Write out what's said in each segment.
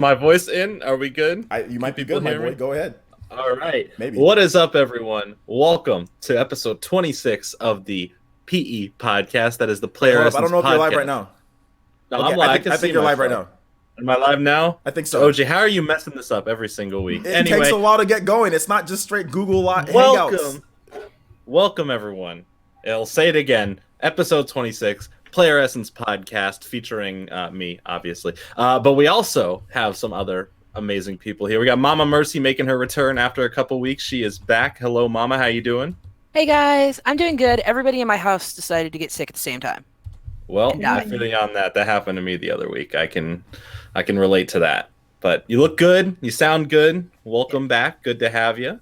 My voice in? Are we good? You might be People good, my hear boy. me? Go ahead. All right. Maybe. What is up, everyone? Welcome to episode 26 of the PE podcast. That is the Wait, Player hold up. I don't Essence know if you're live right podcast. now. No, Okay, I'm live. I think you're live right now. Am I live now? I think so. OJ, how are you messing this up every single week? It takes a while to get going. It's not just straight Google Hangouts. Welcome, everyone. I'll say it again. Episode 26, Player Essence podcast, featuring me, obviously. But we also have some other amazing people here. We got Mama Mercy making her return after a couple weeks. She is back. Hello, Mama. How you doing? Hey guys, I'm doing good. Everybody in my house decided to get sick at the same time. Well, I feel you on that. That happened to me the other week. I can relate to that. But you look good. You sound good. Welcome back. Good to have you.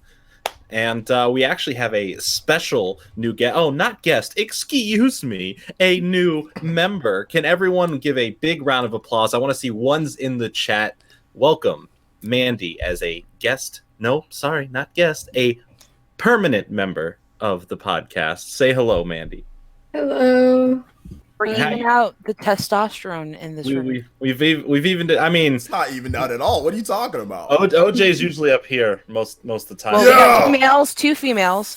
And we actually have a special new guest. Oh, not guest. Excuse me. A new member. Can everyone give a big round of applause? I want to see ones in the chat. Welcome, Mandy, as a guest. No, sorry, not guest. A permanent member of the podcast. Say hello, Mandy. Hello. We're evening out the testosterone in this room. We've even. I mean, it's not evened out at all. What are you talking about? OJ's usually up here most of the time. Well, we got two females.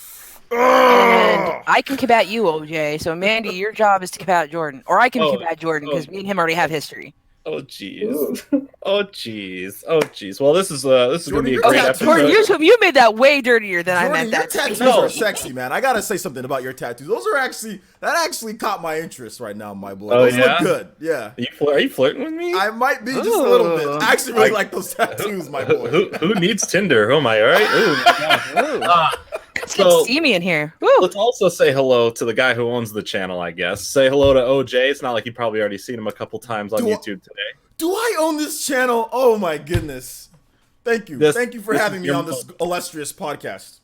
And I can combat you, OJ. So Mandy, your job is to combat Jordan, or I can combat Jordan because me and him already have history. Oh jeez. Oh jeez. Well, this is gonna be a great episode. Jordan, you made that way dirtier than Jordan, I meant that. Your tattoos are sexy, man. I gotta say something about your tattoos. Those are actually caught my interest right now, my boy. Those look good. Yeah. Are you flirting with me? I might be just a little bit. I actually really like those tattoos, my boy. Who needs Tinder? Who am I? All right. Ooh, my gosh. So see me in here. Woo. Let's also say hello to the guy who owns the channel, I guess. Say hello to OJ. It's not like you've probably already seen him a couple times on YouTube today. Do I own this channel? Oh my goodness. Thank you. Thank you for having me on this illustrious podcast.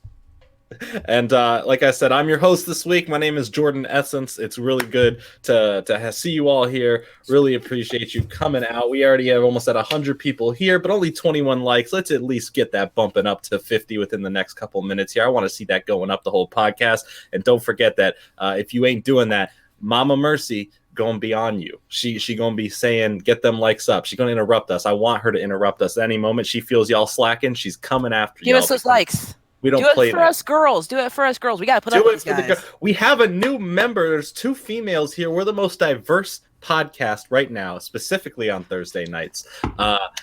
And like I said, I'm your host this week. My name is Jordan Essence. It's really good to see you all here. Really appreciate you coming out. We already have almost at 100 people here, but only 21 likes. Let's at least get that bumping up to 50 within the next couple minutes here. I want to see that going up the whole podcast. And don't forget that if you ain't doing that, Mama Mercy gonna be on you. She gonna be saying, get them likes up. She's gonna interrupt us. I want her to interrupt us at any moment. She feels y'all slacking. She's coming after you. Give us those likes. We don't do play it for us girls. Do it for us girls. We gotta put up with these guys. We have a new member. There's 2 females here. We're the most diverse podcast right now, specifically on Thursday nights.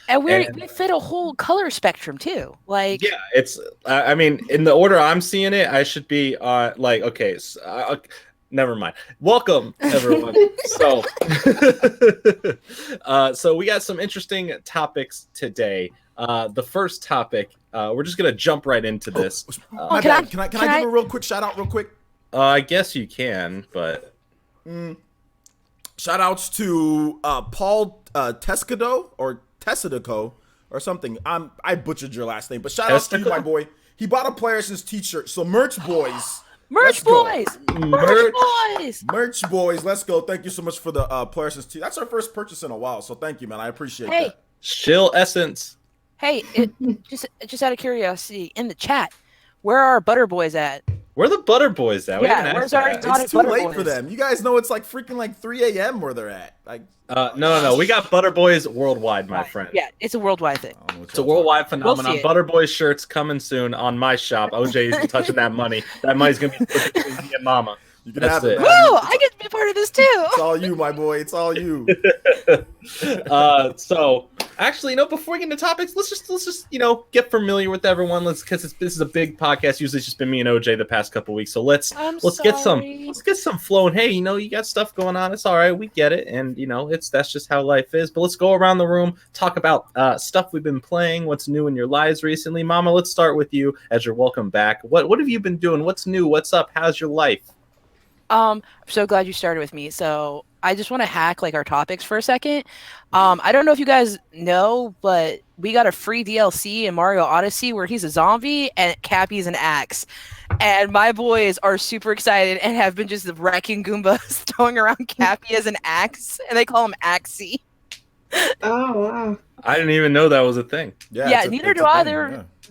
And we fit a whole color spectrum too. Like, yeah, it's. I mean, in the order I'm seeing it, I should be like, okay. Never mind. Welcome, everyone. So we got some interesting topics today. The first topic, we're just gonna jump right into this. Can I give a real quick shout out real quick? I guess you can, but shout outs to Paul Tescado or Tessidico or something. I butchered your last name, but shout outs to you, my boy. He bought a Player Essence t-shirt. So merch boys. Merch boys. Merch boys. Let's go. Thank you so much for the Player Essence t. That's our first purchase in a while. So thank you, man. I appreciate that. Shill Essence. Hey, just out of curiosity, in the chat, where are our Butter Boys at? Where are the Butter Boys at? Yeah, where's our It's too late for them. You guys know it's like freaking like 3 a.m. where they're at. Like, no. We got Butter Boys worldwide, my friend. Yeah, it's a worldwide thing. It's a worldwide phenomenon. Butter Boys shirts coming soon on my shop. OJ isn't touching that money. That money's gonna be put between me and Mama. You can have it. Woo! I get to be part of this too. It's all you, my boy. It's all you. So actually, before we get into topics, let's just get familiar with everyone. Because this is a big podcast. Usually, it's just been me and OJ the past couple weeks. So let's get some flowing. Hey, you got stuff going on. It's all right. We get it, and that's just how life is. But let's go around the room, talk about stuff we've been playing. What's new in your lives recently, Mama? Let's start with you as you're welcome back. What have you been doing? What's new? What's up? How's your life? I'm so glad you started with me. So I just want to hack like our topics for a second. I don't know if you guys know, but we got a free DLC in Mario Odyssey where he's a zombie and Cappy's an axe. And my boys are super excited and have been just wrecking Goombas throwing around Cappy as an axe, and they call him Axie. Oh wow! I didn't even know that was a thing. Yeah, neither do I.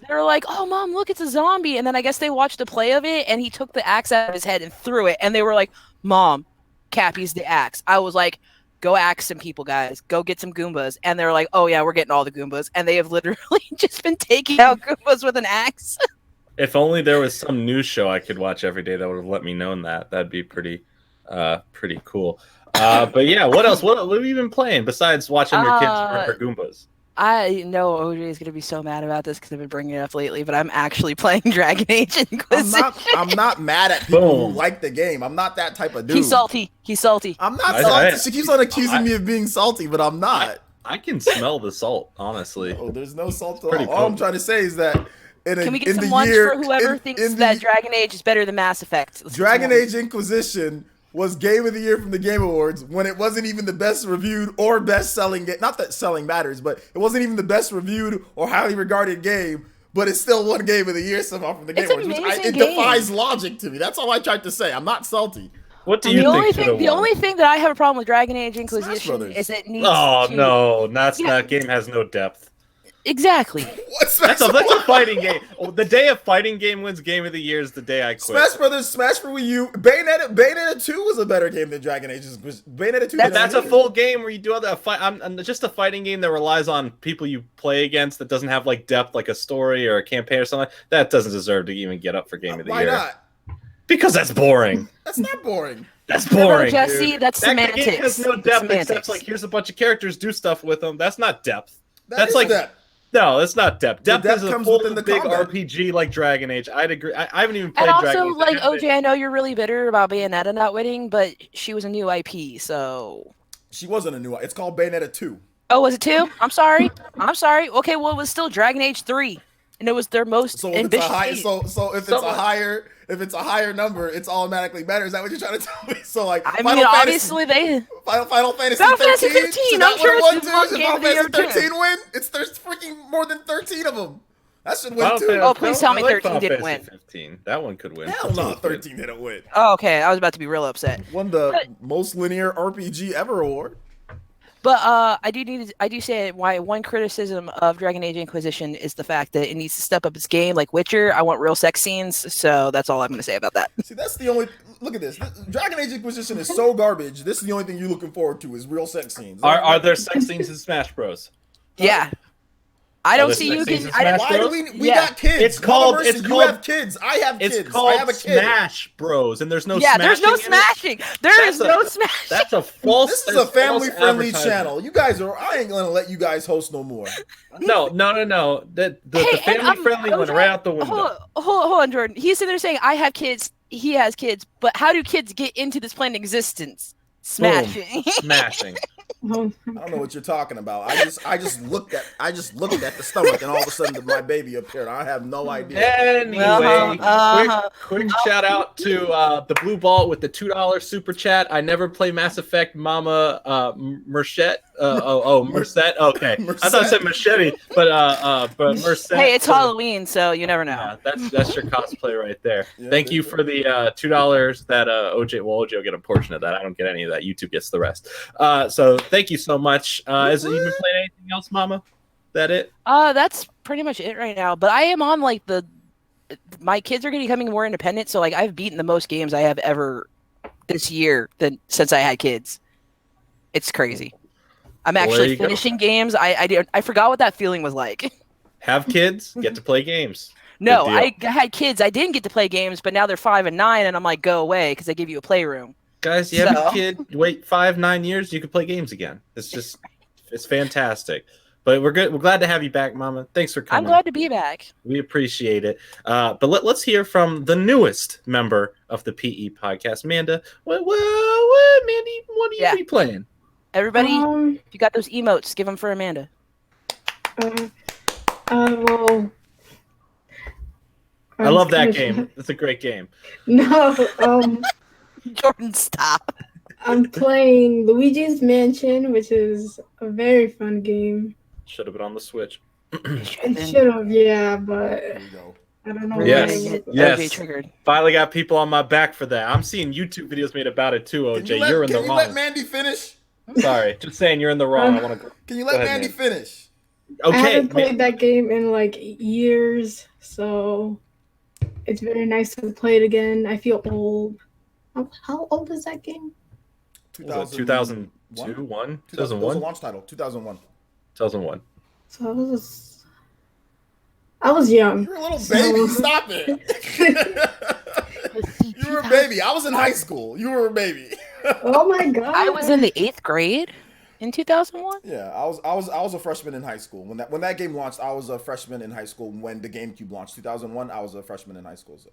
They're like, oh, Mom, look, it's a zombie. And then I guess they watched a play of it, and he took the axe out of his head and threw it. And they were like, Mom, Cappy's the axe. I was like, go ask some people, guys. Go get some Goombas. And they're like, oh, yeah, we're getting all the Goombas. And they have literally just been taking out Goombas with an axe. If only there was some news show I could watch every day that would have let me know that. That'd be pretty cool. But yeah, what else? What have you been playing besides watching your kids murder Goombas? I know OJ is going to be so mad about this because I've been bringing it up lately, but I'm actually playing Dragon Age Inquisition. I'm not mad at people who like the game. I'm not that type of dude. He's salty. I'm not salty. She keeps on accusing me of being salty, but I'm not. I can smell the salt, honestly. Oh, there's no salt at all. All I'm trying to say is that can we get some ones for whoever thinks that Dragon Age is better than Mass Effect? Dragon Age Inquisition was Game of the Year from the Game Awards when it wasn't even the best reviewed or best selling game. Not that selling matters, but it wasn't even the best reviewed or highly regarded game, but it still won Game of the Year somehow from the Game Awards. It defies logic to me. That's all I tried to say. I'm not salty. What do you think? The only thing that I have a problem with Dragon Age Inquisition is it needs no, that game has no depth. Exactly. That's a fighting game. Oh, the day a fighting game wins Game of the Year is the day I quit. Smash Brothers, Smash for Wii U. Bayonetta 2 was a better game than Dragon Age. Bayonetta 2. That's a full game where you do all that fight. I'm just a fighting game that relies on people you play against that doesn't have like depth, like a story or a campaign or something. That doesn't deserve to even get up for Game of the Year. Why not? Because that's boring. That's not boring. That's boring, Jesse. Dude. That's semantics. That game has no depth except like here's a bunch of characters, do stuff with them. That's not depth. That's like depth. No, it's not depth. Depth is a full big RPG like Dragon Age. I'd agree. I haven't even played Dragon Age. And also, like, OJ, I know you're really bitter about Bayonetta not winning, but she was a new IP, so... She wasn't a new IP. It's called Bayonetta 2. Oh, was it 2? I'm sorry. Okay, well, it was still Dragon Age 3, and it was their most ambitious game. If it's a higher number, it's automatically better. Is that what you're trying to tell me? So like, obviously Final Fantasy 13. I'm sure it's one game of the year 13 win. There's freaking more than 13 of them. That should win too. Oh, please tell me 13 didn't win. 15. That one could win. Hell no, 13 didn't win. Oh, okay. I was about to be real upset. Won the most linear RPG ever award. But I do say why one criticism of Dragon Age Inquisition is the fact that it needs to step up its game like Witcher. I want real sex scenes, so that's all I'm going to say about that. See, that's the only... Look at this. Dragon Age Inquisition is so garbage. This is the only thing you're looking forward to is real sex scenes. Are there sex scenes in Smash Bros? Yeah. I don't see you can. Why do we got kids? It's called. You have kids. I have kids. It's called I have a kid. Smash Bros. And there's no. Yeah, smashing there's no smashing. There is no smashing. That's a false. This is a family-friendly channel. You guys are. I ain't gonna let you guys host no more. No. The family-friendly went right out the window. Hold on, Jordan. He's sitting there saying, "I have kids. He has kids." But how do kids get into this planet existence? Smashing. Smashing. I don't know what you're talking about. I just looked at the stomach and all of a sudden my baby appeared. I have no idea. Anyway, quick shout out to the Blue Ball with the $2 super chat. I never play Mass Effect, Mama Merced. Merced. Okay, I thought I said machete, but Merced. Hey, it's Halloween, so you never know. Yeah, that's your cosplay right there. Yeah, thank you for the $2 that OJ. Well, OJ will get a portion of that. I don't get any of that. YouTube gets the rest. So thank you so much. Has you been playing anything else, Mama? That it? That's pretty much it right now. But I am on like my kids are becoming more independent, so like I've beaten the most games I have ever this year since I had kids. It's crazy. I'm actually finishing games. I forgot what that feeling was like. Have kids, get to play games. No, I had kids. I didn't get to play games, but now they're 5 and 9, and I'm like, go away because they give you a playroom. Guys, you have a kid, wait 5-9 years, you can play games again. It's fantastic. But we're good. We're glad to have you back, Mama. Thanks for coming. I'm glad to be back. We appreciate it. But let's hear from the newest member of the PE podcast, Amanda. What Mandy? What are you be playing? Everybody, if you got those emotes, give them for Amanda. Well, I love that game. It's a great game. No, Jordan, stop. I'm playing Luigi's Mansion, which is a very fun game. Should have been on the Switch. It should have, yeah, but I don't know. Yes. Triggered. Finally got people on my back for that. I'm seeing YouTube videos made about it too, OJ. You're in the wrong. Can you let Mandy finish? Sorry, just saying you're in the wrong. I want to. Can you let Mandy finish? Okay. I haven't played that game in like years, so it's very nice to play it again. I feel old. How old is that game? 2000. One? 2001? That was a 2001? launch title. 2001. 2001. So I was young. You were a little So- baby. Stop it. You were a baby. I was in high school. You were a baby. Oh my god. I was in the 8th grade in 2001. Yeah, I was a freshman in high school when that game launched. I was a freshman in high school when the GameCube launched. 2001. I was a freshman in high school. So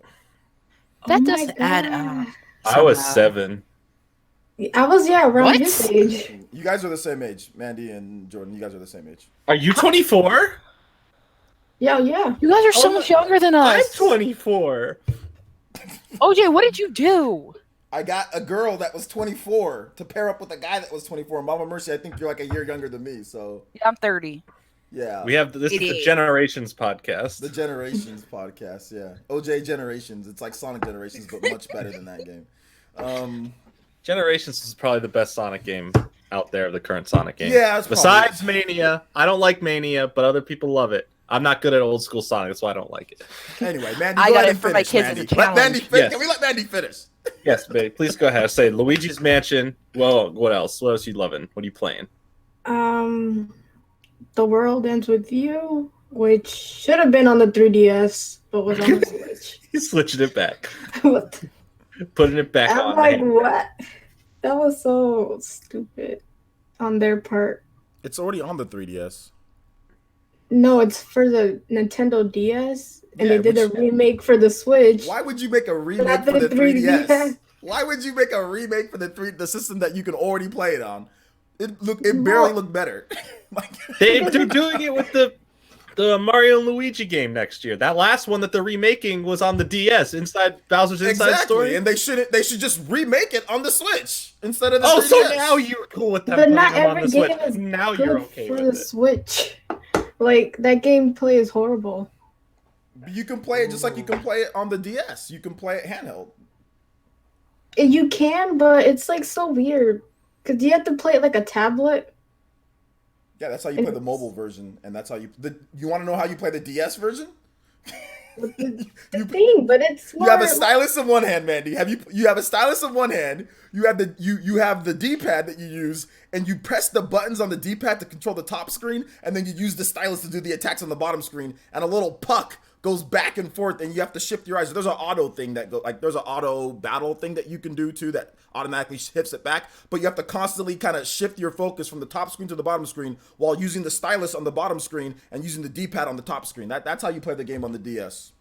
That Oh my doesn't add God. up. I was somehow. 7. I was around What? his age. you guys are the same age, Mandy and Jordan. You guys are the same age. Are you 24? Yeah. You guys are so much younger than I'm us. 24. OJ, what did you do? I got a girl that was 24 to pair up with a guy that was 24. Mama Mercy, I think you're like a year younger than me. So Yeah, I'm 30. yeah, We have this is the 88. Generations podcast. the Generations podcast. Yeah, OJ Generations. It's like Sonic Generations, but much better than that game. Generations is probably the best Sonic game out there of the current Sonic game. Yeah, it's Besides Mania, I don't like Mania, but other people love it. I'm not good at old school Sonic, that's why I don't like it. Anyway, Mandy, I go got ahead it and for my finish, kids as Mandy. a Let Mandy challenge. finish. Yes. Can we let Mandy finish? Yes, babe. Please go ahead. Say Luigi's Mansion. Well, what else? What else you loving? What are you playing? The World Ends With You, which should have been on the 3DS, but was on the Switch. He's switching it back, What the- putting it back I'm on. like, what? That was so stupid on their part. It's already on the 3DS. No, it's for the Nintendo DS, and Yeah, they did a which- remake for the Switch. Why would you make a remake Not for the the 3DS? 3DS. Why would you make a remake for the system that you can already play it on? It barely looked better. Like, They're doing it with the Mario and Luigi game next year. That last one that they're remaking was on the DS, Inside Bowser's Inside exactly, Story. and they should just remake it on the Switch instead of the 3DS. Oh, so now you're cool with them But putting not them on every the Switch. game is Now good you're okay for with the it. Switch. Like, that gameplay is horrible. You can play it just like you can play it on the DS. You can play it handheld. You can, but it's like so weird. Because you have to play it like a tablet. Yeah, that's how you play the mobile version, and that's how you. You want to know how you play the DS version? The thing, but it's You have a more- stylus in one hand, Mandy. You have a stylus in one hand. You have the D-pad that you use, and you press the buttons on the D-pad to control the top screen, and then you use the stylus to do the attacks on the bottom screen. And a little puck goes back and forth, and you have to shift your eyes. There's an auto thing there's an auto battle thing that you can do too that automatically shifts it back. But you have to constantly kind of shift your focus from the top screen to the bottom screen while using the stylus on the bottom screen and using the D-pad on the top screen. That's how you play the game on the DS.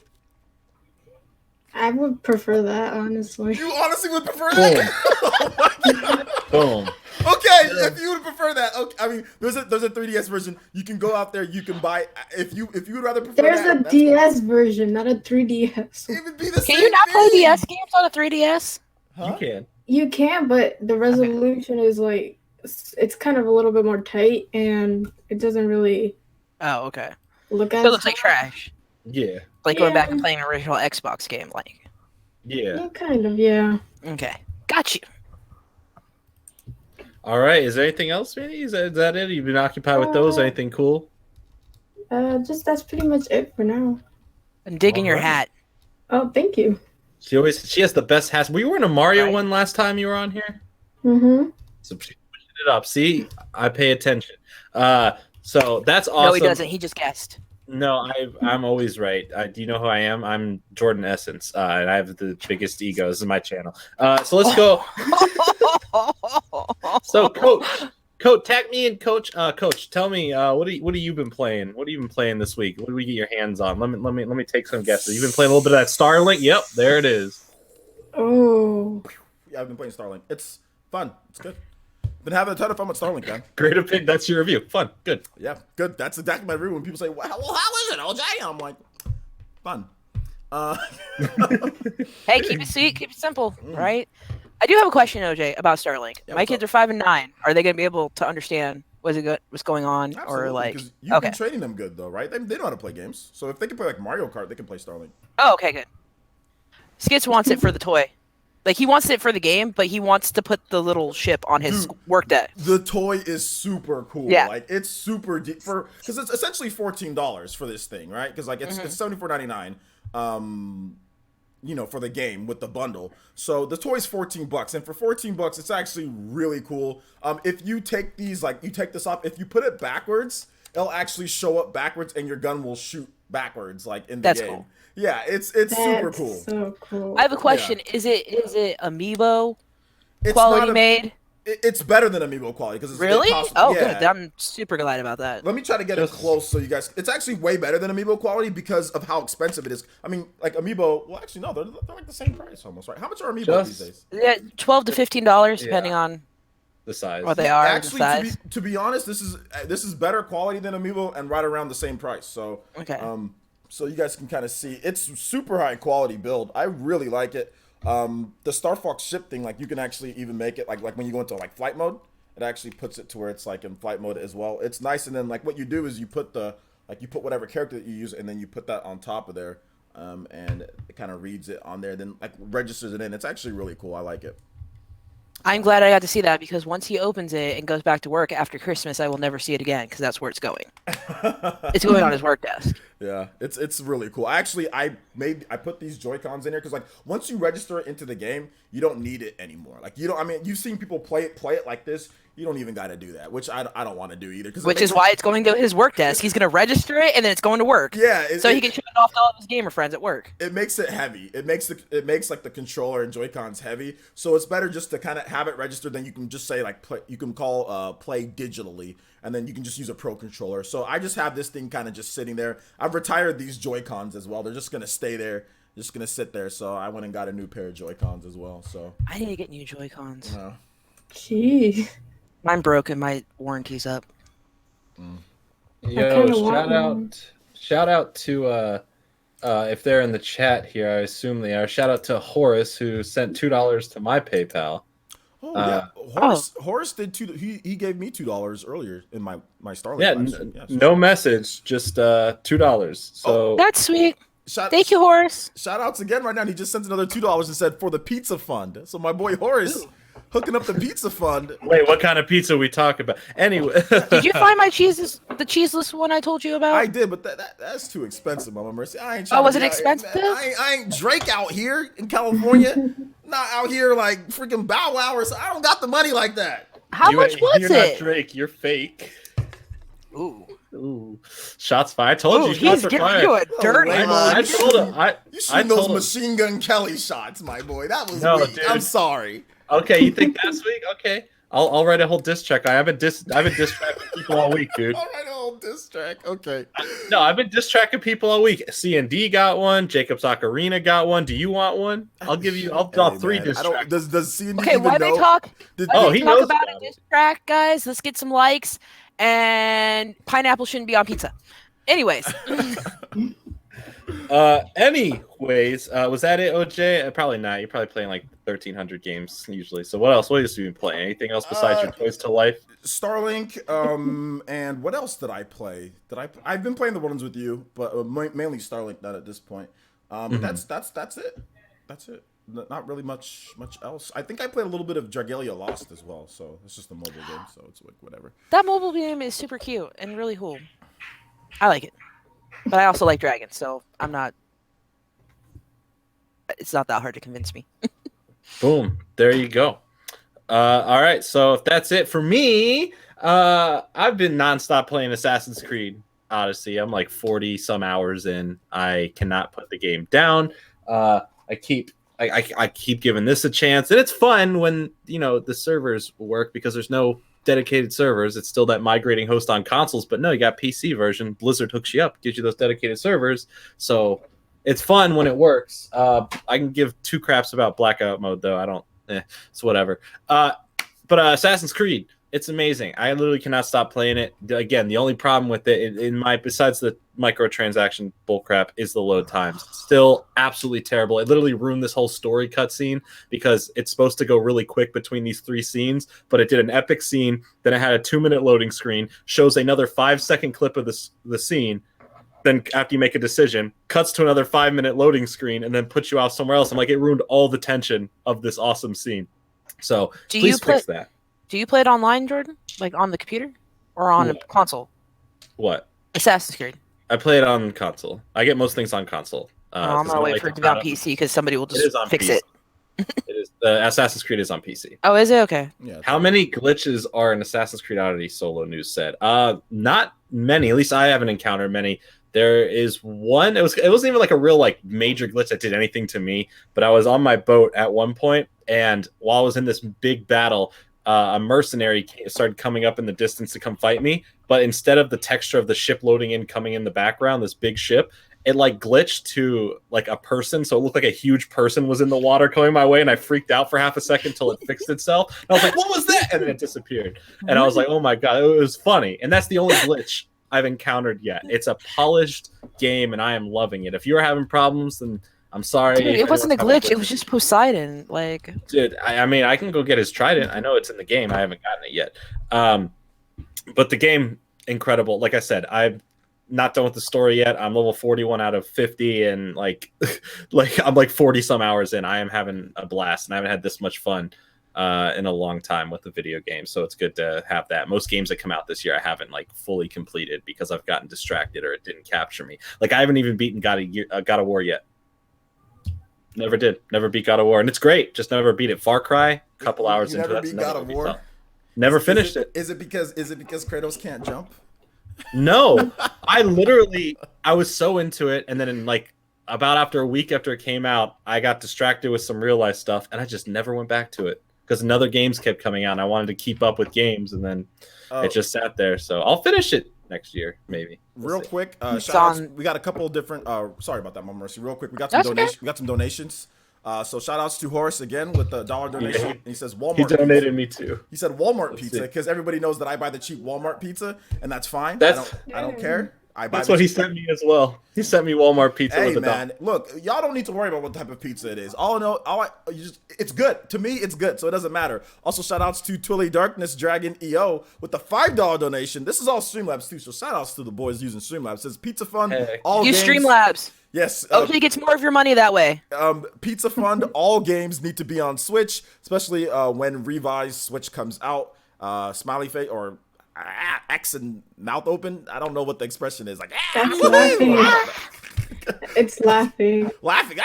I would prefer that, honestly. You honestly would prefer that? Oh my God. Boom. Okay, if you would prefer that, okay. I mean, there's a 3DS version. You can go out there, you can buy. If you would rather prefer There's that, a that's DS version, not a 3DS. fine. It would be the Can same you not play thing. DS games on a 3DS? You Huh? can. You can, but the resolution is like, it's kind of a little bit more tight, and it doesn't really Oh, okay. look So as it looks like trash. Yeah. Like going back and Yeah. playing an original Xbox game. Like, Yeah. Yeah, kind of, yeah. okay, got you. All right. Is there anything else, Manny? Is that it? You've been occupied with those? Anything cool? Just that's pretty much it for now. I'm digging your Alright. hat. Oh, thank you. She has the best hats. Were you wearing a Mario Right. one last time you were on here? Mm-hmm. So she switched it up. See, I pay attention. So that's awesome. No, he doesn't. He just guessed. No, I'm always right. Do you know who I am? I'm Jordan Essence, and I have the biggest ego. This is my channel. So let's go. So, Coach, tag me in, Coach. Coach, tell me, what have you been playing? What have you been playing this week? What do we get your hands on? Let me take some guesses. You've been playing a little bit of that Starlink. Yep, there it is. Oh. Yeah, I've been playing Starlink. It's fun. It's good. Been having a ton of fun with Starlink, man. Great opinion. That's your review. Fun. Good. Yeah, good. That's exactly my review. When people say, "Well, how is it, OJ?" I'm like, fun. Hey, keep it sweet, keep it simple, right? I do have a question, OJ, about Starlink. Yeah, My what's kids up? are 5 and 9. Are they going to be able to understand what's going on, Absolutely, or like? 'cause you've Okay. been training them good though, right? They know how to play games. So if they can play like Mario Kart, they can play Starlink. Oh, okay, good. Skits wants it for the toy. Like he wants it for the game, but he wants to put the little ship on his Dude. work day. The toy is super cool. Yeah. Like it's super deep because it's essentially $14 for this thing, right? Because like it's $74.99. for the game with the bundle. So the toy's $14, and for $14, it's actually really cool. If you take these, like you take this off, if you put it backwards, it'll actually show up backwards, and your gun will shoot backwards, like in the That's game. cool. Yeah, it's super cool. So cool. I have a question. Is it amiibo It's quality not made? It's better than amiibo quality because it's Really? possible. Good. I'm super glad about that. Let me try to get it close so you guys. It's actually way better than amiibo quality because of how expensive it is. I mean, like amiibo. Well, actually, no, they're like the same price almost, right? How much are amiibo these days? Yeah, $12 to $15 depending on the size. what they are. Actually, the size. to be honest, this is better quality than amiibo and right around the same price. So Okay. so you guys can kind of see it's super high quality build. I really like it. The Star Fox ship thing, like you can actually even make it like when you go into like flight mode, it actually puts it to where it's like in flight mode as well. It's nice, and then like what you do is you put whatever character that you use, and then you put that on top of there, and it kind of reads it on there, then like registers it in. It's actually really cool. I like it. I'm glad I got to see that because once he opens it and goes back to work after Christmas, I will never see it again because that's where it's going. It's going on his work desk. Yeah, it's really cool. Actually, I put these Joy-Cons in here because like once you register it into the game, you don't need it anymore. Like you don't. I mean, you've seen people play it like this. You don't even got to do that, which I don't want to do either. Which is why it's going to his work desk. He's going to register it and then it's going to work. Yeah, so he can show it off to all of his gamer friends at work. It makes it heavy. It makes like the controller and Joy-Cons heavy. So it's better just to kind of have it registered. Then you can just say like you can call play digitally, and then you can just use a pro controller. So I just have this thing kind of just sitting there. I've retired these Joy-Cons as well. They're just gonna stay there, just gonna sit there. So I went and got a new pair of Joy-Cons as well. So I need to get new Joy-Cons. Jeez. Mine broke and my warranty's up. Yo, shout out to if they're in the chat here, I assume they are. Shout out to Horace who sent $2 to my PayPal. Oh yeah, Horace did he gave me $2 earlier in my Starlink. Yeah, no message, just $2. So that's sweet. Thank you, Horace. Shout outs again right now. He just sent another $2 and said for the pizza fund. So my boy Horace hooking up the pizza fund. Wait, what kind of pizza are we talking about? Anyway, did you find the cheeseless one I told you about? I did, but that's too expensive, Mama Mercy. I ain't. Was it expensive? I ain't Drake out here in California. Not out here like freaking Bow Wow or something. I don't got the money like that. How much was You're not Drake. You're fake. Ooh. Shots fired. I told you. Shots are fired. You a dirty I told him. You seen those Machine Gun Kelly shots, my boy. That was weak. Dude. I'm sorry. Okay, you think that's weak? Okay, I'll write a whole diss track. I've been diss tracking people all week, dude. I'll write a whole diss track. Okay. No, I've been diss tracking people all week. C&D got one. Jacob's Ocarina got one. Do you want one? I'll give you. I'll draw 3 diss tracks. Does C&D okay, even why know? they talk? He talk knows about a diss track, guys. Let's get some likes. And pineapple shouldn't be on pizza. Anyways. Anyways, was that it, OJ? Probably not. You're probably playing like 1,300 games usually. So what else? What else have you been playing? Anything else besides your Toys to Life? Starlink. And what else did I play? I've been playing the ones with you, but mainly Starlink. Not at this point. That's it. That's it. Not really much else. I think I played a little bit of Dragalia Lost as well. So it's just a mobile game. So it's like whatever. That mobile game is super cute and really cool. I like it. But I also like dragons, so it's not that hard to convince me. Boom. There you go. All right. So if that's it for me, I've been nonstop playing Assassin's Creed Odyssey. I'm like 40 some hours in. I cannot put the game down. I keep giving this a chance, and it's fun when the servers work because there's no dedicated servers. It's still that migrating host on consoles, but no, you got PC version. Blizzard hooks you up, gives you those dedicated servers, so it's fun when it works. I can give 2 craps about blackout mode though. I don't. It's whatever. But Assassin's Creed, it's amazing. I literally cannot stop playing it. Again, the only problem with it, besides the microtransaction bullcrap, is the load times. Still absolutely terrible. It literally ruined this whole story cutscene because it's supposed to go really quick between these 3 scenes, but it did an epic scene, then it had a 2-minute loading screen, shows another 5-second clip of the scene, then after you make a decision, cuts to another 5-minute loading screen, and then puts you off somewhere else. I'm like, it ruined all the tension of this awesome scene. So please fix that. Do you play it online, Jordan? Like on the computer or on a console? What? Assassin's Creed. I play it on console. I get most things on console. I'm gonna wait for it to be on PC because somebody will just fix it. It is. The Assassin's Creed is on PC. Oh, is it? Okay. Yeah. How many glitches are in Assassin's Creed Odyssey solo news said? Not many. At least I haven't encountered many. There is one. It wasn't even like a real like major glitch that did anything to me. But I was on my boat at one point, and while I was in this big battle, a mercenary started coming up in the distance to come fight me. But instead of the texture of the ship loading in coming in the background, this big ship, it like glitched to like a person, so it looked like a huge person was in the water coming my way, and I freaked out for half a second until it fixed itself. And I was like, "What was that?" And then it disappeared. And I was like, "Oh my god, it was funny." And that's the only glitch I've encountered yet. It's a polished game, and I am loving it. If you're having problems, then I'm sorry. Dude, it wasn't a glitch. It was just Poseidon. Like, dude, I mean, I can go get his trident. I know it's in the game. I haven't gotten it yet. But the game, incredible. Like I said, I've not done with the story yet. I'm level 41 out of 50, and like I'm like 40 some hours in. I am having a blast, and I haven't had this much fun in a long time with the video game. So it's good to have that. Most games that come out this year, I haven't like fully completed because I've gotten distracted or it didn't capture me. Like I haven't even beaten God of War yet. Never did. Never beat God of War, and it's great. Just never beat it. Far Cry, a couple hours into never that. beat God of War. Never finished it. Is it because Kratos can't jump? No, I was so into it, and then in like about after a week after it came out, I got distracted with some real life stuff, and I just never went back to it because another games kept coming out, and I wanted to keep up with games, and then it just sat there. So I'll finish it next year, maybe. Real quick, shout-outs. We got a couple of different. Sorry about that, Mom Mercy. Real quick, we got some donations. We got some donations. So shout outs to Horace again with the $1 donation. And he says Walmart. He donated me too. He said Walmart pizza because everybody knows that I buy the cheap Walmart pizza, and that's fine. I don't care. That's what he sent me as well. He sent me Walmart pizza. Hey man, look, y'all don't need to worry about what type of pizza it is. It's good. To me, it's good, so it doesn't matter. Also, shout outs to Twilly Darkness Dragon EO with the $5 donation. This is all Streamlabs too, so shout outs to the boys using Streamlabs. It says Pizza Fund. All use games. Streamlabs. Yes. OJ gets more of your money that way. Pizza Fund, all games need to be on Switch, especially when revised Switch comes out. Smiley face or X and mouth open. I don't know what the expression is. Like, That's laughing. It's laughing. Laughing.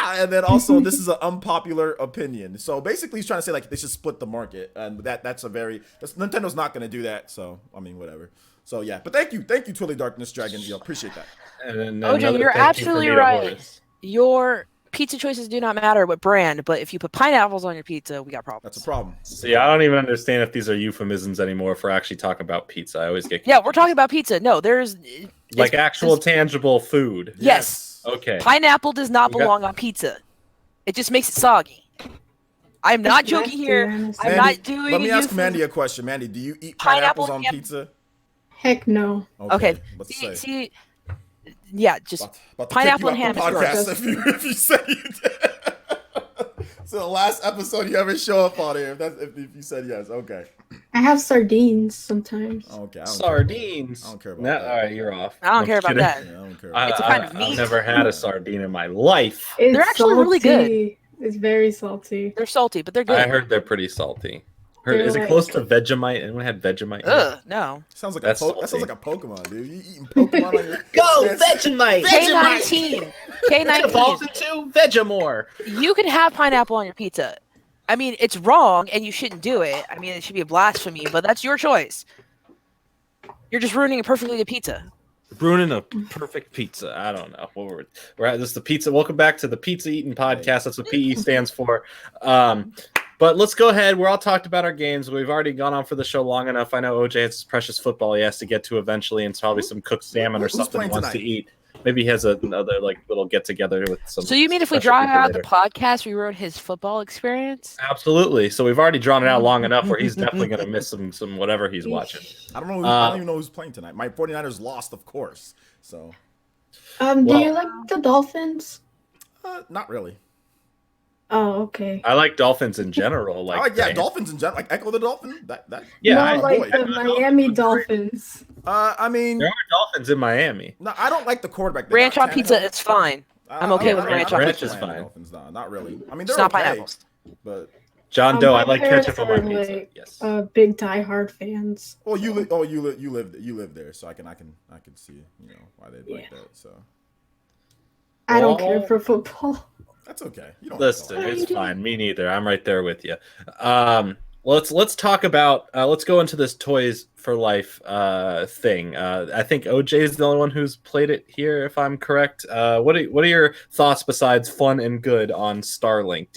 And then also, this is an unpopular opinion. So basically, he's trying to say like they should split the market, and Nintendo's not going to do that. So I mean, whatever. So yeah, but thank you, Twilly Darkness Dragon. Appreciate that. And OJ, you're absolutely right. Your pizza choices do not matter what brand, but if you put pineapples on your pizza, we got problems. That's a problem. See, I don't even understand if these are euphemisms anymore for actually talking about pizza. I always get confused. Yeah, we're talking about pizza. No, there's like actual tangible food. Yes. Okay. Pineapple does not belong on pizza. It just makes it soggy. I'm not joking here. I'm not doing. Let me ask Mandy a question. Mandy, do you eat pineapples on pizza? Heck no. Okay. See, yeah, just pineapple and ham. If you say you did. So the last episode you ever show up on here, if you said yes, okay. I have sardines sometimes. Okay. Sardines. I don't care about that. All right, you're off. I don't care about that. Yeah, I don't care. It's a kind of meat. I've never had a sardine in my life. They're actually really good. It's very salty. They're salty, but they're good. I heard they're pretty salty. Is it close to Vegemite? Anyone had Vegemite? No. Sounds like that sounds like a Pokemon, dude. You eating Pokemon on your Go Vegemite. K19. Evolves into Vegemore. You can have pineapple on your pizza. I mean, it's wrong, and you shouldn't do it. I mean, it should be a blasphemy, but that's your choice. You're just ruining a perfectly good pizza. Ruining a perfect pizza. I don't know. We're at this the pizza. Welcome back to the Pizza Eating Podcast. That's what PE stands for. But let's go ahead. We're all talked about our games. We've already gone on for the show long enough. I know OJ has his precious football he has to get to eventually, and probably some cooked salmon or something he wants to eat. Maybe he has another like little get together with some. So you mean if we draw out the podcast, we wrote his football experience? Absolutely. So we've already drawn it out long enough where he's definitely going to miss some whatever he's watching. I don't know. I don't even know who's playing tonight. My 49ers lost, of course. So. Do you like the Dolphins? Not really. Oh, okay. I like Dolphins in general. Dolphins in general. Like Echo the Dolphin. The Miami Dolphins. I mean, there are Dolphins in Miami. No, I don't like the quarterback. Ranch on pizza, it's fine. I'm okay with ranch on pizza. Ranch is fine. Dolphins, no, not really. I mean, they're not okay, pineapples. but John Doe, I like ketchup on my pizza. Like, yes. Big diehard fans. Well, you live there, so I can see why they like that. So. I don't care Well, for football. That's okay. You don't have to listen, like it's it. fine. Me neither. I'm right there with you. Let's talk about let's go into this Toys for Life thing. I think OJ is the only one who's played it here, if I'm correct. What are your thoughts besides fun and good on Starlink?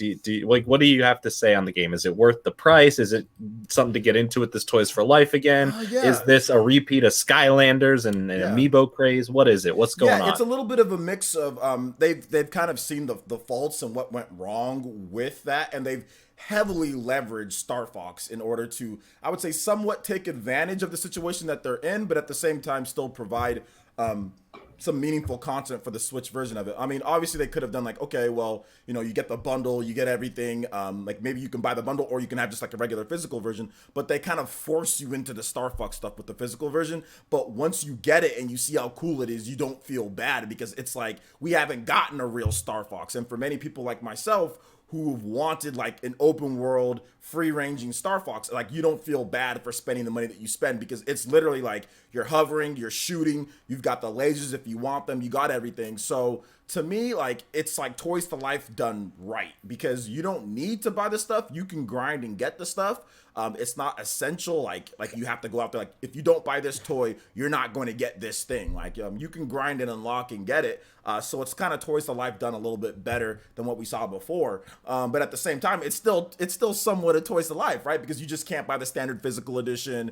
Like what do you have to say on the game? Is it worth the price? Is it something to get into with this Toys for Life again? Yeah. Is this a repeat of Skylanders and Amiibo craze? What is it? What's going on? It's a little bit of a mix of they've kind of seen the faults and what went wrong with that, and they've heavily leveraged Star Fox in order to, I would say, somewhat take advantage of the situation that they're in, but at the same time still provide some meaningful content for the Switch version of it. I mean, obviously they could have done like, okay, well, you know, you get the bundle, you get everything. Like maybe you can buy the bundle or you can have just like a regular physical version, but they kind of force you into the Star Fox stuff with the physical version. But once you get it and you see how cool it is, you don't feel bad because it's like, we haven't gotten a real Star Fox. And for many people like myself, who've wanted like an open world, free ranging Star Fox, like you don't feel bad for spending the money that you spend because it's literally like you're hovering, you're shooting, you've got the lasers if you want them, you got everything. So to me, like it's like Toys to Life done right because you don't need to buy the stuff. You can grind and get the stuff. It's not essential. Like you have to go out there. Like if you don't buy this toy, you're not going to get this thing. Like you can grind and unlock and get it. So it's kind of Toys to Life done a little bit better than what we saw before. But at the same time, it's still somewhat a Toys to Life, right? Because you just can't buy the standard physical edition.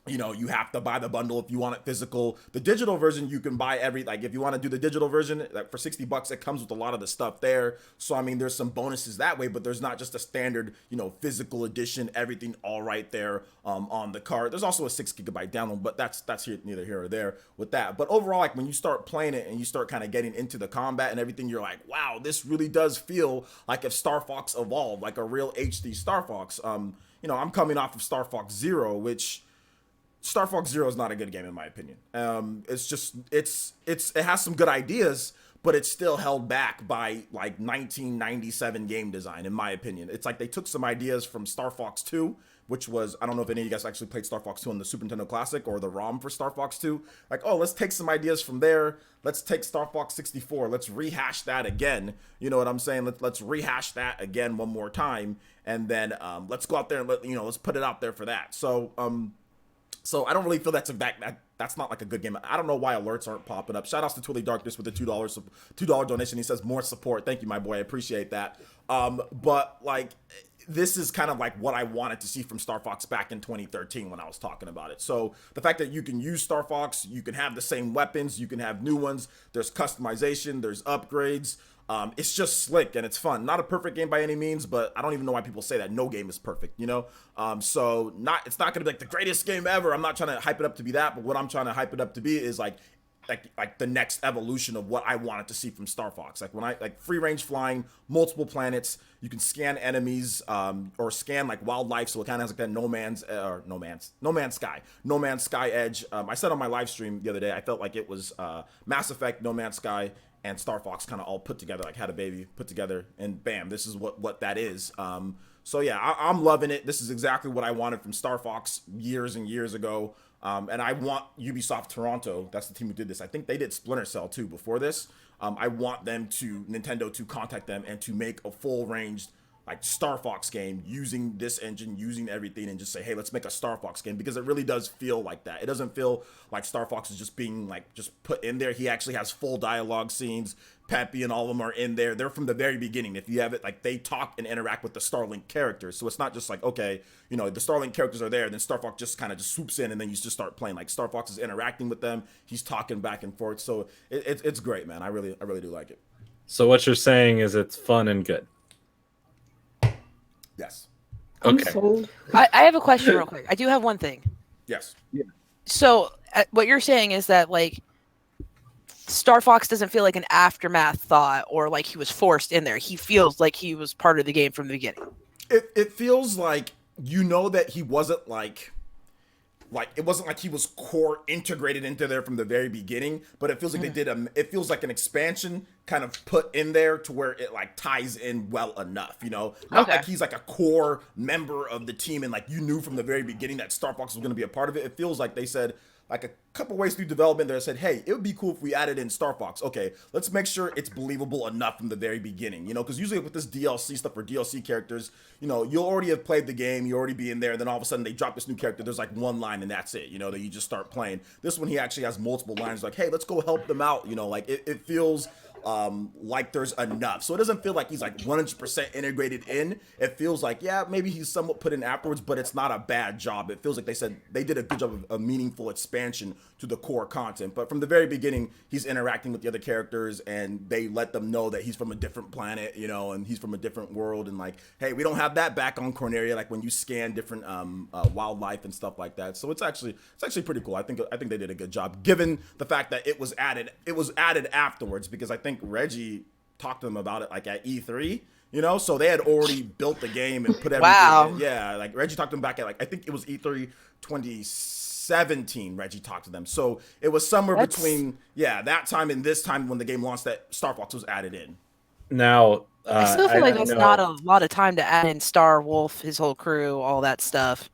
You know, you have to buy the bundle if you want it physical. The digital version, you can buy like if you want to do the digital version, like for $60, it comes with a lot of the stuff there. So, I mean, there's some bonuses that way, but there's not just a standard, you know, physical edition, everything all right there on the card. There's also a 6 GB download, but that's neither here or there with that. But overall, like when you start playing it and you start kind of getting into the combat and everything, you're like, wow, this really does feel like if Star Fox evolved, like a real HD Star Fox. You know, I'm coming off of Star Fox Zero, which Star Fox Zero is not a good game in my opinion. It's just it has some good ideas, but it's still held back by like 1997 game design in my opinion. It's like they took some ideas from Star Fox 2, which was, I don't know if any of you guys actually played Star Fox 2 on the Super Nintendo Classic or the ROM for Star Fox 2. Like, oh, let's take some ideas from there. Let's take Star Fox 64. Let's rehash that again. You know what I'm saying? Let's rehash that again one more time, and then let's go out there and let's put it out there for that. So I don't really feel that's not like a good game. I don't know why alerts aren't popping up. Shout outs to Twilly Darkness with the $2 donation. He says more support. Thank you, my boy. I appreciate that. But like this is kind of like what I wanted to see from Star Fox back in 2013 when I was talking about it. So the fact that you can use Star Fox, you can have the same weapons, you can have new ones. There's customization, there's upgrades. It's just slick and it's fun. Not a perfect game by any means, but I don't even know why people say that. No game is perfect, you know? So it's not gonna be like the greatest game ever. I'm not trying to hype it up to be that, but what I'm trying to hype it up to be is like the next evolution of what I wanted to see from Star Fox. Like when like free range flying, multiple planets, you can scan enemies, or scan like wildlife, so it kind of has like that No Man's Sky edge. I said on my live stream the other day, I felt like it was Mass Effect, No Man's Sky, and Star Fox kind of all put together, like had a baby put together, and bam, this is what that is. So yeah, I'm loving it. This is exactly what I wanted from Star Fox years and years ago. And I want Ubisoft Toronto, that's the team who did this. I think they did Splinter Cell too before this. I want Nintendo to contact them and to make a full ranged like Star Fox game using this engine, using everything, and just say, hey, let's make a Star Fox game, because it really does feel like that. It doesn't feel like Star Fox is just being like just put in there. He actually has full dialogue scenes. Peppy and all of them are in there. They're from the very beginning. If you have it, like they talk and interact with the Starlink characters. So it's not just like, okay, the Starlink characters are there, then Star Fox just kind of just swoops in and then you just start playing. Like Star Fox is interacting with them. He's talking back and forth. So it's great, man. I really do like it. So what you're saying is it's fun and good. Yes. Okay. I have a question real quick. I do have one thing. Yes. Yeah. So what you're saying is that like Star Fox doesn't feel like an aftermath thought or like he was forced in there. He feels like he was part of the game from the beginning. It feels like that he wasn't like it wasn't like he was core integrated into there from the very beginning, but it feels like it feels like an expansion kind of put in there to where it like ties in well enough, not like he's like a core member of the team and like you knew from the very beginning that Star Fox was going to be a part of it. It feels like they said, like a couple ways through development that said, hey, it would be cool if we added in Star Fox. Okay, let's make sure it's believable enough from the very beginning, you know, because usually with this DLC stuff for DLC characters, you know, you'll already have played the game, you already be in there, and then all of a sudden they drop this new character, there's like one line and that's it, you know, that you just start playing. This one, he actually has multiple lines like, hey, let's go help them out, you know, like it feels like there's enough. So it doesn't feel like he's like 100% integrated in. It feels like, yeah, maybe he's somewhat put in afterwards, but it's not a bad job. It feels like they said they did a good job of a meaningful expansion to the core content. But from the very beginning, he's interacting with the other characters and they let them know that he's from a different planet, you know, and he's from a different world. And like, hey, we don't have that back on Corneria, like when you scan different wildlife and stuff like that. So it's actually pretty cool. I think they did a good job, given the fact that it was added afterwards, because I think Reggie talked to them about it like at E3, you know, so they had already built the game and put everything in. Yeah, like Reggie talked to them back at like, I think it was E3 2017 Reggie talked to them. So it was somewhere between that time and this time when the game launched that Star Fox was added in. Now I still feel like that's not a lot of time to add in Star Wolf, his whole crew, all that stuff.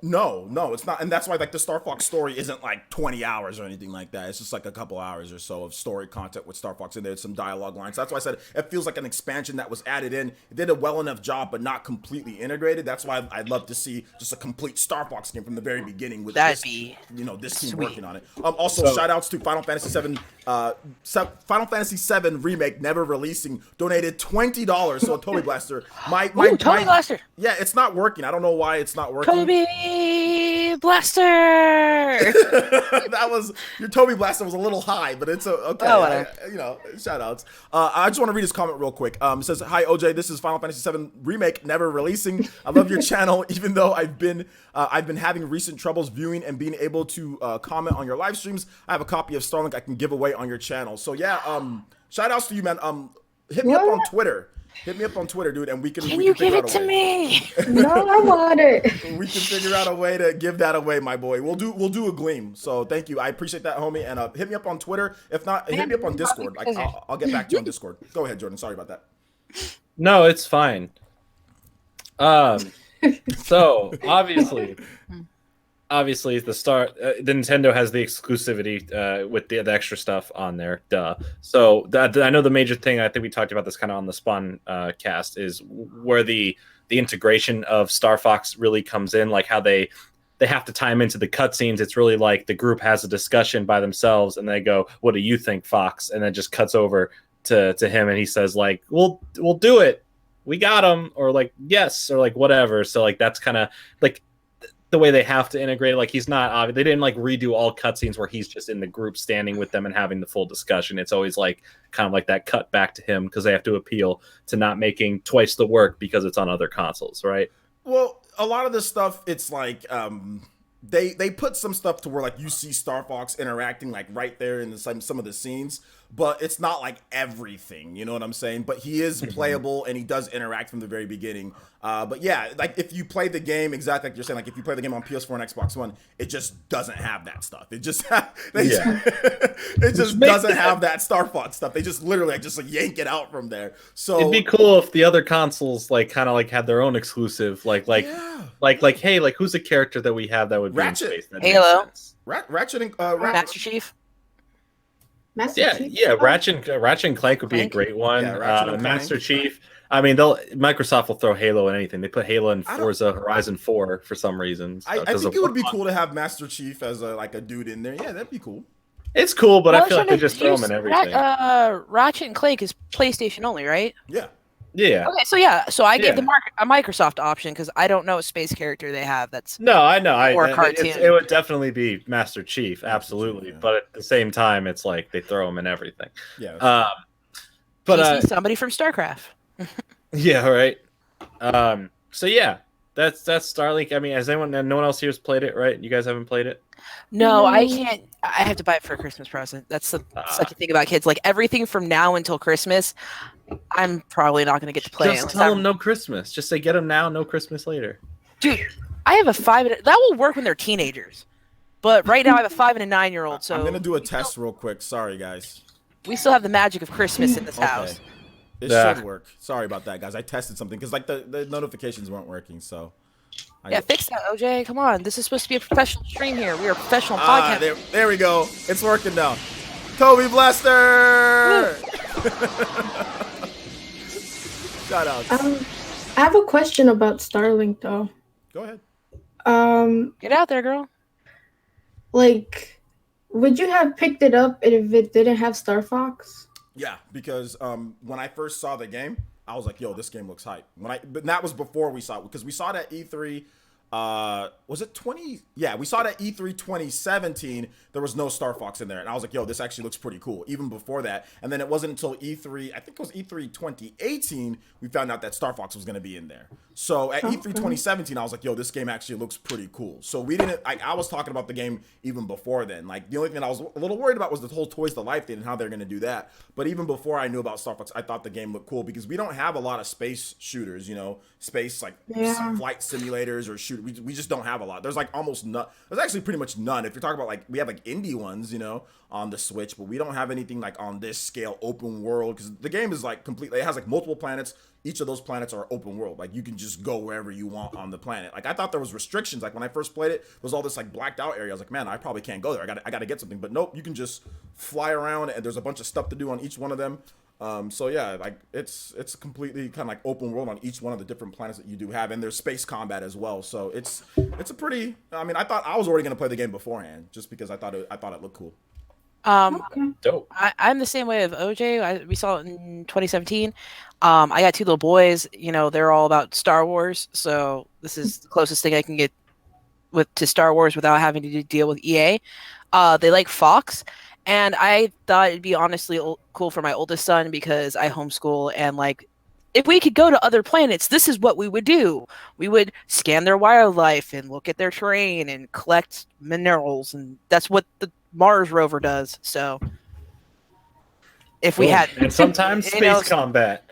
No, it's not. And that's why like the Star Fox story isn't like 20 hours or anything like that. It's just like a couple hours or so of story content with Star Fox in there, some dialogue lines. That's why I said it feels like an expansion that was added in. It did a well enough job, but not completely integrated. That's why I'd love to see just a complete Star Fox game from the very beginning with this team working on it. Also, shout outs to Final Fantasy VII Remake never releasing, donated $20. So Toby Blaster, Toby Blaster. Yeah, it's not working. I don't know why it's not working. Toby Blaster. That was your Toby Blaster was a little high, but it's okay. You know, shout outs. I just want to read his comment real quick. It says, "Hi OJ, this is Final Fantasy VII Remake never releasing. I love your channel, even though I've been having recent troubles viewing and being able to comment on your live streams. I have a copy of Starlink I can give away on your channel. So yeah, shout outs to you, man. Hit me up on Twitter. Hit me up on Twitter, dude, and we can. Can you give it to me? No, I want it. We can figure out a way to give that away, my boy. We'll do a gleam. So thank you. I appreciate that, homie. And hit me up on Twitter. If not, hit me up on Discord. Like I'll get back to you on Discord. Go ahead, Jordan. Sorry about that. No, it's fine. So obviously the Nintendo has the exclusivity with the extra stuff on there. Duh. So I know the major thing, I think we talked about this kind of on the Spawn cast, is where the integration of Star Fox really comes in, like how they have to tie him into the cutscenes. It's really like the group has a discussion by themselves and they go, "What do you think, Fox?" And then just cuts over to him and he says like, we'll do it. We got him, or like, yes, or like whatever. So like that's kind of like the way they have to integrate. Like he's not obvious. They didn't like redo all cutscenes where he's just in the group standing with them and having the full discussion. It's always like kind of like that cut back to him because they have to appeal to not making twice the work because it's on other consoles, right? Well, a lot of this stuff, it's like they put some stuff to where like you see Star Fox interacting like right there in some of the scenes, but it's not like everything, you know what I'm saying? But he is playable and he does interact from the very beginning. But yeah, like if you play the game exactly like you're saying, like if you play the game on PS4 and Xbox One, it just doesn't have that stuff. It just it just doesn't have that Star Fox stuff. They just literally just like yank it out from there. So it'd be cool if the other consoles like kind of like had their own exclusive, like hey, like who's a character that we have that would be Ratchet, in space? That Halo, Ratchet and Master Chief. Yeah, Ratchet and Clank would be a great one. Yeah, Master Chief. I mean, Microsoft will throw Halo in anything. They put Halo in Forza Horizon 4 for some reason. I think it would be cool to have Master Chief as a dude in there. Yeah, that'd be cool. It's cool, but I feel like they just throw him in everything. Ratchet and Clank is PlayStation only, right? Yeah. Yeah. Okay, so I gave a Microsoft option because I don't know a space character they have that's I know. cartoon. It would definitely be Master Chief, absolutely. Yeah. But at the same time, it's like they throw him in everything. Yeah. But somebody from StarCraft. Yeah. Right. So yeah, that's Starlink. I mean, no one else here has played it, right? You guys haven't played it? No, I can't. I have to buy it for a Christmas present. That's such a thing about kids. Like everything from now until Christmas, I'm probably not going to get to play. Just tell them no Christmas. Just say get them now, no Christmas later. Dude, I have a 5 that will work when they're teenagers. But right now I have a 5 and a 9-year-old. So I'm going to do a test real quick. Sorry, guys. We still have the magic of Christmas in this house. It should work. Sorry about that, guys. I tested something because like the notifications weren't working. So Yeah, fix that, OJ. Come on. This is supposed to be a professional stream here. We are a professional podcast. There we go. It's working now. Kobe Blaster! Shout out. I have a question about Starlink though. Go ahead. Get out there, girl. Like, would you have picked it up if it didn't have Star Fox? Yeah, because when I first saw the game, I was like, "Yo, this game looks hype." But that was before we saw it, because we saw that E3. Was it 20? Yeah, we saw that E3 2017. There was no Star Fox in there, and I was like, "Yo, this actually looks pretty cool." Even before that, and then it wasn't until E3, I think it was E3 2018, we found out that Star Fox was going to be in there. So at E3 2017, I was like, "Yo, this game actually looks pretty cool." So we didn't. I was talking about the game even before then. Like, the only thing I was a little worried about was the whole Toys to Life thing and how they're going to do that. But even before I knew about Star Fox, I thought the game looked cool, because we don't have a lot of space shooters. Space flight simulators or shoot. We just don't have a lot. There's like almost none. There's actually pretty much none. If you're talking about, like, we have like indie ones, on the Switch, but we don't have anything like on this scale, open world, because the game is like completely, it has like multiple planets. Each of those planets are open world. Like, you can just go wherever you want on the planet. Like, I thought there was restrictions. Like, when I first played it, there was all this like blacked out area. I was like, man, I probably can't go there. I got to get something. But nope, you can just fly around, and there's a bunch of stuff to do on each one of them. So yeah, like, it's completely kind of like open world on each one of the different planets that you do have, and there's space combat as well. So it's a pretty. I mean, I thought I was already gonna play the game beforehand, just because I thought it looked cool. Dope. I'm the same way of OJ. We saw it in 2017. I got two little boys. They're all about Star Wars, so this is the closest thing I can get to Star Wars without having to deal with EA. They like Fox, and I thought it'd be honestly cool for my oldest son, because I homeschool, and like, if we could go to other planets, this is what we would do. We would scan their wildlife and look at their terrain and collect minerals, and that's what the Mars rover does. So if we had, and sometimes space combat,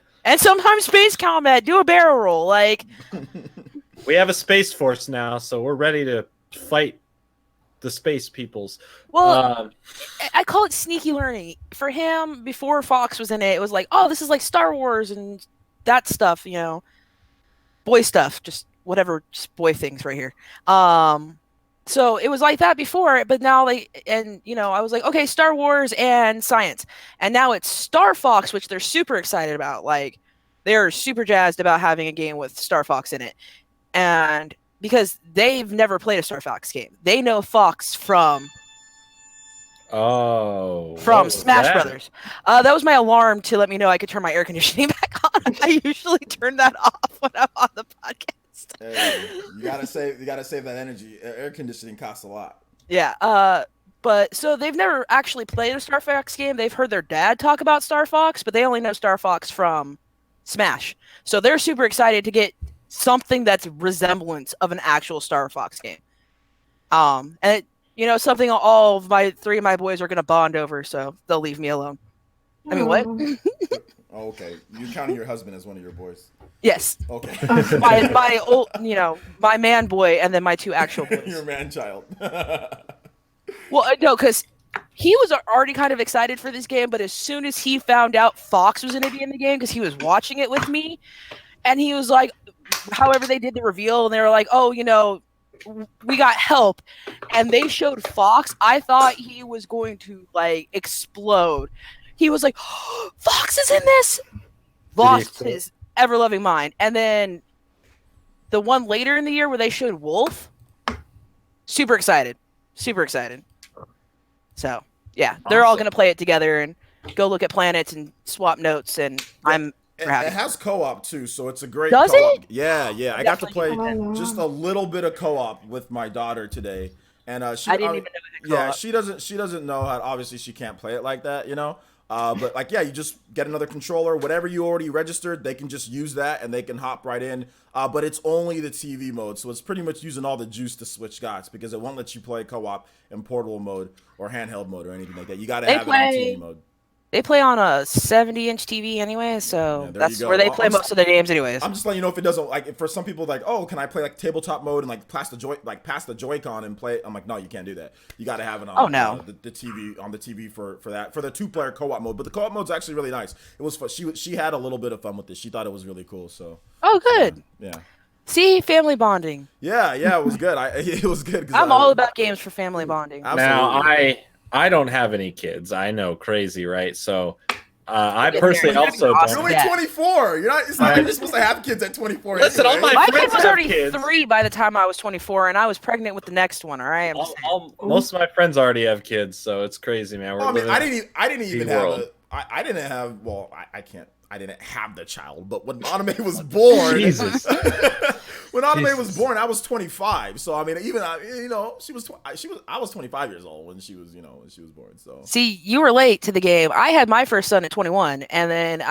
do a barrel roll. Like, we have a space force now, so we're ready to fight the space peoples. Well, I call it sneaky learning. For him, before Fox was in it, it was like, oh, this is like Star Wars and that stuff, boy stuff, just whatever, just boy things right here. So it was like that before, but now I was like, okay, Star Wars and science. And now it's Star Fox, which they're super excited about. Like, they're super jazzed about having a game with Star Fox in it. And because they've never played a Star Fox game. They know Fox from Smash Brothers. That was my alarm to let me know I could turn my air conditioning back on. I usually turn that off when I'm on the podcast. Hey, you gotta save that energy. Air conditioning costs a lot. Yeah. But so they've never actually played a Star Fox game. They've heard their dad talk about Star Fox, but they only know Star Fox from Smash. So they're super excited to get something that's resemblance of an actual Star Fox game. And something all of three of my boys are gonna bond over, so they'll leave me alone. I mean, what? Oh, okay. You're counting your husband as one of your boys. Yes. Okay. my old, my man boy, and then my two actual boys. Your man child. Well, no, because he was already kind of excited for this game, but as soon as he found out Fox was going to be in the game, because he was watching it with me, and he was like, however they did the reveal, and they were like, oh, we got help, and they showed Fox. I thought he was going to like explode. He was like, oh, Fox is in this. Lost his ever-loving mind. And then the one later in the year where they showed Wolf, super excited. So yeah, they're all gonna play it together and go look at planets and swap notes, and it has co-op too, so it's a great Does co-op. it? Yeah, I got to play just a little bit of co-op with my daughter today, and she I didn't even know it had co-op. she doesn't know how, obviously she can't play it like that, but like, yeah, you just get another controller, whatever you already registered, they can just use that and they can hop right in, but it's only the TV mode, so it's pretty much using all the juice to switch gots, because it won't let you play co-op in portable mode or handheld mode or anything like that. You got to have it on TV mode. They play on a 70-inch TV anyway, so that's where they play most of their games anyways. I'm just letting you know, if it doesn't, like, for some people, like, oh, can I play like tabletop mode and like pass the Joy-Con and play it? I'm like, no, you can't do that. You got to have it on the TV, on the TV for that, for the 2-player co-op mode. But the co-op mode's actually really nice. It was fun. She had a little bit of fun with this. She thought it was really cool. So. Oh, good. Yeah. See, family bonding. Yeah, it was good. It was good. 'Cause I'm all about games for family bonding. Absolutely. Now, I don't have any kids. I know, crazy, right? So, I Get personally there. also You're You're don't. only Yeah. 24. You're not. It's not like you're supposed to have kids at 24. Listen, all anyway. my My friends kid was have already kids. 3 by the time I was 24, and I was pregnant with the next one. All right, I'm just saying. Most of my friends already have kids, so it's crazy, man. We're Well, I mean, living I didn't even big have world. I didn't have. Well, I can't. I didn't have the child, but when Anime was born, Jesus. when Anime was Jesus. born, I was 25. So I mean, even I was 25 years old when she was born. So See, you were late to the game. I had my first son at 21, and then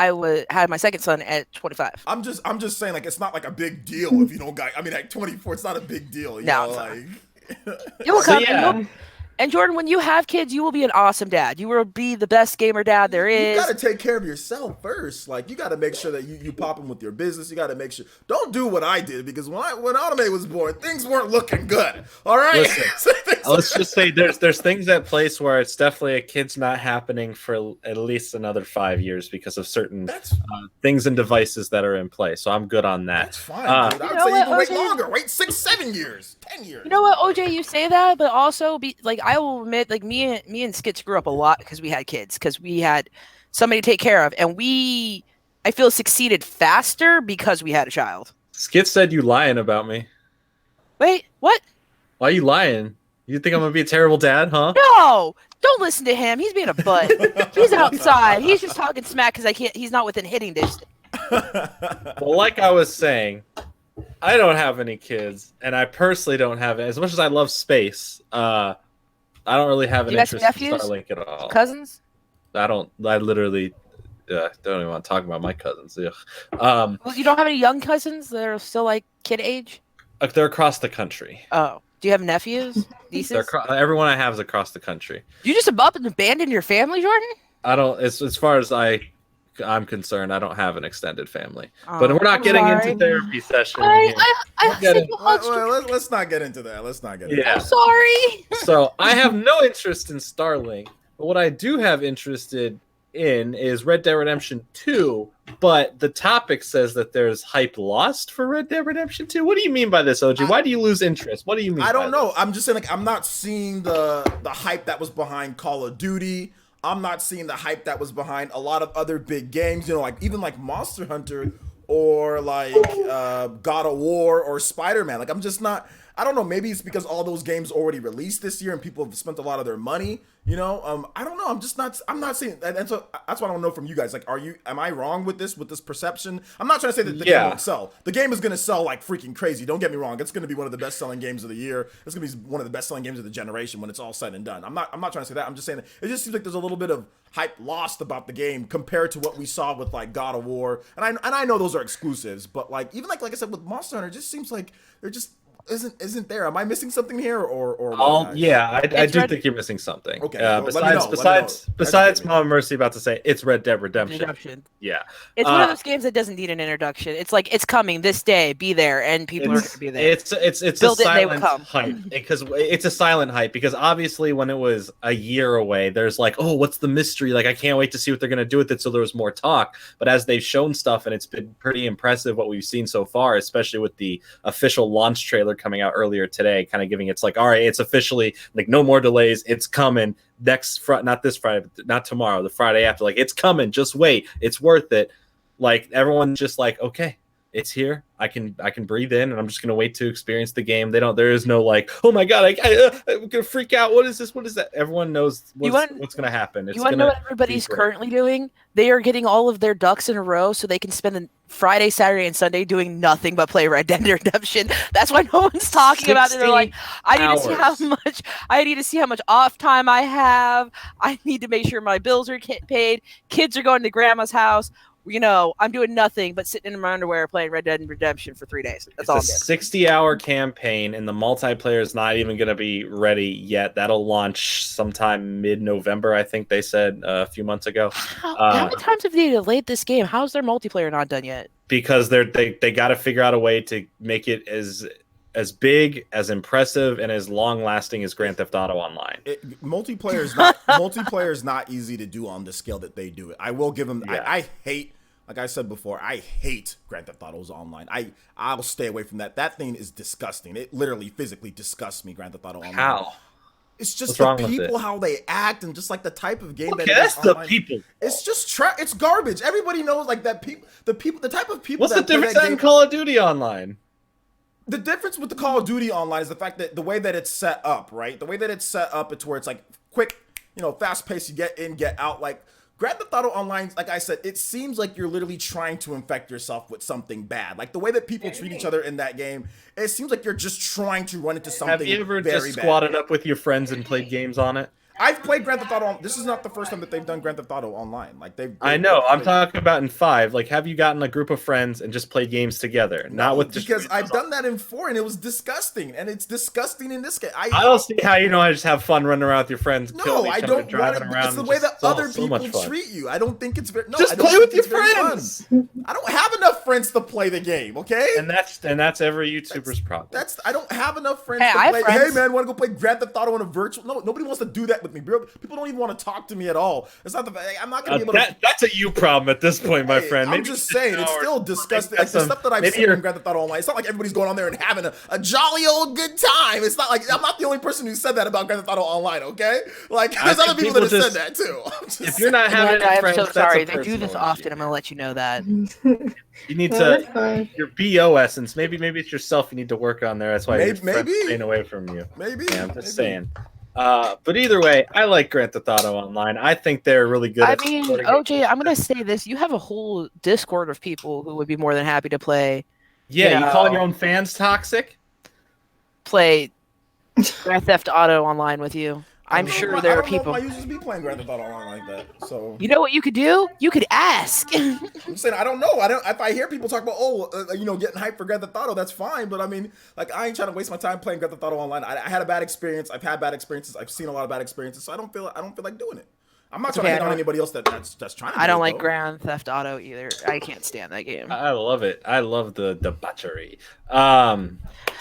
had my second son at 25. I'm just saying, like, it's not like a big deal if you don't got. I mean, at 24, it's not a big deal. You No, know, it's not. like. You will So, come. yeah. And Jordan, when you have kids, you will be an awesome dad. You will be the best gamer dad there You is. got to take care of yourself first. Like, you got to make sure that you pop them with your business. You got to make sure. Don't do what I did, because when Anime was born, things weren't looking good. All right. Listen, let's just say there's things at place where it's definitely a kid's not happening for at least another 5 years because of certain things and devices that are in place. So I'm good on that. That's fine, dude. I would say what, even wait OJ? longer. Wait 6, 7 years, 10 years. You know what, OJ? You say that, but also I will admit, like me and Skits grew up a lot because we had kids, because we had somebody to take care of, and I feel succeeded faster because we had a child. Skit said you lying about me. Wait, what? Why are you lying? You think I'm gonna be a terrible dad, huh? No, don't listen to him. He's being a butt. He's outside. He's just talking smack because he's not within hitting distance. Well, like I was saying, I don't have any kids, and I personally don't have it. As much as I love space, I don't really have an You got some interest in nephews? Starlink at all. Cousins? I literally don't even want to talk about my cousins. Ugh. Well, you don't have any young cousins that are still like kid age? They're across the country. Oh, do you have nephews? Nieces? Everyone I have is across the country. You just up and abandon your family, Jordan? I don't. As far as I'm concerned, I don't have an extended family. Oh, But we're not I'm getting sorry. into therapy session. I We're said getting- you hugged Let's not get into that. Let's not get into Yeah. I'm sorry. So I have no interest in Starlink, but what I do have interested in is Red Dead Redemption 2. But the topic says that there's hype lost for Red Dead Redemption 2. What do you mean by this, OG? Why do you lose interest? What do you mean? I don't by know. this? I'm just saying, like, I'm not seeing the hype that was behind Call of Duty. I'm not seeing the hype that was behind a lot of other big games. You know, like even like Monster Hunter or like God of War or Spider-Man. Like, I'm just not. I don't know. Maybe it's because all those games already released this year and people have spent a lot of their money. You know, I don't know. I'm just not. I'm not seeing. And so that's what I want to know from you guys. Like, am I wrong with this perception? I'm not trying to say that the game won't sell. The game is going to sell like freaking crazy. Don't get me wrong. It's going to be one of the best selling games of the year. It's going to be one of the best selling games of the generation when it's all said and done. I'm not trying to say that. I'm just saying that it just seems like there's a little bit of hype lost about the game compared to what we saw with like God of War. And I know those are exclusives, but like even like I said with Monster Hunter, it just seems like they're just isn't there. Am I missing something here or what, yeah, I do think you're missing something. Okay, well, let me know. Besides Mama Mercy about to say it's Red Dead Redemption. Yeah. It's one of those games that doesn't need an introduction. It's like it's coming this day, be there, and people are going to be there. It's Build a it and they will silent come. hype, because it's a silent hype, because obviously when it was a year away, there's like, oh, what's the mystery? Like, I can't wait to see what they're going to do with it. So there was more talk, but as they've shown stuff, and it's been pretty impressive what we've seen so far, especially with the official launch trailer coming out earlier today, kind of giving it's like, all right, it's officially like no more delays, it's coming next Friday, not this Friday, not tomorrow, the Friday after, like it's coming, just wait, it's worth it. Like everyone's just like, okay, it's here, I can breathe in, and I'm just gonna wait to experience the game. There is no like, oh my god, I'm gonna freak out, what is this, what is that? Everyone knows what's gonna happen. You want to know what everybody's currently doing? They are getting all of their ducks in a row so they can spend the Friday, Saturday, and Sunday doing nothing but play Red Dead Redemption. That's why no one's talking about it. They're like, I need to see how much off time I have. I need to make sure my bills are paid. Kids are going to grandma's house. You know, I'm doing nothing but sitting in my underwear playing Red Dead Redemption for 3 days. That's all I'm doing. 60-hour campaign, and the multiplayer is not even going to be ready yet. That'll launch sometime mid-November, I think they said a few months ago. How many times have they delayed this game? How's their multiplayer not done yet? Because they got to figure out a way to make it as big, as impressive, and as long-lasting as Grand Theft Auto Online. Multiplayer is not easy to do on the scale that they do it. I will give them. Yeah. I hate like I said before, I hate Grand Theft Auto's online. I'll stay away from that. That thing is disgusting. It literally physically disgusts me. Grand Theft Auto online. How? It's just What's the wrong with people, it? how they act, and just like the type of game Okay, that it that's is the online. people. It's just it's garbage. Everybody knows like that. The type of people. What's the that play difference that in game, Call of Duty online? the difference with the Call of Duty online is the fact that the way that it's set up, right? The way that it's set up, it's where it's like quick, fast paced. You get in, get out. Like Grand Theft Auto Online, like I said, it seems like you're literally trying to infect yourself with something bad. Like the way that people treat each other in that game, it seems like you're just trying to run into something. Have you ever very just bad. squatted up with your friends and played games on it? I've played Grand Theft Auto. This is not the first time that they've done Grand Theft Auto Online. Like I know. I'm talking about in 5. Like, have you gotten a group of friends and just played games together? Not with because I've done that in 4 and it was disgusting, and it's disgusting in this game. I don't see how you just have fun running around with your friends. No, I don't want it. It's the way that other people treat you. I don't think it's very. No, just play with your friends. I don't have enough friends to play the game. Okay, and that's every YouTuber's problem. I don't have enough friends to play. Hey man, want to go play Grand Theft Auto on a virtual? No, nobody wants to do that with me, bro. People don't even want to talk to me at all. It's not I'm not gonna be able to. That's a you problem at this point, my friend. I'm just saying, it's still disgusting. Like the stuff that I've seen in Grand Theft Auto Online, it's not like everybody's going on there and having a jolly old good time. It's not like I'm not the only person who said that about Grand Theft Auto Online. Okay, like there's other people that have said that too. If you're not having, I'm so sorry. They do this often. I'm gonna let you know that. You need to your BO essence. Maybe it's yourself you need to work on there. That's why your friends staying away from you. Maybe. Yeah, I'm just saying. But either way, I like Grand Theft Auto Online. I think they're really good. I mean, OJ, I'm gonna say this: you have a whole Discord of people who would be more than happy to play. Yeah, you calling your own fans toxic? Play Grand Theft Auto Online with you. I'm sure there are people. I used to be playing Grand Theft Auto Online like that. So you know what you could do? You could ask. I'm saying I don't know. If I hear people talk about getting hyped for Grand Theft Auto, that's fine. But I mean, like I ain't trying to waste my time playing Grand Theft Auto Online. I had a bad experience. I've had bad experiences. I've seen a lot of bad experiences. So I don't feel like doing it. I'm not trying to hate on anybody else that's trying to. I don't like Grand Theft Auto either. I can't stand that game. I love it. I love the debauchery.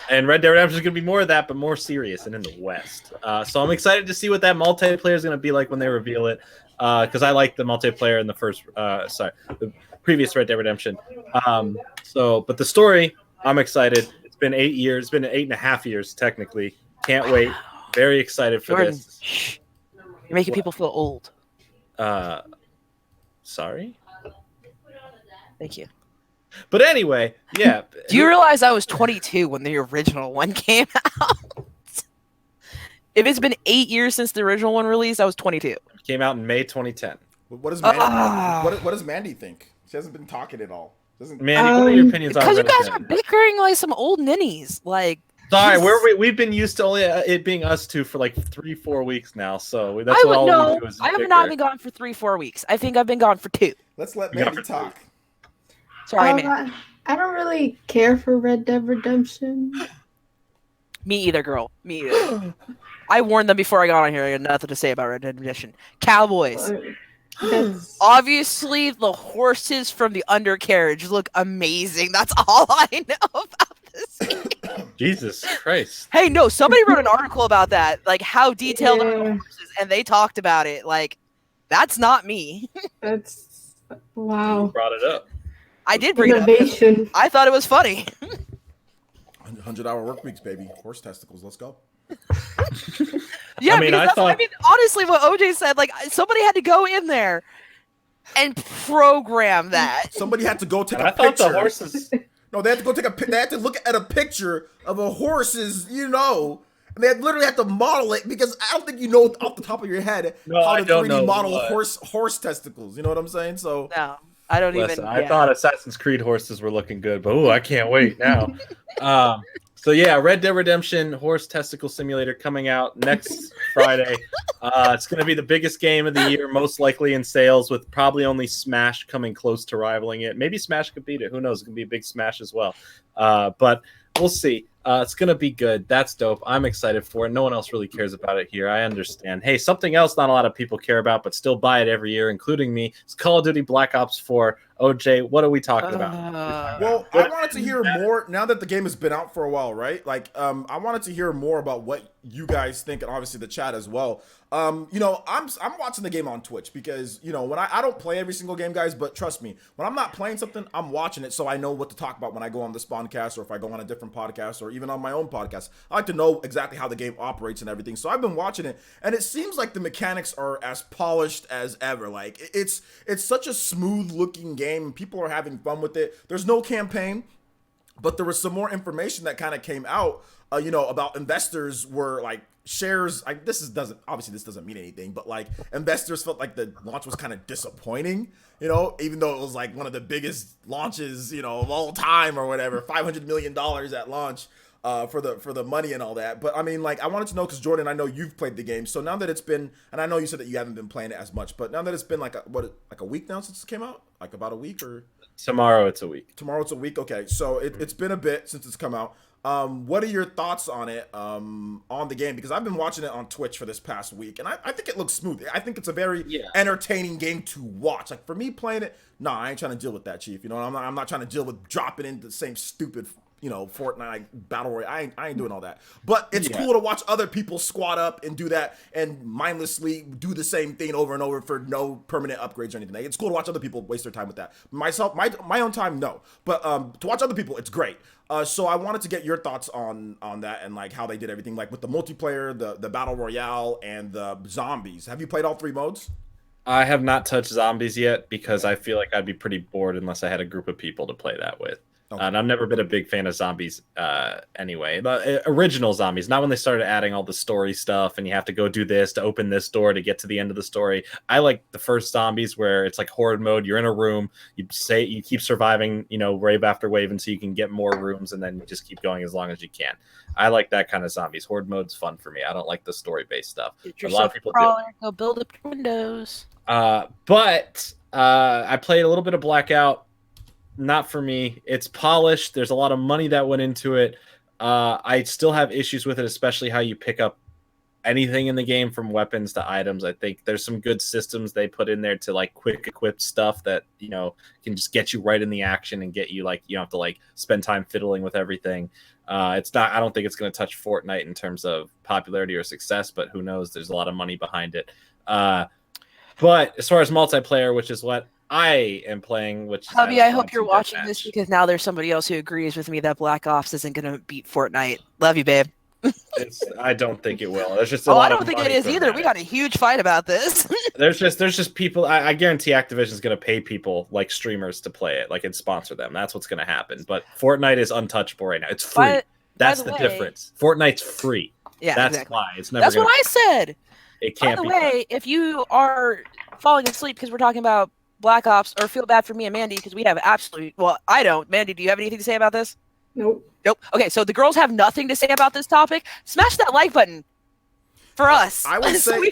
And Red Dead Redemption is going to be more of that, but more serious and in the West. So I'm excited to see what that multiplayer is going to be like when they reveal it. Because I like the multiplayer in the previous Red Dead Redemption. But the story, I'm excited. It's been 8 years. It's been 8.5 years technically. Can't wait. Very excited for Jordan, this. Shh. You're making people feel old. Sorry. Thank you. But anyway, yeah. Do you realize I was 22 when the original one came out? If it's been 8 years since the original one released, I was 22. Came out in May 2010. What does Mandy? What does Mandy think? She hasn't been talking at all. Mandy, what are your opinions on Because you guys are bickering like some old ninnies. Like, sorry, we've been used to only it being us two for like 3-4 weeks now. So that's I have not bicker. been gone for 3-4 weeks. I think I've been gone for 2. Let's let Mandy talk. Sorry, man. I don't really care for Red Dead Redemption. Me either, girl. Me either. I warned them before I got on here. I had nothing to say about Red Dead Redemption. Cowboys. Obviously, the horses from the undercarriage look amazing. That's all I know about this game. Jesus Christ. Hey, no, somebody wrote an article about that. Like, how detailed are the horses? And they talked about it. Like, that's not me. That's... Wow. You brought it up. I did bring Innovation. it up. I thought it was funny. 100-hour work weeks, baby. Horse testicles. Let's go. Yeah, I mean, honestly, what OJ said, like, somebody had to go in there and program that. Somebody had to go take a I picture. thought the horses. No, they had to go they had to look at a picture of a horse's, and they literally had to model it because I don't think you know off the top of your head how to 3D model horse testicles. You know what I'm saying? So no. I don't even. I thought Assassin's Creed horses were looking good, but I can't wait now. So yeah, Red Dead Redemption Horse Testicle Simulator coming out next Friday. It's going to be the biggest game of the year, most likely in sales, with probably only Smash coming close to rivaling it. Maybe Smash could beat it. Who knows? It's going to be a big Smash as well. But we'll see. It's gonna be good. That's dope. I'm excited for it. No one else really cares about it here. I understand. Hey, something else not a lot of people care about, but still buy it every year, including me. It's Call of Duty Black Ops 4. OJ, what are we talking about? Well, I wanted to hear more now that the game has been out for a while, right? Like, I wanted to hear more about what you guys think, and obviously the chat as well. I'm watching the game on Twitch because when I don't play every single game, guys, but trust me, when I'm not playing something, I'm watching it so I know what to talk about when I go on the Spawncast or if I go on a different podcast or even on my own podcast. I like to know exactly how the game operates and everything. So I've been watching it, and it seems like the mechanics are as polished as ever. Like it's such a smooth looking game. People are having fun with it. There's no campaign, but there was some more information that kind of came out, about investors were like shares. This doesn't mean anything, but like investors felt like the launch was kind of disappointing, even though it was like one of the biggest launches, of all time or whatever, $500 million at launch. For the money and all that. But I mean, like, I wanted to know, because Jordan, I know you've played the game, so now that it's been, and I know you said that you haven't been playing it as much, but now that it's been like a week now since it came out, like about a week, or Tomorrow it's a week. Tomorrow it's a week. Okay, so it's been a bit since it's come out. What are your thoughts on it, on the game? Because I've been watching it on Twitch for this past week, and I think it looks smooth. I think it's a very entertaining game to watch. Like, for me playing it, I ain't trying to deal with that, Chief. I'm not trying to deal with dropping into the same stupid Fortnite battle royale. I ain't doing all that. But it's cool to watch other people squat up and do that and mindlessly do the same thing over and over for no permanent upgrades or anything. Like, it's cool to watch other people waste their time with that. Myself, my own time, no. But to watch other people, it's great. So I wanted to get your thoughts on that and like how they did everything, like with the multiplayer, the battle royale, and the zombies. Have you played all three modes? I have not touched zombies yet because I feel like I'd be pretty bored unless I had a group of people to play that with. Okay. And I've never been a big fan of zombies anyway. The original zombies, not when they started adding all the story stuff and you have to go do this to open this door to get to the end of the story. I like the first zombies where it's like horde mode. You're in a room, you keep surviving, wave after wave until you can get more rooms, and then you just keep going as long as you can. I like that kind of zombies. Horde mode's fun for me. I don't like the story-based stuff. A lot of people do. Go build up windows. But I played a little bit of Blackout. Not for me. It's polished. There's a lot of money that went into it. I still have issues with it, especially how you pick up anything in the game from weapons to items. I think there's some good systems they put in there to like quick equip stuff that, can just get you right in the action and get you like, you don't have to like spend time fiddling with everything. I don't think it's going to touch Fortnite in terms of popularity or success, but who knows? There's a lot of money behind it. But as far as multiplayer, which is what I am playing, which Hubby, I hope you're watching this because now there's somebody else who agrees with me that Black Ops isn't going to beat Fortnite. Love you, babe. I don't think it will. There's just a lot I don't think it is either. We got a huge fight about this. there's just people. I guarantee Activision's going to pay people like streamers to play it, like and sponsor them. That's what's going to happen. But Fortnite is untouchable right now. It's free. That's the difference. Fortnite's free. Yeah, that's exactly. why it's never. That's what I said. It can't. By the way, if you are falling asleep because we're talking about Black Ops, or feel bad for me and Mandy because we have absolutely, well, I don't. Mandy, do you have anything to say about this? Nope. Okay, so the girls have nothing to say about this topic. Smash that like button for us. I would say,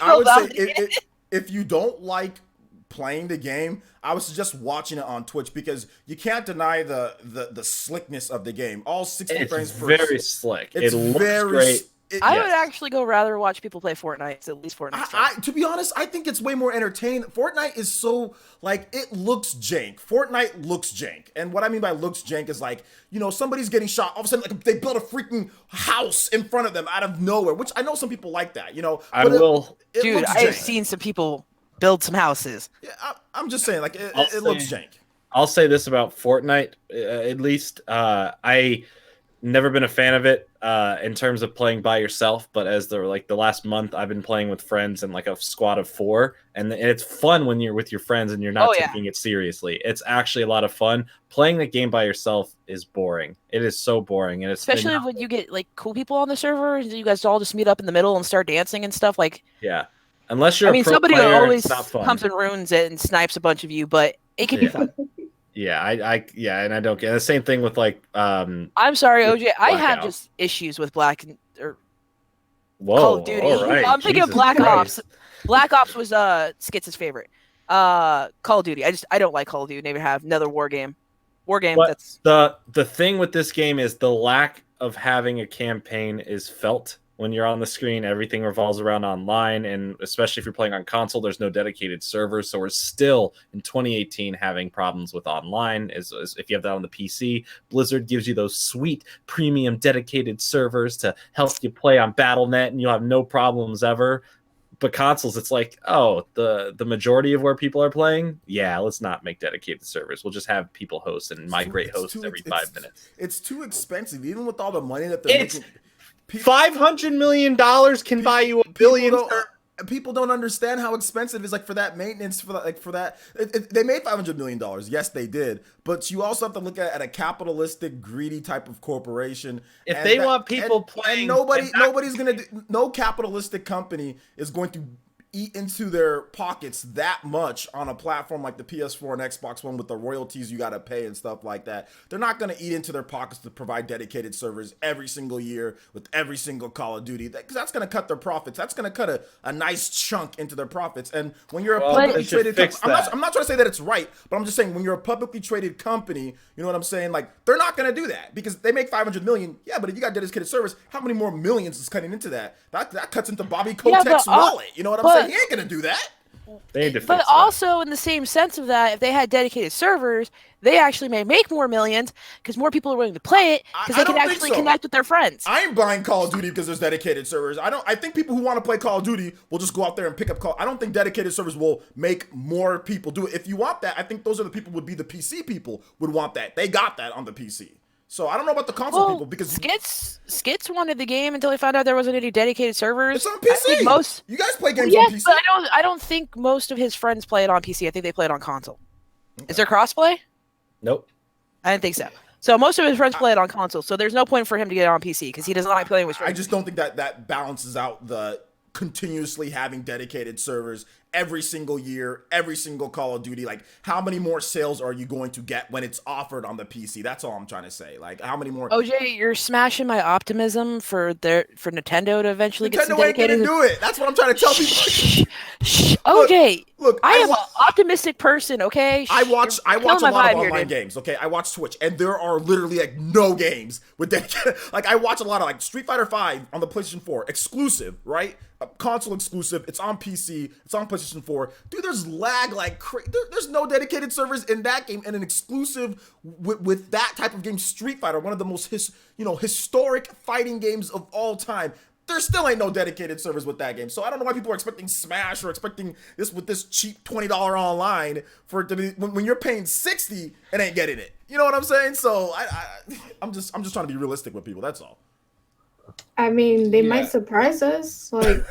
if you don't like playing the game, I would suggest watching it on Twitch because you can't deny the slickness of the game. All 60 frames per second. It's very slick. It looks great. I would actually go rather watch people play Fortnite, at least Fortnite. To be honest, I think it's way more entertaining. Fortnite is so, like, it looks jank. Fortnite looks jank. And what I mean by looks jank is like, somebody's getting shot. All of a sudden, like, they built a freaking house in front of them out of nowhere, which I know some people like that, Dude, I have seen some people build some houses. Yeah, I'm just saying, like, it looks jank. I'll say this about Fortnite, at least. I never been a fan of it in terms of playing by yourself, but as the last month I've been playing with friends and like a squad of 4, and it's fun when you're with your friends and you're not taking it seriously. It's actually a lot of fun. Playing the game by yourself is boring. It is so boring, and especially when you get like cool people on the server and you guys all just meet up in the middle and start dancing and stuff. Like, yeah, unless you're somebody player, always comes and ruins it and snipes a bunch of you, but it can be fun. Yeah, and I don't get the same thing with like. I'm sorry, OJ. I have just issues with Call of Duty. All right. I'm thinking of Black Ops. Black Ops was Skits' favorite. Call of Duty. I don't like Call of Duty. Never have. Another war game. That's the thing with this game is the lack of having a campaign is felt when you're on the screen. Everything revolves around online, and especially if you're playing on console, there's no dedicated servers. So we're still in 2018 having problems with online. As if you have that on the PC, Blizzard gives you those sweet premium dedicated servers to help you play on Battle.net, and you'll have no problems ever. But consoles, it's like, oh, the majority of where people are playing, yeah, let's not make dedicated servers. We'll just have people host and migrate hosts every 5 minutes. It's too expensive, even with all the money that they're making. $500 million can buy you $1 billion. People don't understand how expensive it is, like, for that maintenance, they made $500 million. Yes, they did. But you also have to look at a capitalistic, greedy type of corporation. If they want people playing, and no capitalistic company is going to eat into their pockets that much on a platform like the PS4 and Xbox One with the royalties you got to pay and stuff like that. They're not going to eat into their pockets to provide dedicated servers every single year with every single Call of Duty, because that's going to cut their profits. That's going to cut a nice chunk into their profits. And when you're a publicly traded company, I'm not trying to say that it's right, but I'm just saying when you're a publicly traded company, you know what I'm saying? Like, they're not going to do that because they make $500 million. Yeah, but if you got dedicated servers, how many more millions is cutting into that? That cuts into Bobby Kotick's wallet. You know what I'm saying? He ain't gonna do that. But also, in the same sense of that, if they had dedicated servers, they actually may make more millions because more people are willing to play it because they can actually connect with their friends. I ain't buying Call of Duty because there's dedicated servers. I think people who want to play Call of Duty will just go out there and pick up Call. I don't think dedicated servers will make more people do it. If you want that, I think those are the people would be the PC people would want that. They got that on the PC. So I don't know about the console people because Skits wanted the game until he found out there wasn't any dedicated servers. It's on PC. You guys play games on PC. But I don't think most of his friends play it on PC. I think they play it on console. Okay. Is there crossplay? Nope. I didn't think so. So most of his friends play it on console. So there's no point for him to get it on PC because he doesn't like playing with strangers. I just don't think that balances out the continuously having dedicated servers every single year, every single Call of Duty. Like, how many more sales are you going to get when it's offered on the PC? That's all I'm trying to say. Like, how many more? OJ, you're smashing my optimism for Nintendo to eventually get some dedicated. Nintendo ain't gonna do it. That's what I'm trying to tell people. OJ, look, I am an optimistic person. Okay, I watch a lot of online games. Okay, I watch Twitch, and there are literally like no games with dedicated. Like, I watch a lot of like Street Fighter 5 on the PlayStation 4 exclusive, right? Console exclusive. It's on PC. It's on PlayStation 4. Dude, there's lag like crazy. There's no dedicated servers in that game, and an exclusive with that type of game, Street Fighter, one of the most historic fighting games of all time. There still ain't no dedicated servers with that game. So I don't know why people are expecting Smash or expecting this with this cheap $20 online for it to be when you're paying $60 and ain't getting it. You know what I'm saying? So I'm just trying to be realistic with people. That's all. I mean, they might surprise us. Like,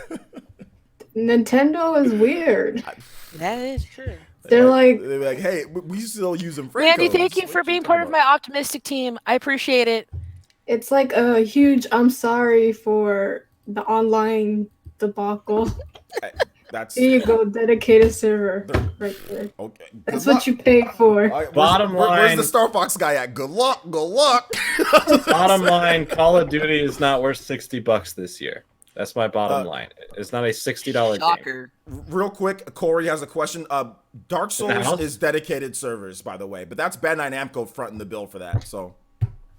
Nintendo is weird. That is true. They're like, hey, we still use them. Mandy, thank you for being part of my optimistic team. I appreciate it. It's like a huge I'm sorry for the online debacle. Here you go, dedicated server right there. Okay, that's what you pay for. Right, bottom line, where's the Star Fox guy at? Good luck. Bottom line, Call of Duty is not worth $60 this year. That's my bottom line. It's not a $60 game. Real quick, Corey has a question. Dark Souls is dedicated servers, by the way, but that's Bandai Namco fronting the bill for that. So.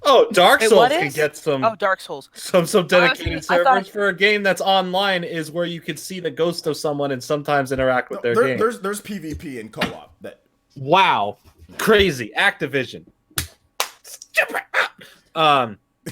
Oh, Dark Souls can get some. Oh, Dark Souls. Some dedicated servers for a game that's online is where you can see the ghost of someone and sometimes interact with their game. There's PvP and co-op. Wow, crazy Activision.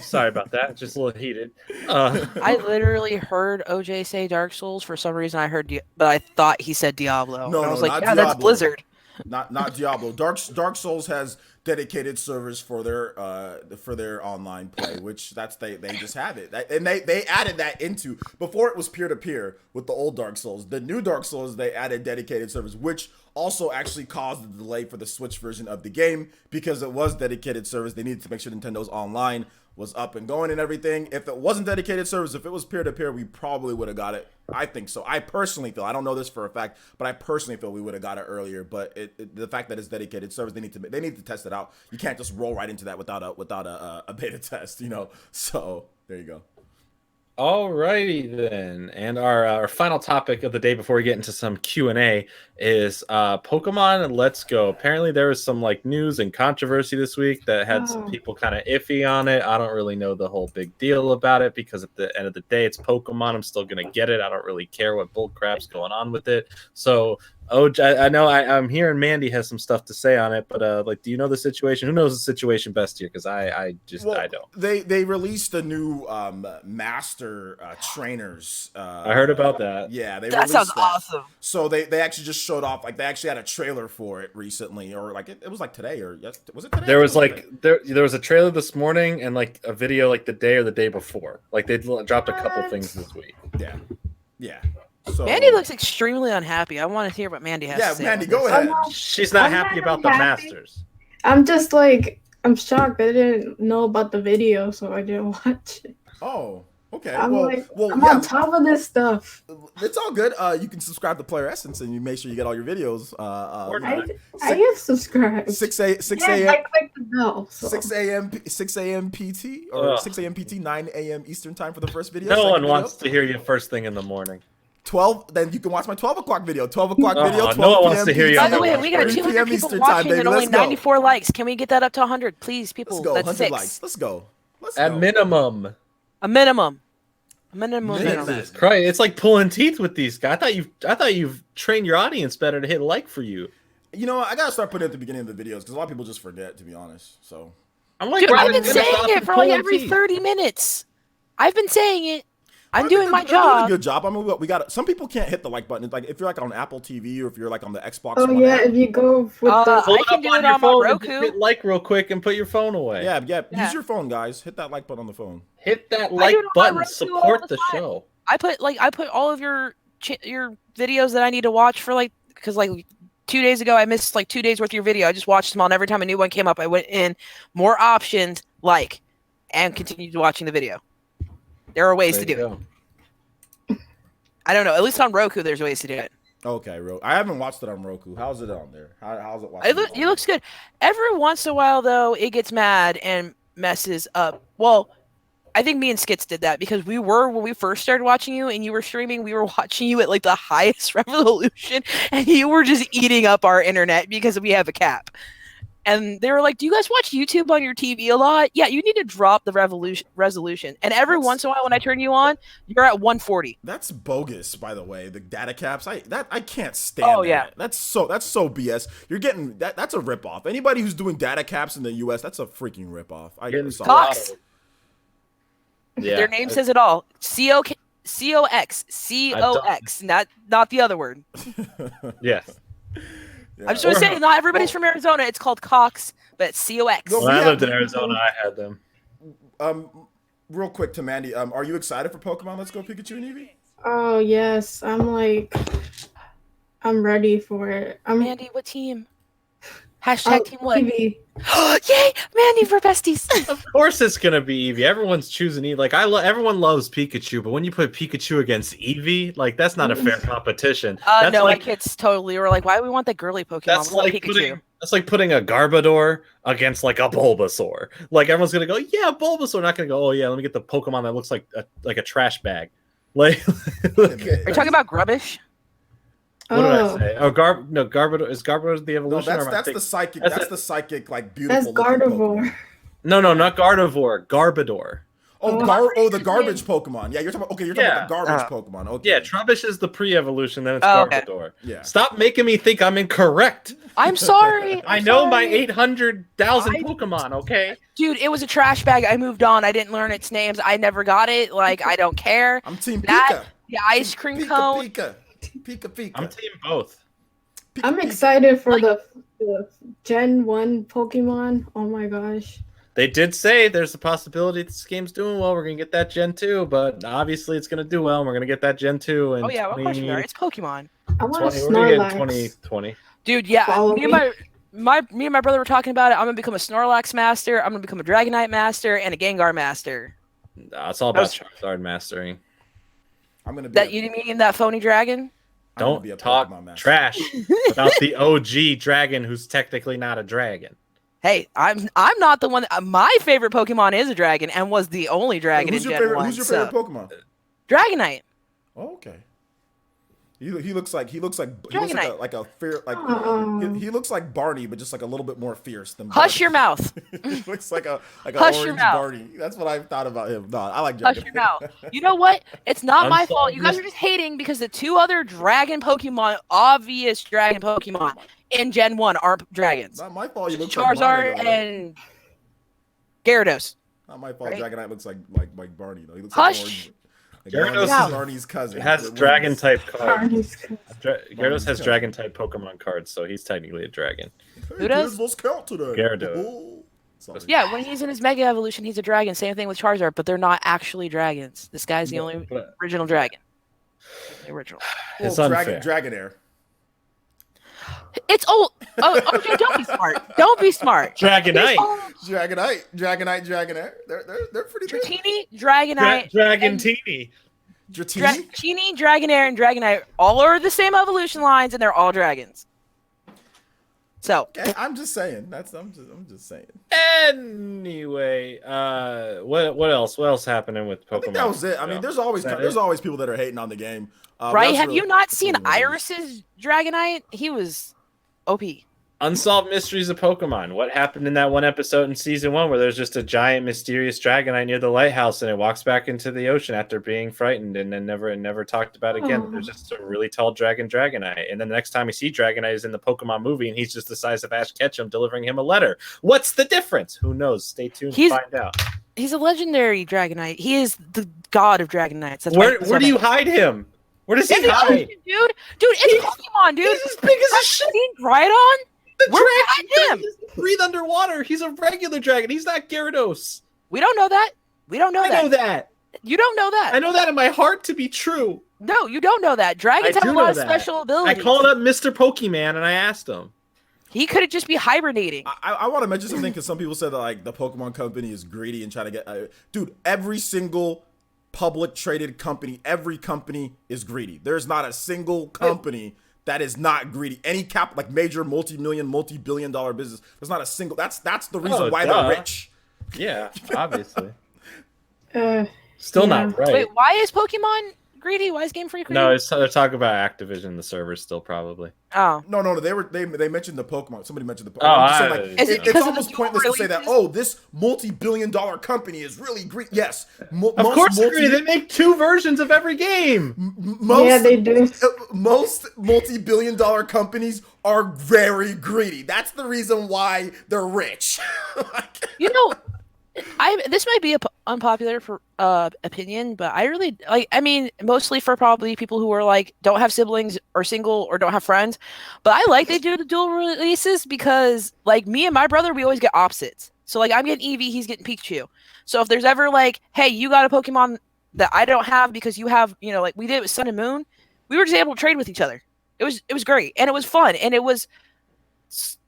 Sorry about that. Just a little heated. I literally heard OJ say Dark Souls for some reason. I heard, but I thought he said Diablo. No, I was like, yeah, that's Blizzard. Not Diablo. Dark Souls has dedicated servers for their online play, which they just have it. And they added that into before it was peer-to-peer with the old Dark Souls. The new Dark Souls, they added dedicated servers, which also actually caused the delay for the Switch version of the game because it was dedicated servers. They needed to make sure Nintendo's online was up and going and everything. If it wasn't dedicated servers, if it was peer-to-peer, we probably would have got it. I think so. I personally feel, I don't know this for a fact, but I personally feel we would have got it earlier. But the fact that it's dedicated servers, they need to test it out. You can't just roll right into that without a beta test, you know. So there you go. Alrighty then, and our final topic of the day before we get into some Q&A is Pokemon Let's Go. Apparently there was some like news and controversy this week that had some people kind of iffy on it. I don't really know the whole big deal about it because at the end of the day it's Pokemon. I'm still gonna get it. I don't really care what bull crap's going on with it. So I know I'm hearing Mandy has some stuff to say on it, but like, do you know the situation? Who knows the situation best here? Because I don't. They released a new master trainers. I heard about that. Yeah, that sounds awesome. So they actually just showed off, like they actually had a trailer for it recently, or like it was like today, or was it today? There was like there was a trailer this morning and like a video like the day or the day before. Like they dropped a couple things this week. Yeah. So, Mandy looks extremely unhappy. I want to hear what Mandy has to say. Yeah, Mandy, go ahead. She's not happy about the Masters. I'm just like, I'm shocked. I didn't know about the video, so I didn't watch it. Oh, okay. I'm on top of this stuff. It's all good. You can subscribe to Player Essence, and you make sure you get all your videos. I have subscribed. 6 a.m. I clicked the bell. So. 6 a.m. PT or 6 a.m. PT, 9 a.m. Eastern time for the first video. No one wants to hear you first thing in the morning. 12, then you can watch my 12 o'clock video. 12 o'clock video. 12 no one wants to hear you. By the way, we got 200 people watching and only 94 likes. Can we get that up to 100, please, people? Let's go. That's 100 6. likes. Let's go. At minimum. A minimum. Minimum. Jesus Christ! It's like pulling teeth with these guys. I thought you've trained your audience better to hit like for you. You know, I gotta start putting it at the beginning of the videos because a lot of people just forget, to be honest. So I'm like, dude, I've been saying it for like every 30 minutes. I've been saying it. I'm doing my job. Doing a good job. I mean, we got some people can't hit the like button. Like if you're like on Apple TV or if you're like on the Xbox. Oh yeah, if you go with the I can do it on my Roku. Hit like real quick and put your phone away. Yeah. Use your phone, guys. Hit that like button on the phone. Hit that like button. Support the show. I put all of your videos that I need to watch for like, because like 2 days ago I missed like 2 days worth of your video. I just watched them all, and every time a new one came up, I went in more options, and continued watching the video. There are ways to do it. I don't know. At least on Roku, there's ways to do it. Okay, I haven't watched it on Roku. How's it on there? How's it watching? It looks good. Every once in a while, though, it gets mad and messes up. Well, I think me and Skits did that because when we first started watching you and you were streaming, we were watching you at like the highest resolution, and you were just eating up our internet because we have a cap. And they were like, "Do you guys watch YouTube on your TV a lot?" Yeah, you need to drop the resolution. And every once in a while, when I turn you on, you're at 140. That's bogus, by the way. The data caps, I can't stand. Oh yeah, that's so BS. You're getting that. That's a ripoff. Anybody who's doing data caps in the U.S., that's a freaking ripoff. Cox. Yeah. Their name says it all. COX, not the other word. Yes. Yeah. I'm just going to say, not everybody's from Arizona. It's called Cox, but it's COX. When I lived in Arizona, I had them. Real quick to Mandy, are you excited for Pokemon Let's Go Pikachu and Eevee? Oh, yes. I'm ready for it. Mandy, what team? Hashtag team what? Eevee. Yay! Mandy for besties. Of course it's going to be Eevee. Everyone's choosing Eevee. Like, everyone loves Pikachu, but when you put Pikachu against Eevee, like, that's not a fair competition. No, my kids totally were like, why do we want the girly Pokemon? That's like putting a Garbodor against, like, a Bulbasaur. Like, everyone's going to go, yeah, Bulbasaur. Not going to go, oh, yeah, let me get the Pokemon that looks like a trash bag. Like, are you talking about Grubbish? What did I say? Oh, Garbodor is Garbodor the evolution? No, that's the psychic. That's the psychic, like beautiful. That's Gardevoir. No, not Gardevoir. Garbodor. The garbage Pokemon. Yeah, you're talking about the garbage Pokemon. Okay. Yeah, Trubbish is the pre-evolution, then it's Garbodor. Okay. Yeah. Stop making me think I'm incorrect. I'm sorry. I know my 800,000 Pokemon, okay? Dude, it was a trash bag. I moved on. I didn't learn its names. I never got it. Like, I don't care. I'm Team Pika. The ice cream cone. Pika. I'm team both. I'm excited for the Gen 1 Pokemon. Oh my gosh. They did say there's a possibility this game's doing well. We're going to get that Gen 2, but obviously it's going to do well, and we're going to get that Gen 2. And what question are? It's Pokemon. I want to Snorlax. 2020. Dude, yeah. Me and my brother were talking about it. I'm going to become a Snorlax master. I'm going to become a Dragonite master and a Gengar master. It's all about Charizard mastering. I'm going to be you mean that phony dragon? Don't talk trash about the OG dragon who's technically not a dragon. Hey, I'm not the one. My favorite Pokemon is a dragon, and was the only dragon in Gen 1. Who's your favorite Pokemon? Dragonite. Oh, okay. He looks like Dragonite. like a fear he looks like Barney, but just like a little bit more fierce than. Hush your mouth. He looks like a Hush your orange mouth. Barney. That's what I thought about him. No, I like Dragonite. Hush your mouth. You know what? It's not my fault. You guys are just hating because the two other dragon Pokemon, obvious dragon Pokemon in Gen 1 aren't dragons. Not my fault. You look Charizard like and Gyarados. Not my fault. Right? Dragonite looks like Barney though. He looks like Hush. Gyarados is Barney's cousin. It has dragon type cards. Barney's Gyarados has dragon type Pokemon cards, so he's technically a dragon. Who does? Let's count today. Gyarados. Yeah, when he's in his Mega Evolution, he's a dragon. Same thing with Charizard, but they're not actually dragons. This guy's the only original dragon. The original. It's unfair. Dragonair. It's old. Oh, okay, don't be smart. Don't be smart. Dragonite. Dragonair. They're pretty good. Dratini, Dragonite, Dragantini. Dratini, Dragonair, and Dragonite all are the same evolution lines, and they're all dragons. So Okay, I'm just saying. I'm just saying. Anyway, what else? What else happening with Pokemon? I think that was it. I mean, there's always people that are hating on the game. right? Have you not seen Iris's Dragonite? He was OP. Unsolved Mysteries of Pokemon. What happened in that one episode in season 1 where there's just a giant mysterious Dragonite near the lighthouse and it walks back into the ocean after being frightened and then never talked about again. There's just a really tall Dragonite. And then the next time we see Dragonite is in the Pokemon movie and he's just the size of Ash Ketchum delivering him a letter. What's the difference? Who knows? Stay tuned to find out. He's a legendary Dragonite. He is the god of Dragonites. That's where do you hide him? Where does he hide? Ocean, dude, it's Pokemon, dude. He's as big as a shit. Right on. The dragon doesn't breathe underwater. He's a regular dragon. He's not Gyarados. We don't know that. I know that. You don't know that. I know that in my heart to be true. No, you don't know that. Dragons have a lot of special abilities. I called up Mr. Pokemon and I asked him. He could have just be hibernating. I want to mention something because some people said that like the Pokemon company is greedy and trying to get. Dude, every single public traded company, every company is greedy. There's not a single company that is not greedy. Any like major multi-million, multi-billion-dollar business. There's not a single. That's the reason why they're rich. Yeah, obviously. Still not right. Wait, why is Pokemon greedy? Why is Game Freak greedy? No, they're talking about Activision, the servers still probably. Oh. No, they mentioned the Pokemon. Somebody mentioned the Pokemon. It's almost pointless to say that, this multi-billion-dollar company is really greedy. Yes. Of course they're greedy. They make 2 versions of every game. They do. Most multi-billion-dollar companies are very greedy. That's the reason why they're rich. This might be an unpopular opinion, but I really like. I mean, mostly for probably people who are like don't have siblings or single or don't have friends. But I like they do the dual releases because like me and my brother, we always get opposites. So like I'm getting Eevee, he's getting Pikachu. So if there's ever like, hey, you got a Pokemon that I don't have because you have, like we did with Sun and Moon, we were just able to trade with each other. It was great and it was fun and it was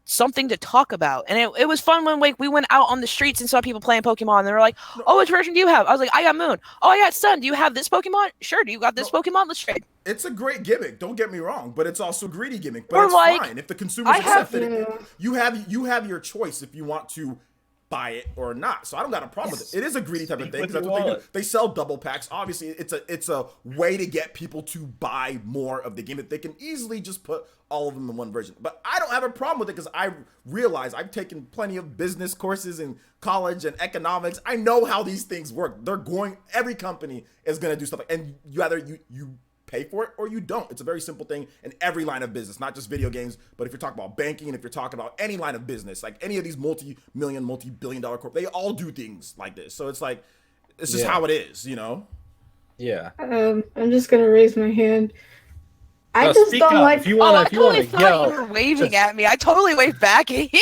something to talk about, and it was fun when we went out on the streets and saw people playing Pokemon and they were like, oh, which version do you have? I was like, I got Moon. Oh, I got Sun. Do you have this Pokemon? Sure. Do you got this Pokemon? Let's trade. It's a great gimmick, don't get me wrong, but it's also a greedy gimmick, but or it's like, fine if the consumers accept it. You have your choice if you want to buy it or not. So I don't got a problem with it. It is a greedy type of thing because that's what they do. They sell double packs. Obviously, it's a way to get people to buy more of the game that they can easily just put all of them in one version. But I don't have a problem with it because I realize I've taken plenty of business courses in college and economics. I know how these things work. Every company is going to do stuff and you pay for it or you don't. It's a very simple thing in every line of business, not just video games, but if you're talking about banking and if you're talking about any line of business, like any of these multi-million, multi-billion-dollar corp, they all do things like this. So it's like, it's just how it is, Yeah. I'm just gonna raise my hand. I just don't like. If you want to yell, you were waving at me. I totally waved back at you.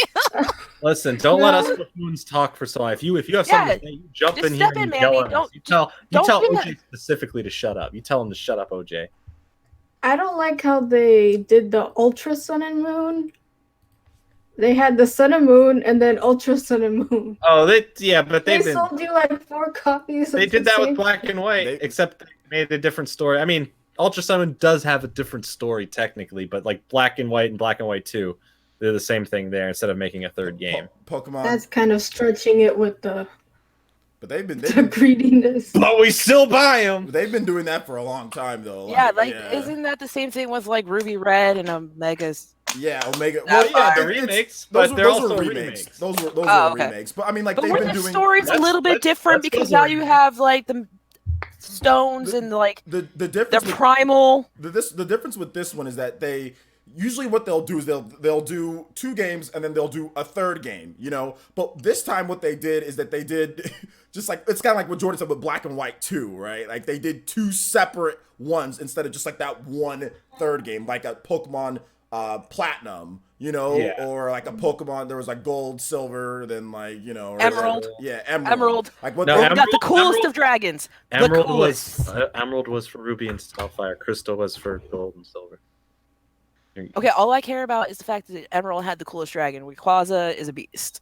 Listen, don't let us buffoons talk for so long. If you have something to say, you jump in here and yell at us. You tell OJ specifically to shut up. You tell him to shut up, OJ. I don't like how they did the Ultra Sun and Moon. They had the Sun and Moon and then Ultra Sun and Moon. Oh, but they sold you like 4 copies. They did that with Black and White, except they made a different story. I mean, Ultra Sun does have a different story technically, but like Black and White and Black and White 2, the same thing there instead of making a third game. Pokemon. That's kind of stretching it with the. But they've been greediness. But we still buy them. They've been doing that for a long time, though. Yeah, isn't that the same thing with like Ruby Red and Omega's? Yeah, Omega. Well, yeah, the remakes, but they're also remakes. Those were remakes. But I mean, like, but they've been the doing. story's a little bit different because now you have like the stones and like the difference. They're primal. The difference with this one is that they. Usually what they'll do is they'll do 2 games and then they'll do a 3rd game, you know? But this time what they did is that they did just like, it's kind of like what Jordan said with Black and White 2, right? Like they did 2 separate ones instead of just like that 1 3rd game, like a Pokemon Platinum, you know, or like a Pokemon, there was like Gold, Silver, then like, you know. Emerald. Emerald. Like what? No, we got the coolest of dragons. Emerald was for Ruby and Sapphire. Crystal was for Gold and Silver. Okay, all I care about is the fact that Emerald had the coolest dragon. Rayquaza is a beast.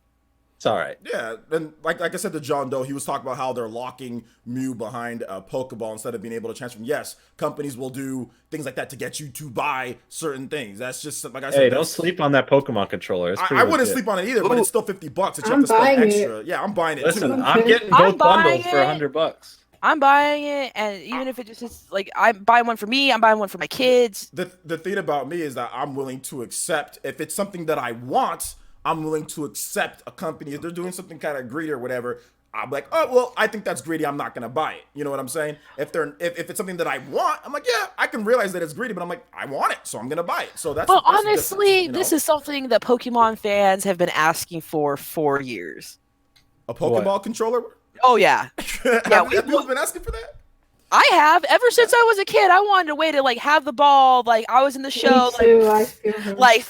It's all right. Yeah, and like I said to John Doe, he was talking about how they're locking Mew behind a Pokeball instead of being able to transform. Yes, companies will do things like that to get you to buy certain things. That's just like I said. Hey, don't sleep on that Pokemon controller. I wouldn't sleep on it either, but it's still $50. That you have to spend extra. Yeah, I'm buying it. Listen, too. I'm getting both bundles for $100. I'm buying it, and even if it just is like I'm buying one for me, I'm buying one for my kids. The thing about me is that I'm willing to accept if it's something that I want. I'm willing to accept a company if they're doing something kind of greedy or whatever. I'm like, oh well, I think that's greedy. I'm not gonna buy it. You know what I'm saying? If it's something that I want, I'm like, yeah, I can realize that it's greedy, but I'm like, I want it, so I'm gonna buy it. So that's. But honestly, this is something that Pokemon fans have been asking for years. A Pokeball controller. Oh yeah, yeah. Have you been asking for that? I have ever since I was a kid. I wanted a way to like have the ball. Like I was in the show. Me too, like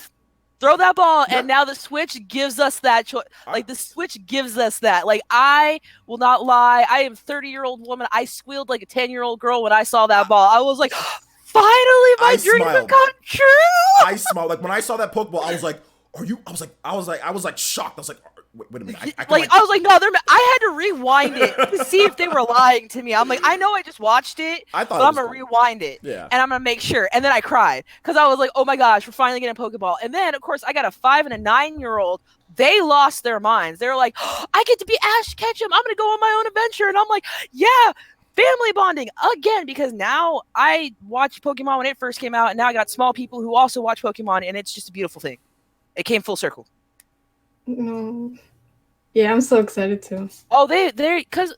throw that ball, and now the Switch gives us that choice. Like the Switch gives us that. Like I will not lie. I am a 30-year-old woman. I squealed like a 10-year-old girl when I saw that ball. I was like, finally, my dreams have come true. I smiled. Like when I saw that Pokeball, I was like, are you? I was like shocked. I was like. Wait a minute. I was like, no, I had to rewind it to see if they were lying to me. I'm like, I know I just watched it, but I'm going to rewind it. Yeah. And I'm going to make sure. And then I cried because I was like, oh my gosh, we're finally getting a Pokeball. And then, of course, I got a 5 and a 9-year-old. They lost their minds. They're like, oh, I get to be Ash Ketchum. I'm going to go on my own adventure. And I'm like, yeah, family bonding again, because now I watched Pokemon when it first came out. And now I got small people who also watch Pokemon. And it's just a beautiful thing. It came full circle. No. Yeah, I'm so excited too. Oh, because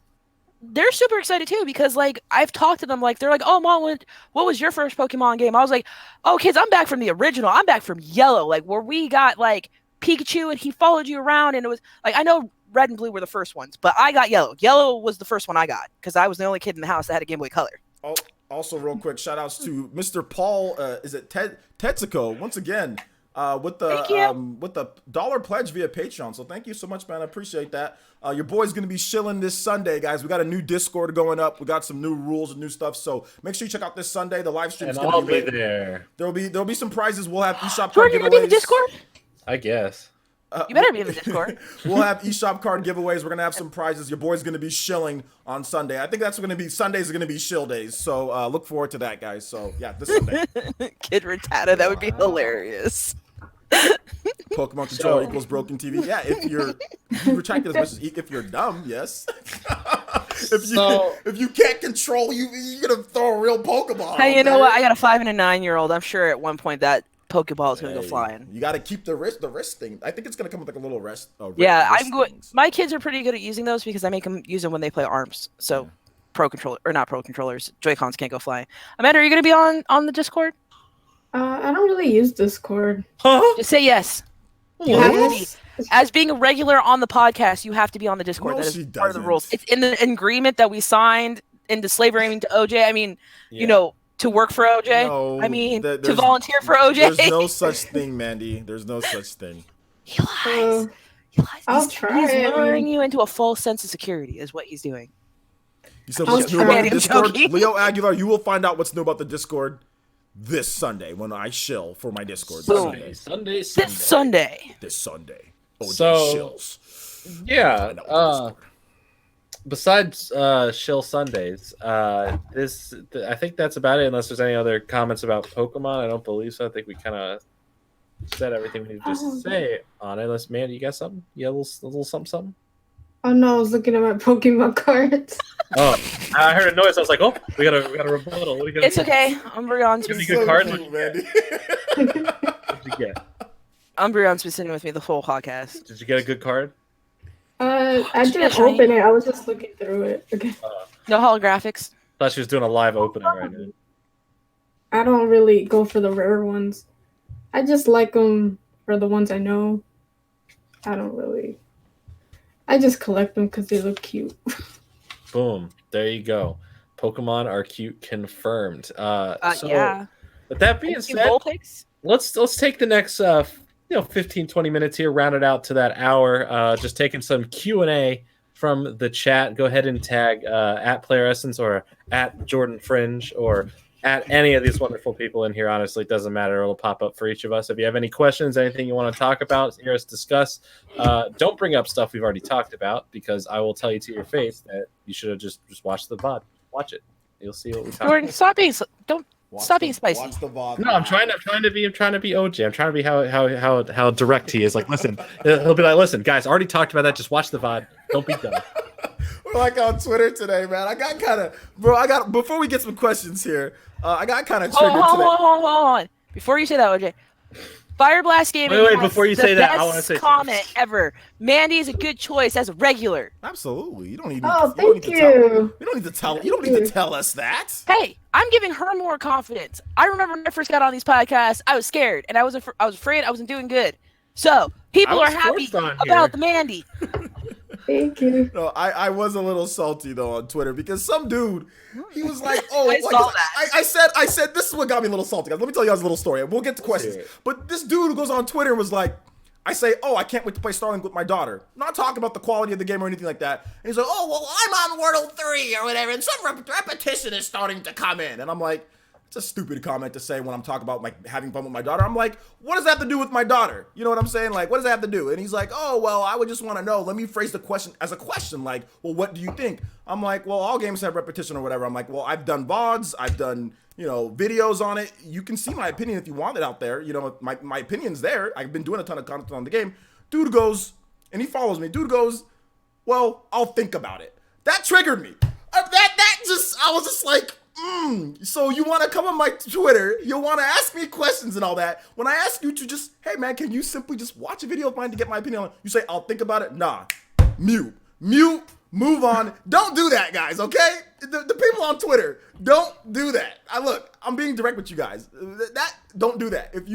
they're super excited too, because like I've talked to them, like they're like, oh mom, what was your first Pokemon game? I was like, oh kids, I'm back from the original. I'm back from Yellow, like where we got like Pikachu and he followed you around, and it was like, I know Red and Blue were the first ones, but I got Yellow. Yellow was the first one I got because I was the only kid in the house that had a Game Boy Color. Oh, also real quick, shout outs to Mr. Paul, is it Tetsuko once again. With the dollar pledge via Patreon. So thank you so much, man. I appreciate that. Your boy's gonna be shilling this Sunday, guys. We got a new Discord going up. We got some new rules and new stuff. So make sure you check out this Sunday. The live stream is gonna be there. There'll be some prizes. We'll have eShop card Jordan, you're gonna be in the Discord? I guess. You better be in the Discord. We'll have eShop card giveaways. We're gonna have some prizes. Your boy's gonna be shilling on Sunday. I think that's gonna be Sundays are gonna be shill days. So look forward to that, guys. So yeah, this Sunday. Kid Rattata, that would be hilarious. Pokemon controller equals broken TV. Yeah, if you retract it as much as if you're dumb, yes. if you can't control, you're gonna throw a real Pokeball. Hey, you know what? I got a 5 and a 9-year-old. I'm sure at one point that Pokeball is gonna go flying. You got to keep the wrist thing. I think it's gonna come with like a little wrist. My kids are pretty good at using those because I make them use them when they play ARMS. So, not pro controllers. Joy-Cons can't go flying. Amanda, are you gonna be on the Discord? I don't really use Discord. Huh? Just say yes. You have to be. As being a regular on the podcast, you have to be on the Discord. No, that is part of the rules. It's in the agreement that we signed into slavery to OJ. I mean, you know, to work for OJ. No, I mean, to volunteer for OJ. There's no such thing, Mandy. There's no such thing. He lies. I'll try. He's luring you into a false sense of security is what he's doing. You said what's new about the Discord? Leo Aguilar, you will find out what's new about the Discord this Sunday when I shill for my Discord. Sunday. This Sunday. OJ so, shills. Yeah. Besides shill Sundays, I think that's about it. Unless there's any other comments about Pokemon, I don't believe so. I think we kind of said everything we need to say on it. Let's, Mandy, you got something? You got a little something? Oh no, I was looking at my Pokemon cards. Oh, I heard a noise. I was like, oh, we got a rebuttal. What do you got? It's okay. Umbreon's Give been me good cards. Cute, Mandy. What did you get? Umbreon's been sitting with me the whole podcast. Did you get a good card? I didn't open it. I was just looking through it. Okay. No holographics. Thought she was doing a live opening right now. I don't really go for the rare ones. I just like them for the ones I know. I just collect them because they look cute. Boom. There you go. Pokemon are cute confirmed. Yeah. With that being said, let's take the next 15, 20 minutes here, round it out to that hour. Just taking some Q&A from the chat. Go ahead and tag at Player Essence or at Jordan Fringe or at any of these wonderful people in here. Honestly, it doesn't matter. It'll pop up for each of us. If you have any questions, anything you want to talk about, hear us discuss, don't bring up stuff we've already talked about, because I will tell you to your face that you should have just watched the VOD. Watch it. You'll see what we talk Jordan, about. stop being spicy. Watch the VOD. No, I'm trying to be OJ. I'm trying to be how direct he is. Like, listen, he'll be like, listen, guys, I already talked about that. Just watch the VOD. Don't be dumb. We're like on Twitter today, man. I got before we get some questions here, I got kind of triggered today. Hold on. Before you say that, OJ. Fire Blast Gaming. Wait, before you say that, I want to say comment ever. Mandy is a good choice as a regular. Absolutely. You don't need. Thank you. You don't need to tell. You don't need to tell us that. Hey, I'm giving her more confidence. I remember when I first got on these podcasts, I was scared and I was afraid I wasn't doing good. So people are happy about the Mandy. Thank you. No, I was a little salty though on Twitter because some dude, he was like, "Oh, I saw that. I said this is what got me a little salty, guys. Let me tell you guys a little story. We'll get to questions. But this dude who goes on Twitter and was like, I say, "Oh, I can't wait to play Starlink with my daughter." Not talking about the quality of the game or anything like that. And he's like, "Oh, well, I'm on World 3 or whatever, and some repetition is starting to come in." And I'm like, it's a stupid comment to say when I'm talking about like having fun with my daughter. I'm like, what does that have to do with my daughter? You know what I'm saying? Like, what does that have to do? And he's like, oh, well, I would just want to know. Let me phrase the question as a question. Like, well, what do you think? I'm like, well, all games have repetition or whatever. I'm like, well, I've done VODs. I've done, videos on it. You can see my opinion if you want it out there. My opinion's there. I've been doing a ton of content on the game. Dude goes, and he follows me. Dude goes, well, I'll think about it. That triggered me. I was just like, so you want to come on my Twitter, you want to ask me questions and all that. When I ask you to just, hey man, can you simply just watch a video of mine to get my opinion on it? You say, I'll think about it. Nah, mute, move on. Don't do that, guys, okay? The people on Twitter, don't do that. I'm being direct with you guys. Don't do that. If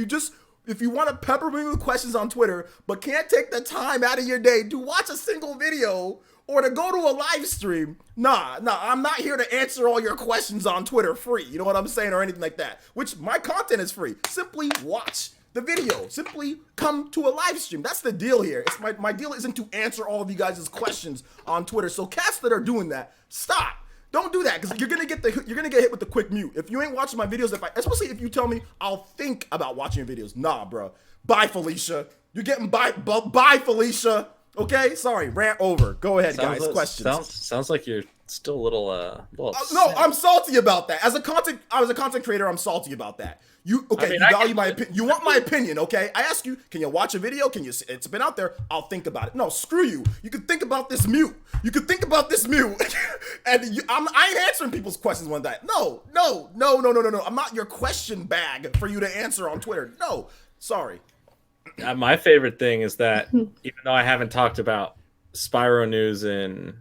you want to pepper me with questions on Twitter, but can't take the time out of your day to watch a single video or to go to a live stream, nah, I'm not here to answer all your questions on Twitter free, you know what I'm saying, or anything like that, which my content is free. Simply watch the video. Simply come to a live stream. That's the deal here. It's my deal isn't to answer all of you guys' questions on Twitter. So cats that are doing that, stop. Don't do that, because you're gonna get hit with the quick mute. If you ain't watching my videos, especially if you tell me I'll think about watching your videos. Nah, bro. Bye, Felicia. You're getting bye, Felicia. Okay, sorry, rant over. Go ahead, guys. Questions. Sounds like you're still a little no, I'm salty about that. I was a content creator. I'm salty about that. You value my opinion. You want my opinion, okay? I ask you, can you watch a video? It's been out there. I'll think about it. No, screw you. You can think about this mute. And I ain't answering people's questions one day. No. I'm not your question bag for you to answer on Twitter. No, sorry. My favorite thing is that even though I haven't talked about Spyro News in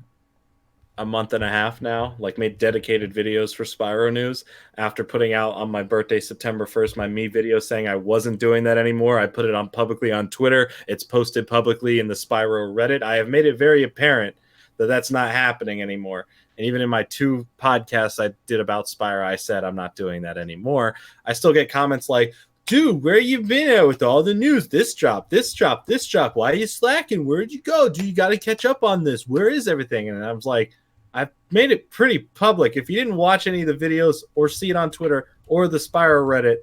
a month and a half now, like made dedicated videos for Spyro News after putting out on my birthday, September 1st, my me video saying I wasn't doing that anymore. I put it on publicly on Twitter. It's posted publicly in the Spyro Reddit. I have made it very apparent that that's not happening anymore. And even in my 2 podcasts I did about Spyro, I said I'm not doing that anymore. I still get comments like, dude, where you been at with all the news? This drop. Why are you slacking? Where'd you go? Dude, you got to catch up on this. Where is everything? And I was like, I've made it pretty public. If you didn't watch any of the videos or see it on Twitter or the Spyro Reddit,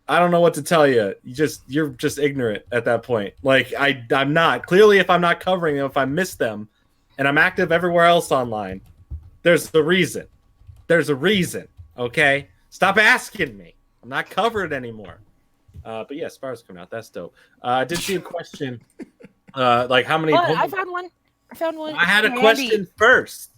I don't know what to tell you. You're just ignorant at that point. Like, I'm not. Clearly, if I'm not covering them, if I miss them, and I'm active everywhere else online, there's a reason. Okay? Stop asking me. I'm not covered anymore. But yeah, Spyro's coming out. That's dope. I did see a question. Like how many? I found one. I had a Mandy. question first.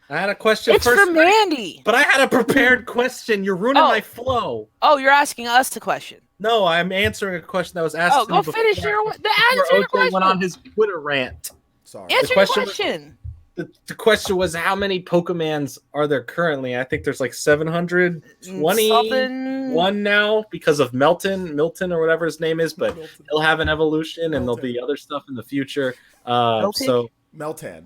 It's for Mandy. But I had a prepared question. You're ruining my flow. Oh, you're asking us the question. No, I'm answering a question that was asked. Oh, go finish the answer your question. Went on his Twitter rant. Sorry. Answer your question. The question was how many Pokemons are there currently? I think there's like 721 now because of Milton or whatever his name is, but he'll have an evolution and there'll be other stuff in the future. So Meltan.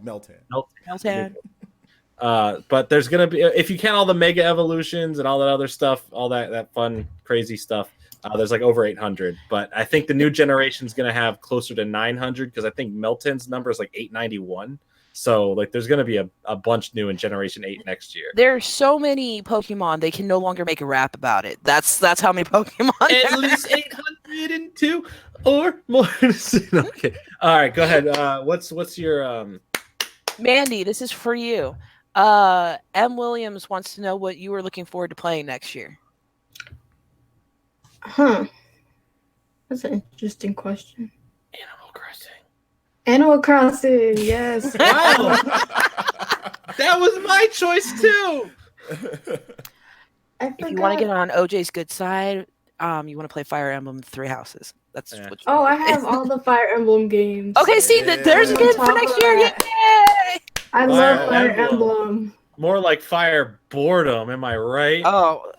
But there's gonna be, if you count all the mega evolutions and all that other stuff, all that fun crazy stuff, there's like over 800. But I think the new generation is gonna have closer to 900 because I think Melton's number is like 891. So like there's gonna be a bunch new in Generation 8 next year. There's so many Pokemon they can no longer make a rap about it. That's how many Pokemon. At least 802 or more. Okay. All right, go ahead. What's your Mandy, this is for you. M. Williams wants to know what you were looking forward to playing next year. Huh. That's an interesting question. Animal Crossing. Animal Crossing, yes. Wow. That was my choice too. If you want to get on OJ's good side, you want to play Fire Emblem 3 Houses. That's what Oh, I have all the Fire Emblem games. Okay, see, there's a game for next year. Yay! I love Fire Emblem. More like fire boredom, am I right? Oh.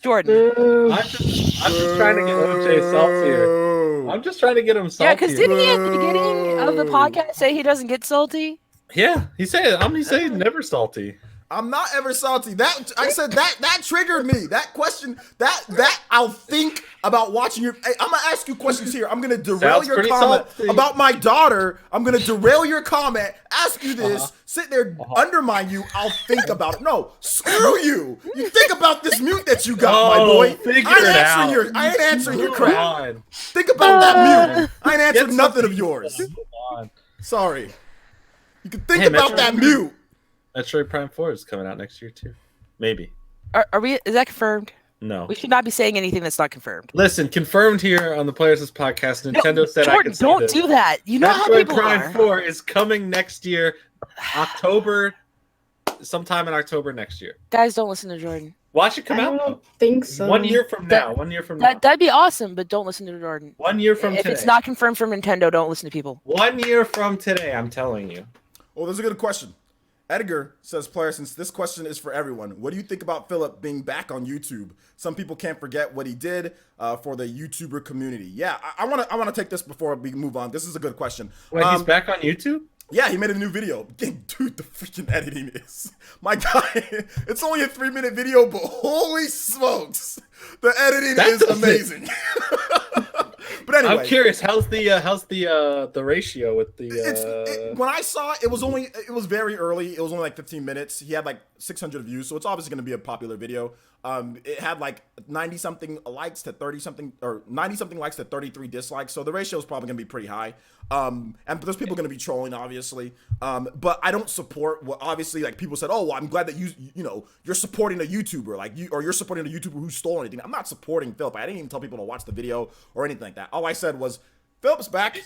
Jordan. I'm just trying to get OJ saltier. I'm just trying to get him saltier. Yeah, because didn't he at the beginning of the podcast say he doesn't get salty? Yeah, he said he's never salty. I'm not ever salty. I said that triggered me. That question, that I'll think about watching your. Hey, I'm gonna ask you questions here. I'm gonna derail your comment about my daughter. I'm gonna derail your comment. Ask you this. Sit there, undermine you. I'll think about it. No, screw you. You think about this mute that you got, my boy. I ain't answering your crap. Think about that mute. I ain't answering nothing of yours. Sorry. You can think about that mute. Metroid Prime 4 is coming out next year too. Maybe. Are we? Is that confirmed? No. We should not be saying anything that's not confirmed. Listen, confirmed here on the Players' podcast. Nintendo said Jordan, I could say don't this. do that. You know Metroid how people Prime are. 4 is coming next year, October, sometime in October next year. Guys, don't listen to Jordan. Watch it come out. I don't think so. 1 year from now. 1 year from now. That'd be awesome, but don't listen to Jordan. 1 year from today. If it's not confirmed from Nintendo, don't listen to people. 1 year from today, I'm telling you. Oh, there's a good question. Edgar says, player, since this question is for everyone, what do you think about Philip being back on YouTube? Some people can't forget what he did for the YouTuber community. Yeah, I want to take this before we move on. This is a good question. Wait, he's back on YouTube? Yeah, he made a new video. Dude, the freaking editing is... My guy, it's only a 3-minute video, but holy smokes, the editing is amazing. But anyway, I'm curious. How's the ratio with the? When I saw it, it was very early. It was only like 15 minutes. He had like 600 views, so it's obviously going to be a popular video. It had like 90 something likes to 30 something, or 90 something likes to 33 dislikes. So the ratio is probably going to be pretty high. And there's people going to be trolling, obviously. But I don't support what obviously like people said. Oh, well, I'm glad that you're supporting a YouTuber or you're supporting a YouTuber who stole anything. I'm not supporting Philip. I didn't even tell people to watch the video or anything like that. All I said was Philip's back,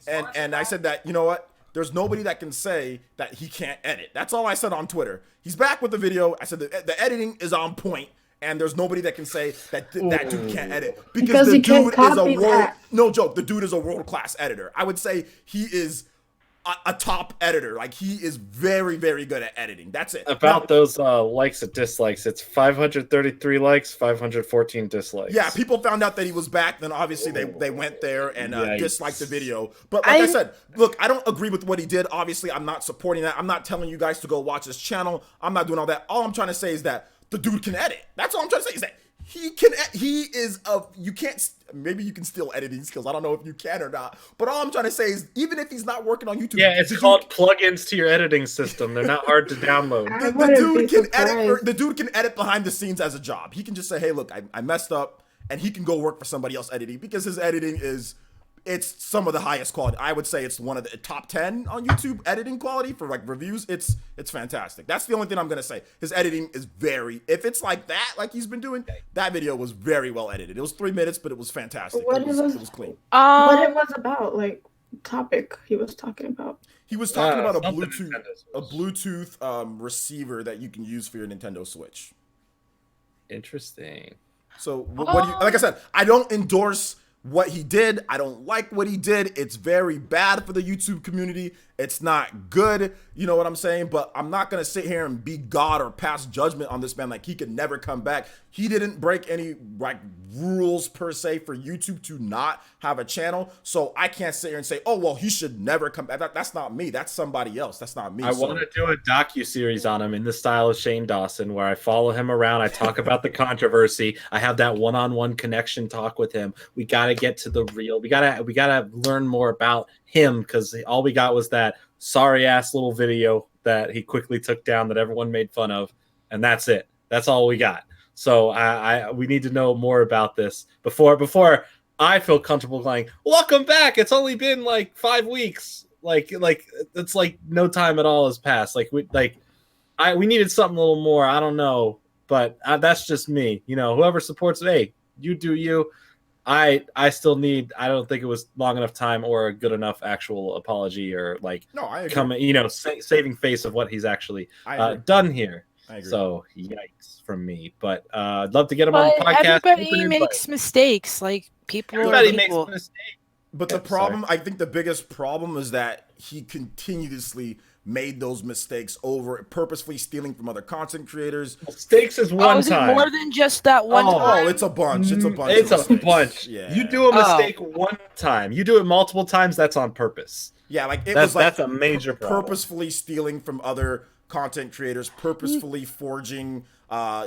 and I said that, you know what? There's nobody that can say that he can't edit. That's all I said on Twitter. He's back with the video. I said the editing is on point, and there's nobody that can say that that dude can't edit because the dude is a no joke. The dude is a world-class editor. I would say he is a top editor. Like, he is very, very good at editing. That's it. About those likes and dislikes, it's 533 likes, 514 dislikes. Yeah, people found out that he was back, then obviously they went there and disliked the video. But like I said, look, I don't agree with what he did. Obviously, I'm not supporting that. I'm not telling you guys to go watch his channel. I'm not doing all that. All I'm trying to say is that the dude can edit. That's all I'm trying to say, is that you can't, maybe you can steal editing skills. I don't know if you can or not. But all I'm trying to say is, even if he's not working on YouTube. Yeah, it's called plugins to your editing system. They're not hard to download. The dude can edit behind the scenes as a job. He can just say, hey, look, I messed up, and he can go work for somebody else editing, because his editing is it's some of the highest quality. I would say it's one of the top 10 on YouTube editing quality for like reviews. It's fantastic. That's the only thing I'm gonna say. His editing is if it's like that, like he's been doing, that video was very well edited. It was 3 minutes, but it was fantastic. It was clean. What it was about, like topic he was talking about. He was talking about a Bluetooth receiver that you can use for your Nintendo Switch. Interesting. So what do you, like I said, I don't endorse what he did. I don't like what he did. It's very bad for the YouTube community. It's not good. You know what I'm saying? But I'm not going to sit here and be God or pass judgment on this man like he could never come back. He didn't break any like rules per se for YouTube to not have a channel. So I can't sit here and say, oh, well, he should never come back. That's not me. That's somebody else. That's not me. I want to do a docu-series on him in the style of Shane Dawson, where I follow him around. I talk about the controversy. I have that one-on-one connection talk with him. We got to get to the real. We gotta learn more about him, because all we got was that sorry ass little video that he quickly took down that everyone made fun of, and that's it. That's all we got. So we need to know more about this before I feel comfortable going, welcome back. It's only been like 5 weeks. Like it's like no time at all has passed. We needed something a little more. I don't know, but that's just me. You know, whoever supports it, hey, you do you. I don't think it was long enough time or a good enough actual apology or saving face of what he's actually done here. I agree. So yikes from me, but I'd love to get him on the podcast. Everybody makes mistakes. Like everybody makes mistakes. But the problem, I think the biggest problem is that he continuously made those mistakes purposefully stealing from other content creators. Mistakes is one time. It more than just that one time? Oh, it's a bunch. It's a bunch. It's a bunch. Yeah. You do a mistake one time. You do it multiple times, that's on purpose. Yeah, that's a major problem. Purposefully stealing from other content creators, purposefully forging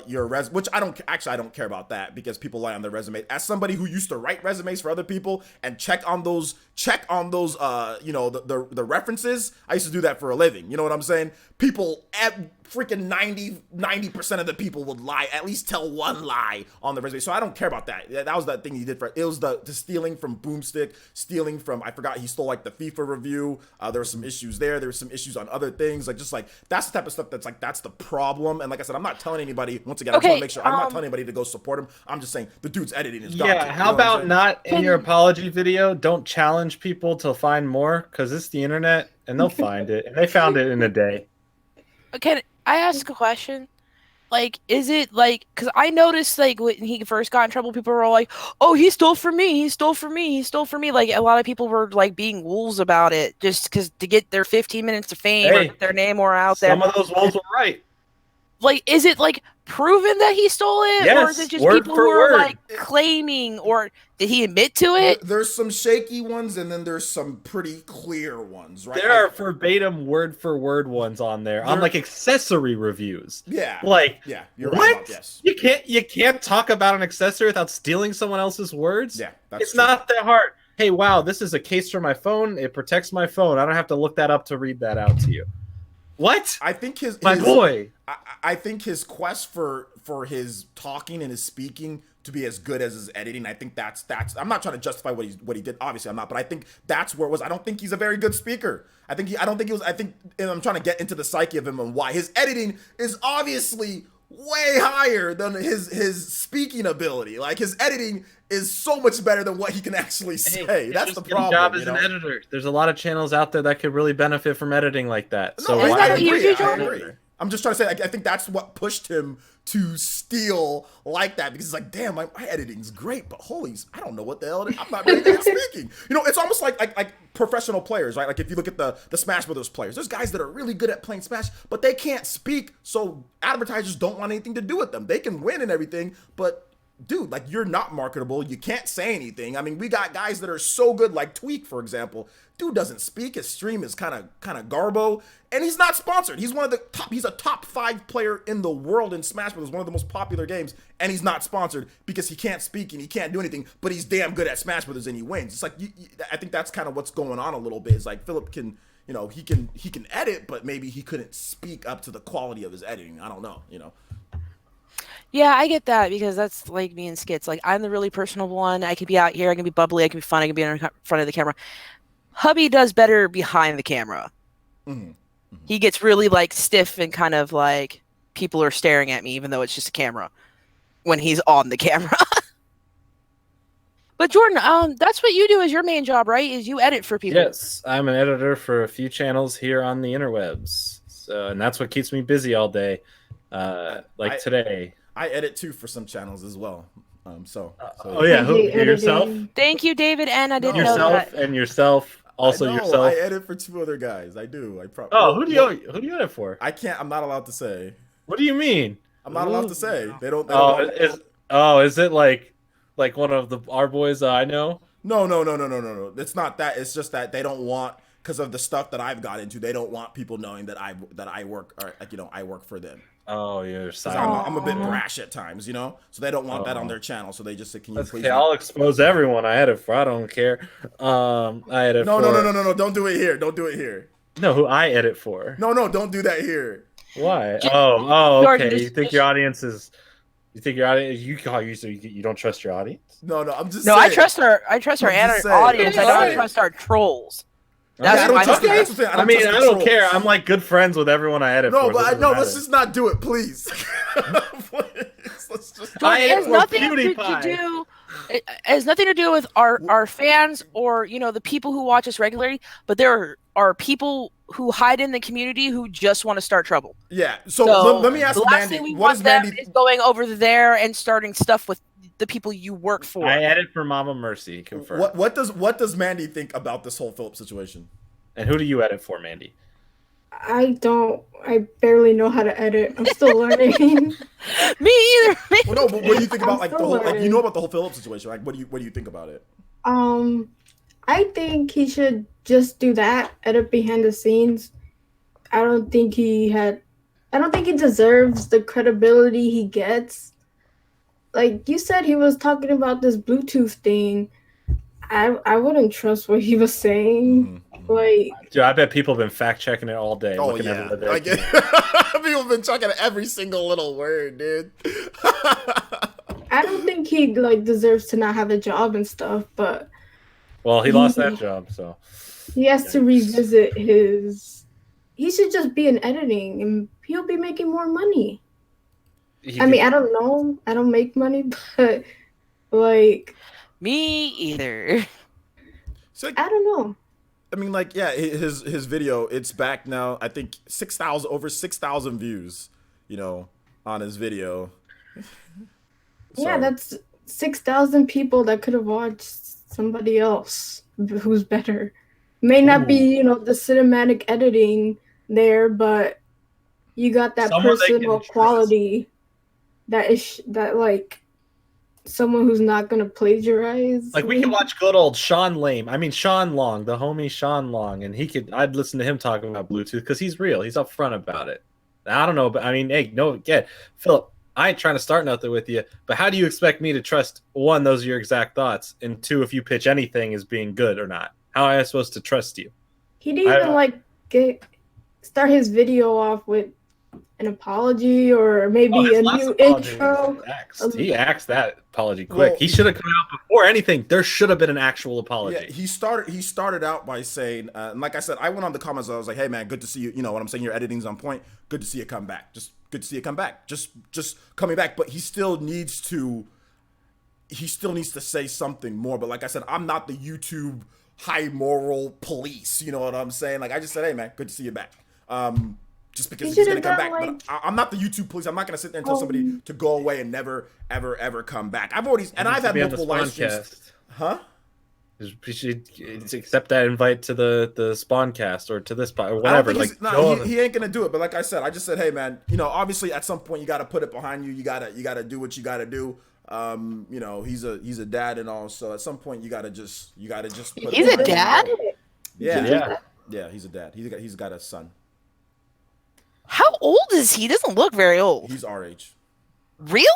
your resume, which I don't care about that, because people lie on their resume. As somebody who used to write resumes for other people and check on those the references, I used to do that for a living. You know what I'm saying? People freaking 90% of the people would lie, at least tell one lie on the resume. So I don't care about that. That was that thing he did it was the stealing from Boomstick, stealing from, I forgot, he stole like the FIFA review. There were some issues there. There were some issues on other things. That's the type of stuff that's the problem. And like I said, I'm not telling anybody, once again, I just want to make sure I'm not telling anybody to go support him. I'm just saying the dude's editing is gone. Yeah, how about not in your apology video, don't challenge people to find more, because it's the internet and they'll find it. And they found it in a day. Can I ask a question? Is it because I noticed when he first got in trouble, people were all like, oh, he stole from me, he stole from me, he stole from me. A lot of people were being wolves about it just because to get their 15 minutes of fame or get their name more out there. Some of those wolves were right. Is it proven that he stole it? Yes, or is it just people who are claiming, or did he admit to it? There's some shaky ones, and then there's some pretty clear ones, right? There are verbatim word for word ones on there on accessory reviews. Yeah. Yeah, you're what? Right about, yes. You can't talk about an accessory without stealing someone else's words? Yeah, it's true. Not that hard. Hey, wow, this is a case for my phone. It protects my phone. I don't have to look that up to read that out to you. What? I think I think his quest for his talking and his speaking to be as good as his editing, I think that's I'm not trying to justify what he did. Obviously, I'm not, but I think that's where it was. I don't think he's a very good speaker. I think and I'm trying to get into the psyche of him and why his editing is obviously way higher than his speaking ability. His editing is so much better than what he can actually say. That's the problem. Job as an editor. There's a lot of channels out there that could really benefit from editing like that. So is that I agree. I'm just trying to say, I think that's what pushed him to steal like that, because it's damn, my editing's great, but I don't know what the hell I'm not very good at speaking. It's almost like professional players, right? If you look at the Smash Brothers players, there's guys that are really good at playing Smash, but they can't speak, so advertisers don't want anything to do with them. They can win and everything, but dude, you're not marketable. You can't say anything. I mean, we got guys that are so good, like Tweak, for example. Dude doesn't speak. His stream is kind of garbo, and he's not sponsored. He's he's a top 5 player in the world in Smash Bros. One of the most popular games, and he's not sponsored because he can't speak and he can't do anything, but he's damn good at Smash Bros. And he wins. It's I think that's kind of what's going on a little bit. It's Philip can, he can edit, but maybe he couldn't speak up to the quality of his editing. I don't know, Yeah, I get that because that's like me and skits. Like I'm the really personal one. I can be out here, I can be bubbly, I can be fun, I can be in front of the camera. Hubby does better behind the camera. Mm-hmm. He gets really like stiff and kind of like people are staring at me, even though it's just a camera when he's on the camera. But Jordan, that's what you do as your main job, right? Is you edit for people. Yes, I'm an editor for a few channels here on the interwebs. So, and that's what keeps me busy all day. Today. I edit too for some channels as well. Oh yeah, who yourself? Thank you, David. And I didn't yourself know that. And yourself. Also yourself. I edit for 2 other guys. I do. Who do you edit for? I can't. I'm not allowed to say. What do you mean? I'm not allowed to say. They don't. Is it like one of our boys I know? No. It's not that. It's just that they don't want, because of the stuff that I've got into, they don't want people knowing that I work, or I work for them. Oh, you're I'm a bit brash at times, so they don't want that on their channel. So they just say, "Can you please?" Okay, I'll expose everyone I edit for. I don't care. I edit. No. Don't do it here. Don't do it here. No, who I edit for? No. Don't do that here. Why? Okay. You think your audience is? You think your audience? You don't trust your audience? No. I'm just. No, saying. I trust our audience. I don't trust our trolls. I don't care. I'm like good friends with everyone I edit for. Let's just not do it, please. Let's just. It has nothing to do. It has nothing to do with our fans or the people who watch us regularly. But there are people who hide in the community who just want to start trouble. Yeah. So let me ask the last Mandy. Thing we what want is Mandy? Them is going over there and starting stuff with the people you work for. I edit for Mama Mercy. Confirm. What does Mandy think about this whole Philip situation? And who do you edit for, Mandy? I barely know how to edit. I'm still learning. Me either. Well, no, but what do you think about the whole? Like, you know about the whole Philip situation? Like, what do you think about it? I think he should just do that, edit behind the scenes. I don't think he deserves the credibility he gets. Like you said, he was talking about this Bluetooth thing. I wouldn't trust what he was saying. Mm-hmm. Like, dude, I bet people have been fact checking it all day. Oh yeah, people have been checking every single little word, dude. I don't think he deserves to not have a job and stuff, but he lost that job, so he has to revisit his. He should just be in editing, and he'll be making more money. I don't know. I don't make money, but me either. So, I don't know. I mean, his video, it's back now. I think over 6,000 views, on his video. Yeah, that's 6,000 people that could have watched somebody else who's better. May not be, the cinematic editing there, but you got that personal quality that someone who's not gonna plagiarize. Like, we can watch good old Sean Long, the homie Sean Long, and I'd listen to him talk about Bluetooth because he's real. He's upfront about it. I don't know, but Philip, I ain't trying to start nothing with you, but how do you expect me to trust, one, those are your exact thoughts, and two, if you pitch anything as being good or not? How am I supposed to trust you? He didn't even start his video off with an apology or maybe a new intro. He axed that apology quick. He should have come out before anything. There should have been an actual apology. Yeah, he started out by saying, and like I said, I went on the comments. I was like, "Hey man, good to see you. You know what I'm saying? Your editing's on point. Good to see you come back. Just good to see you come back. Just coming back." But he still needs to say something more. But like I said, I'm not the YouTube high moral police. You know what I'm saying? Like, I just said, "Hey man, good to see you back." Just because he's gonna come back, but I'm not the YouTube police. I'm not gonna sit there and tell somebody to go away and never, ever come back. I've had multiple live streams. Huh? You should accept that invite to the Spawncast or to this or whatever. He ain't gonna do it. But like I said, I just said, hey man, obviously at some point you gotta put it behind you. You gotta do what you gotta do. He's a dad and all. So at some point you gotta just put He's a dad? Yeah, he's a dad. He's got a son. How old is he? He doesn't look very old. He's our age. Really?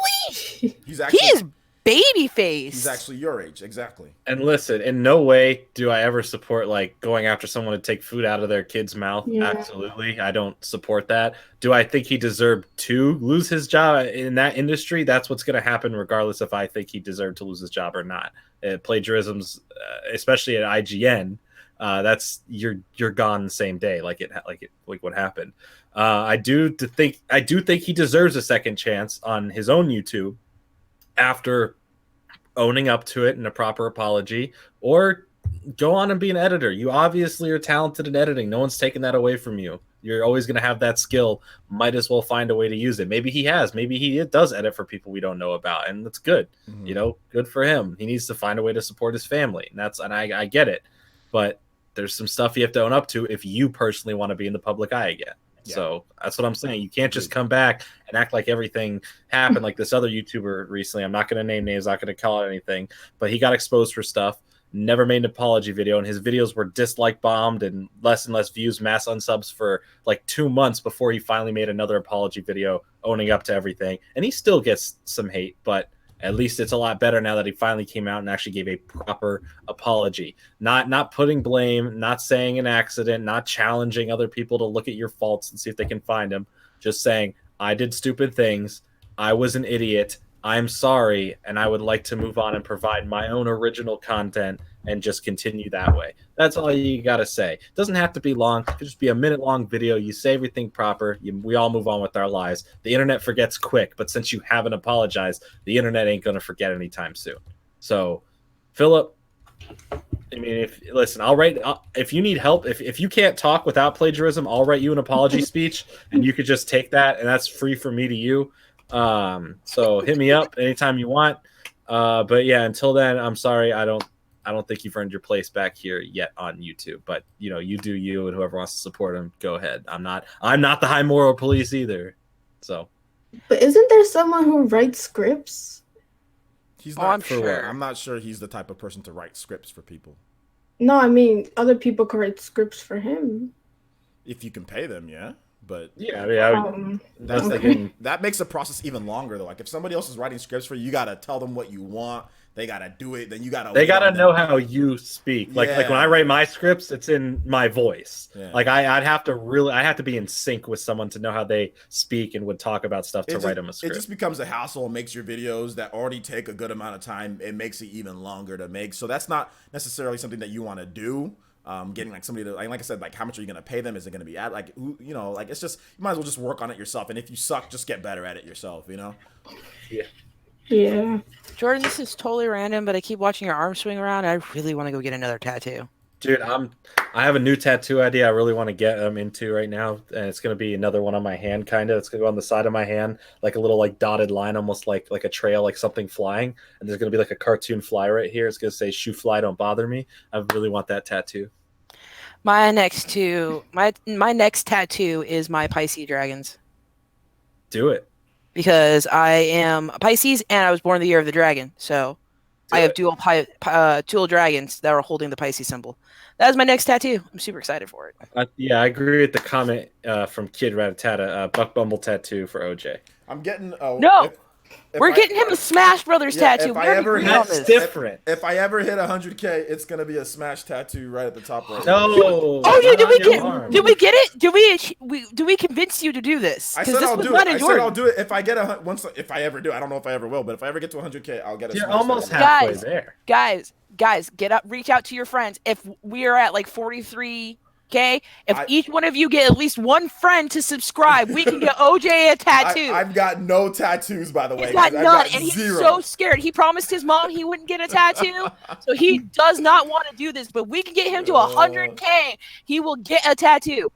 He's actually baby face. He's actually your age, exactly. And listen, in no way do I ever support like going after someone to take food out of their kid's mouth. Yeah. Absolutely, I don't support that. Do I think he deserved to lose his job in that industry? That's what's going to happen, regardless if I think he deserved to lose his job or not. Plagiarism's, especially at IGN, that's you're gone the same day, like what happened. I do think he deserves a second chance on his own YouTube after owning up to it in a proper apology, or go on and be an editor. You obviously are talented in editing. No one's taking that away from you. You're always going to have that skill. Might as well find a way to use it. Maybe he has. Maybe he does edit for people we don't know about, and that's good. Mm-hmm. You know, good for him. He needs to find a way to support his family, and I get it. But there's some stuff you have to own up to if you personally want to be in the public eye again. Yeah. So that's what I'm saying. You can't just come back and act like everything happened like this other YouTuber recently. I'm not going to name names, not going to call it anything, but he got exposed for stuff, never made an apology video, and his videos were dislike bombed and less views, mass unsubs for like 2 months before he finally made another apology video owning up to everything. And he still gets some hate, but at least it's a lot better now that he finally came out and actually gave a proper apology. Not putting blame, not saying an accident, not challenging other people to look at your faults and see if they can find them. Just saying, I did stupid things. I was an idiot. I'm sorry, and I would like to move on and provide my own original content and just continue that way. That's all you got to say. It doesn't have to be long. It could just be a minute-long video. You say everything proper. We all move on with our lives. The internet forgets quick, but since you haven't apologized, the internet ain't going to forget anytime soon. So, Philip, I mean, I'll write. If you need help, if you can't talk without plagiarism, I'll write you an apology speech, and you could just take that, and that's free from me to you. So hit me up anytime you want. But yeah, until then, I'm sorry. I don't think you've earned your place back here yet on YouTube, but you do you, and whoever wants to support him, go ahead. I'm not the high moral police either. So, but isn't there someone who writes scripts? He's not. I'm sure. I'm not sure he's the type of person to write scripts for people. No, I mean other people can write scripts for him. If you can pay them, yeah. But that makes the process even longer though. Like if somebody else is writing scripts for you, you gotta tell them what you want. They gotta do it. Then you gotta know how you speak. Like when I write my scripts, it's in my voice. Yeah. Like I'd have to be in sync with someone to know how they speak and would talk about stuff to write them a script. It just becomes a hassle and makes your videos that already take a good amount of time. It makes it even longer to make. So that's not necessarily something that you want to do. Getting like somebody to like I said, like how much are you gonna pay them? Is it gonna be like it's just you might as well just work on it yourself. And if you suck, just get better at it yourself. Yeah. Jordan, this is totally random, but I keep watching your arm swing around. And I really want to go get another tattoo. Dude, I have a new tattoo idea I really want to get into right now, and it's gonna be another one on my hand, kind of. It's gonna go on the side of my hand, like a little like dotted line, almost like a trail, like something flying. And there's gonna be like a cartoon fly right here. It's gonna say "Shoo fly, don't bother me." I really want that tattoo. My next tattoo is my Pisces dragons. Do it. Because I am a Pisces and I was born the year of the dragon, so I have dual dragons that are holding the Pisces symbol. That is my next tattoo. I'm super excited for it. I agree with the comment from Kid Ratatata. Buck Bumble tattoo for OJ. I'm getting we're getting him a Smash Brothers tattoo. That's different. If I ever hit 100K, it's gonna be a Smash tattoo right at the top right. No. Did we get it? Do we convince you to do this? I said I'll do it. I said I'll do it if I get if I ever do. I don't know if I ever will, but if I ever get to 100K, I'll get a. You're almost halfway there. Guys, get up, reach out to your friends. If we are at like 43K, if each one of you get at least one friend to subscribe, we can get OJ a tattoo. I've got no tattoos, by the way. He's got none, and he's so scared. He promised his mom he wouldn't get a tattoo, so he does not want to do this. But we can get him to 100K. He will get a tattoo.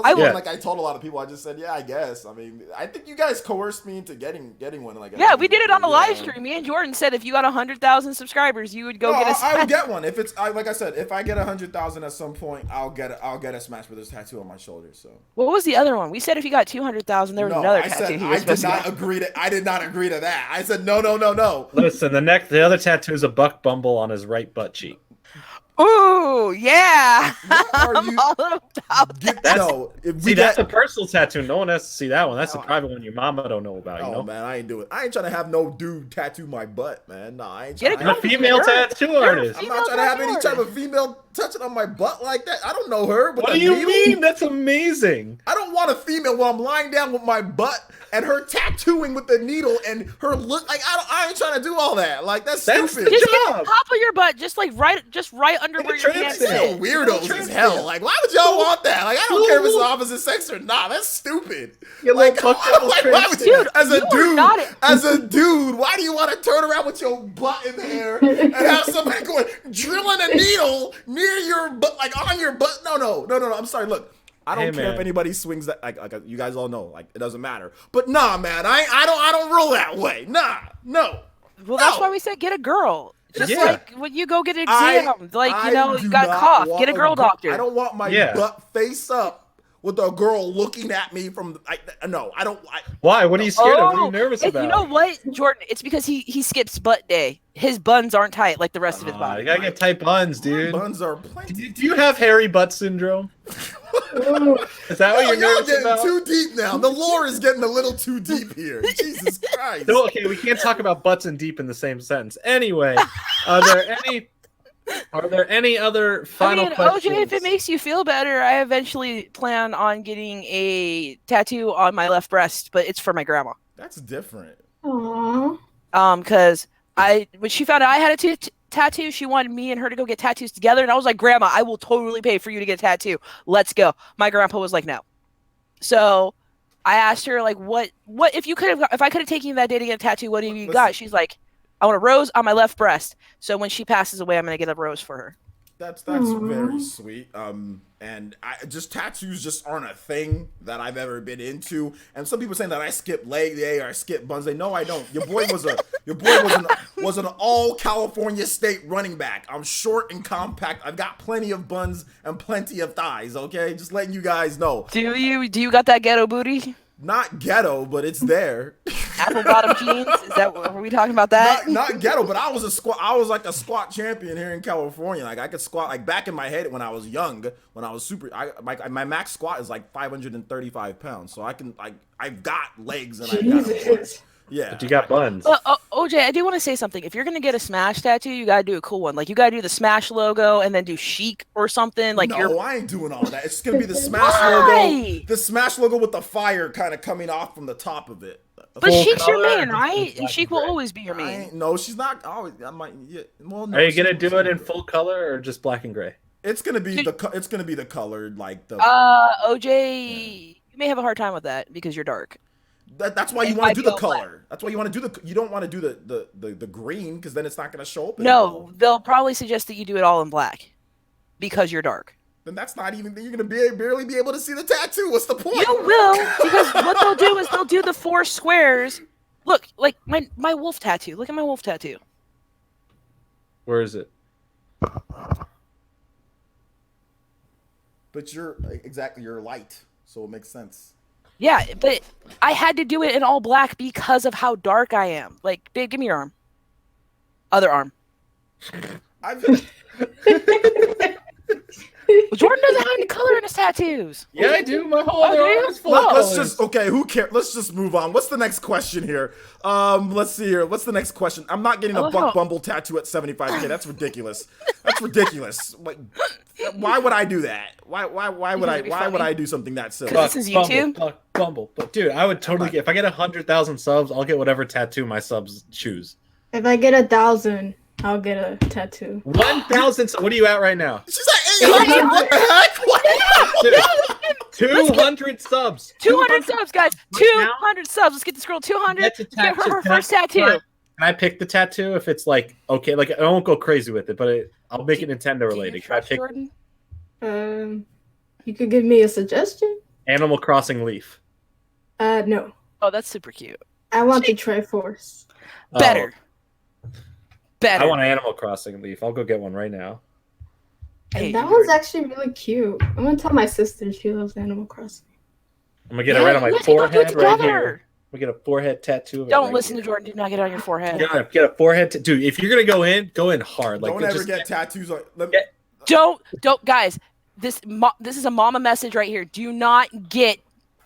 I told a lot of people. I just said, yeah, I guess. I mean, I think you guys coerced me into getting one. Like, we did it on the live stream. Me and Jordan said if you got 100,000 subscribers, you would go get a Smash. I would get one. If it's like I said, if I get 100,000 at some point, I'll get a Smash Brothers tattoo on my shoulder. So what was the other one? We said if you got 200,000, there was another tattoo. I did not agree to that. I said no. Listen, the other tattoo is a Buck Bumble on his right butt cheek. Ooh, yeah. What are I'm you? all about that. No, that's a personal tattoo. No one has to see that one. That's a private one your mama don't know about. You know? Man, I ain't doing. I ain't trying to have no dude tattoo my butt, man. Nah, I ain't Get trying. a I'm a female tattoo artist. I'm not trying to have any type of female touching on my butt like that. I don't know her. But What do you mean? That's amazing. I don't want a female while I'm lying down with my butt and her tattooing with the needle and her look like I ain't trying to do all that. Like that's stupid. Just get the top of your butt, just right under where your hands Still sit. weirdos as hell. Like, why would y'all want that? Like, I don't care if it's the opposite sex or not. That's stupid. Like, why would you, Dude, as a dude, why do you want to turn around with your butt in there and have somebody going drilling a needle near your butt, like on your butt? No. I'm sorry. Look. I don't care if anybody swings that. Like you guys all know, like it doesn't matter. But nah, man, I don't roll that way. Nah, no. Well, that's why we said get a girl. Just like when you go get an exam, you got cough, get a girl doctor. I don't want my butt face up with a girl looking at me from. No, I don't. Why? What are you scared of? What are you nervous about? You know what, Jordan? It's because he skips butt day. His buns aren't tight like the rest of his body. You gotta get tight buns, dude. My buns are plenty. Do you have hairy butt syndrome? Is that what you're nervous about? Too deep now. The lore is getting a little too deep here. Jesus Christ. No, okay, we can't talk about butts and deep in the same sentence. Anyway, are there any other final questions? OJ, if it makes you feel better, I eventually plan on getting a tattoo on my left breast, but it's for my grandma. That's different. Aww. Because when she found out I had a tattoo, she wanted me and her to go get tattoos together, and I was like, Grandma, I will totally pay for you to get a tattoo. Let's go. My grandpa was like, no. So I asked her, like, what if I could have taken you that day to get a tattoo, what have you got? She's like, I want a rose on my left breast. So when she passes away, I'm gonna get a rose for her. That's very sweet. And tattoos just aren't a thing that I've ever been into. And some people saying that I skip leg day or I skip buns day. No, I don't. Your boy was an all California State running back. I'm short and compact. I've got plenty of buns and plenty of thighs. Okay, just letting you guys know. Do you got that ghetto booty? Not ghetto, but it's there. Apple bottom jeans? Is that were we talking about that? Not ghetto, but I was like a squat champion here in California. Like I could squat like back in my head when I was young, when I was super. My max squat is like 535 pounds, so I've got legs and I've got a butt. Yeah, but you got buns. OJ, I do want to say something. If you're gonna get a Smash tattoo, you gotta do a cool one. Like you gotta do the Smash logo and then do Chic or something. Like I ain't doing all that. It's gonna be the Smash logo. The Smash logo with the fire kind of coming off from the top of it. But Chic's your main, right? Chic will always be your main. No, she's not always. I might. Yeah, well, no, are you gonna do it in full color or just black and gray? It's gonna be the colored like the. OJ, you may have a hard time with that because you're dark. That's why you want to do the color. That's why you want to do you don't want to do the green because then it's not going to show up. No, they'll probably suggest that you do it all in black because you're dark. Then that's not even. You're going to barely be able to see the tattoo. What's the point? You will, because what they'll do is they'll do the 4 squares. Look, like my wolf tattoo. Look at my wolf tattoo. Where is it? But you're light, so it makes sense. Yeah, but I had to do it in all black because of how dark I am. Like, babe, give me your arm. Other arm. Jordan doesn't have any color in his tattoos. Yeah, I do. My whole other arm is full of colors. Who cares? Let's just move on. What's the next question here? Let's see here. What's the next question? I'm not getting a Buck Bumble tattoo at 75K. That's ridiculous. That's ridiculous. Like, why would I do that? Why would I do something that silly? This is YouTube. Bumble. But dude, I would totally get, if I get 100,000 subs, I'll get whatever tattoo my subs choose. If I get 1,000, I'll get a tattoo. 1,000. So what are you at right now? She's at 800. What the heck? Dude, 200 subs. 200 subs, guys. 200 subs. Let's get this girl 200. Get her first tattoo. Can I pick the tattoo if it's like okay? Like I won't go crazy with it, but I'll make it Nintendo related. Can I pick? Jordan? You could give me a suggestion. Animal Crossing Leaf. No. Oh, that's super cute. I want the Triforce. Better. I want an Animal Crossing Leaf. I'll go get one right now. Hey, that one's actually really cute. I'm gonna tell my sister she loves Animal Crossing. I'm gonna get it right on my forehead right here. We get a forehead tattoo. Of Don't listen to Jordan. Do not get it on your forehead. Get a forehead dude. If you're gonna go in hard. Like, don't ever get tattoos on. Don't, guys. This is a mama message right here. Do not get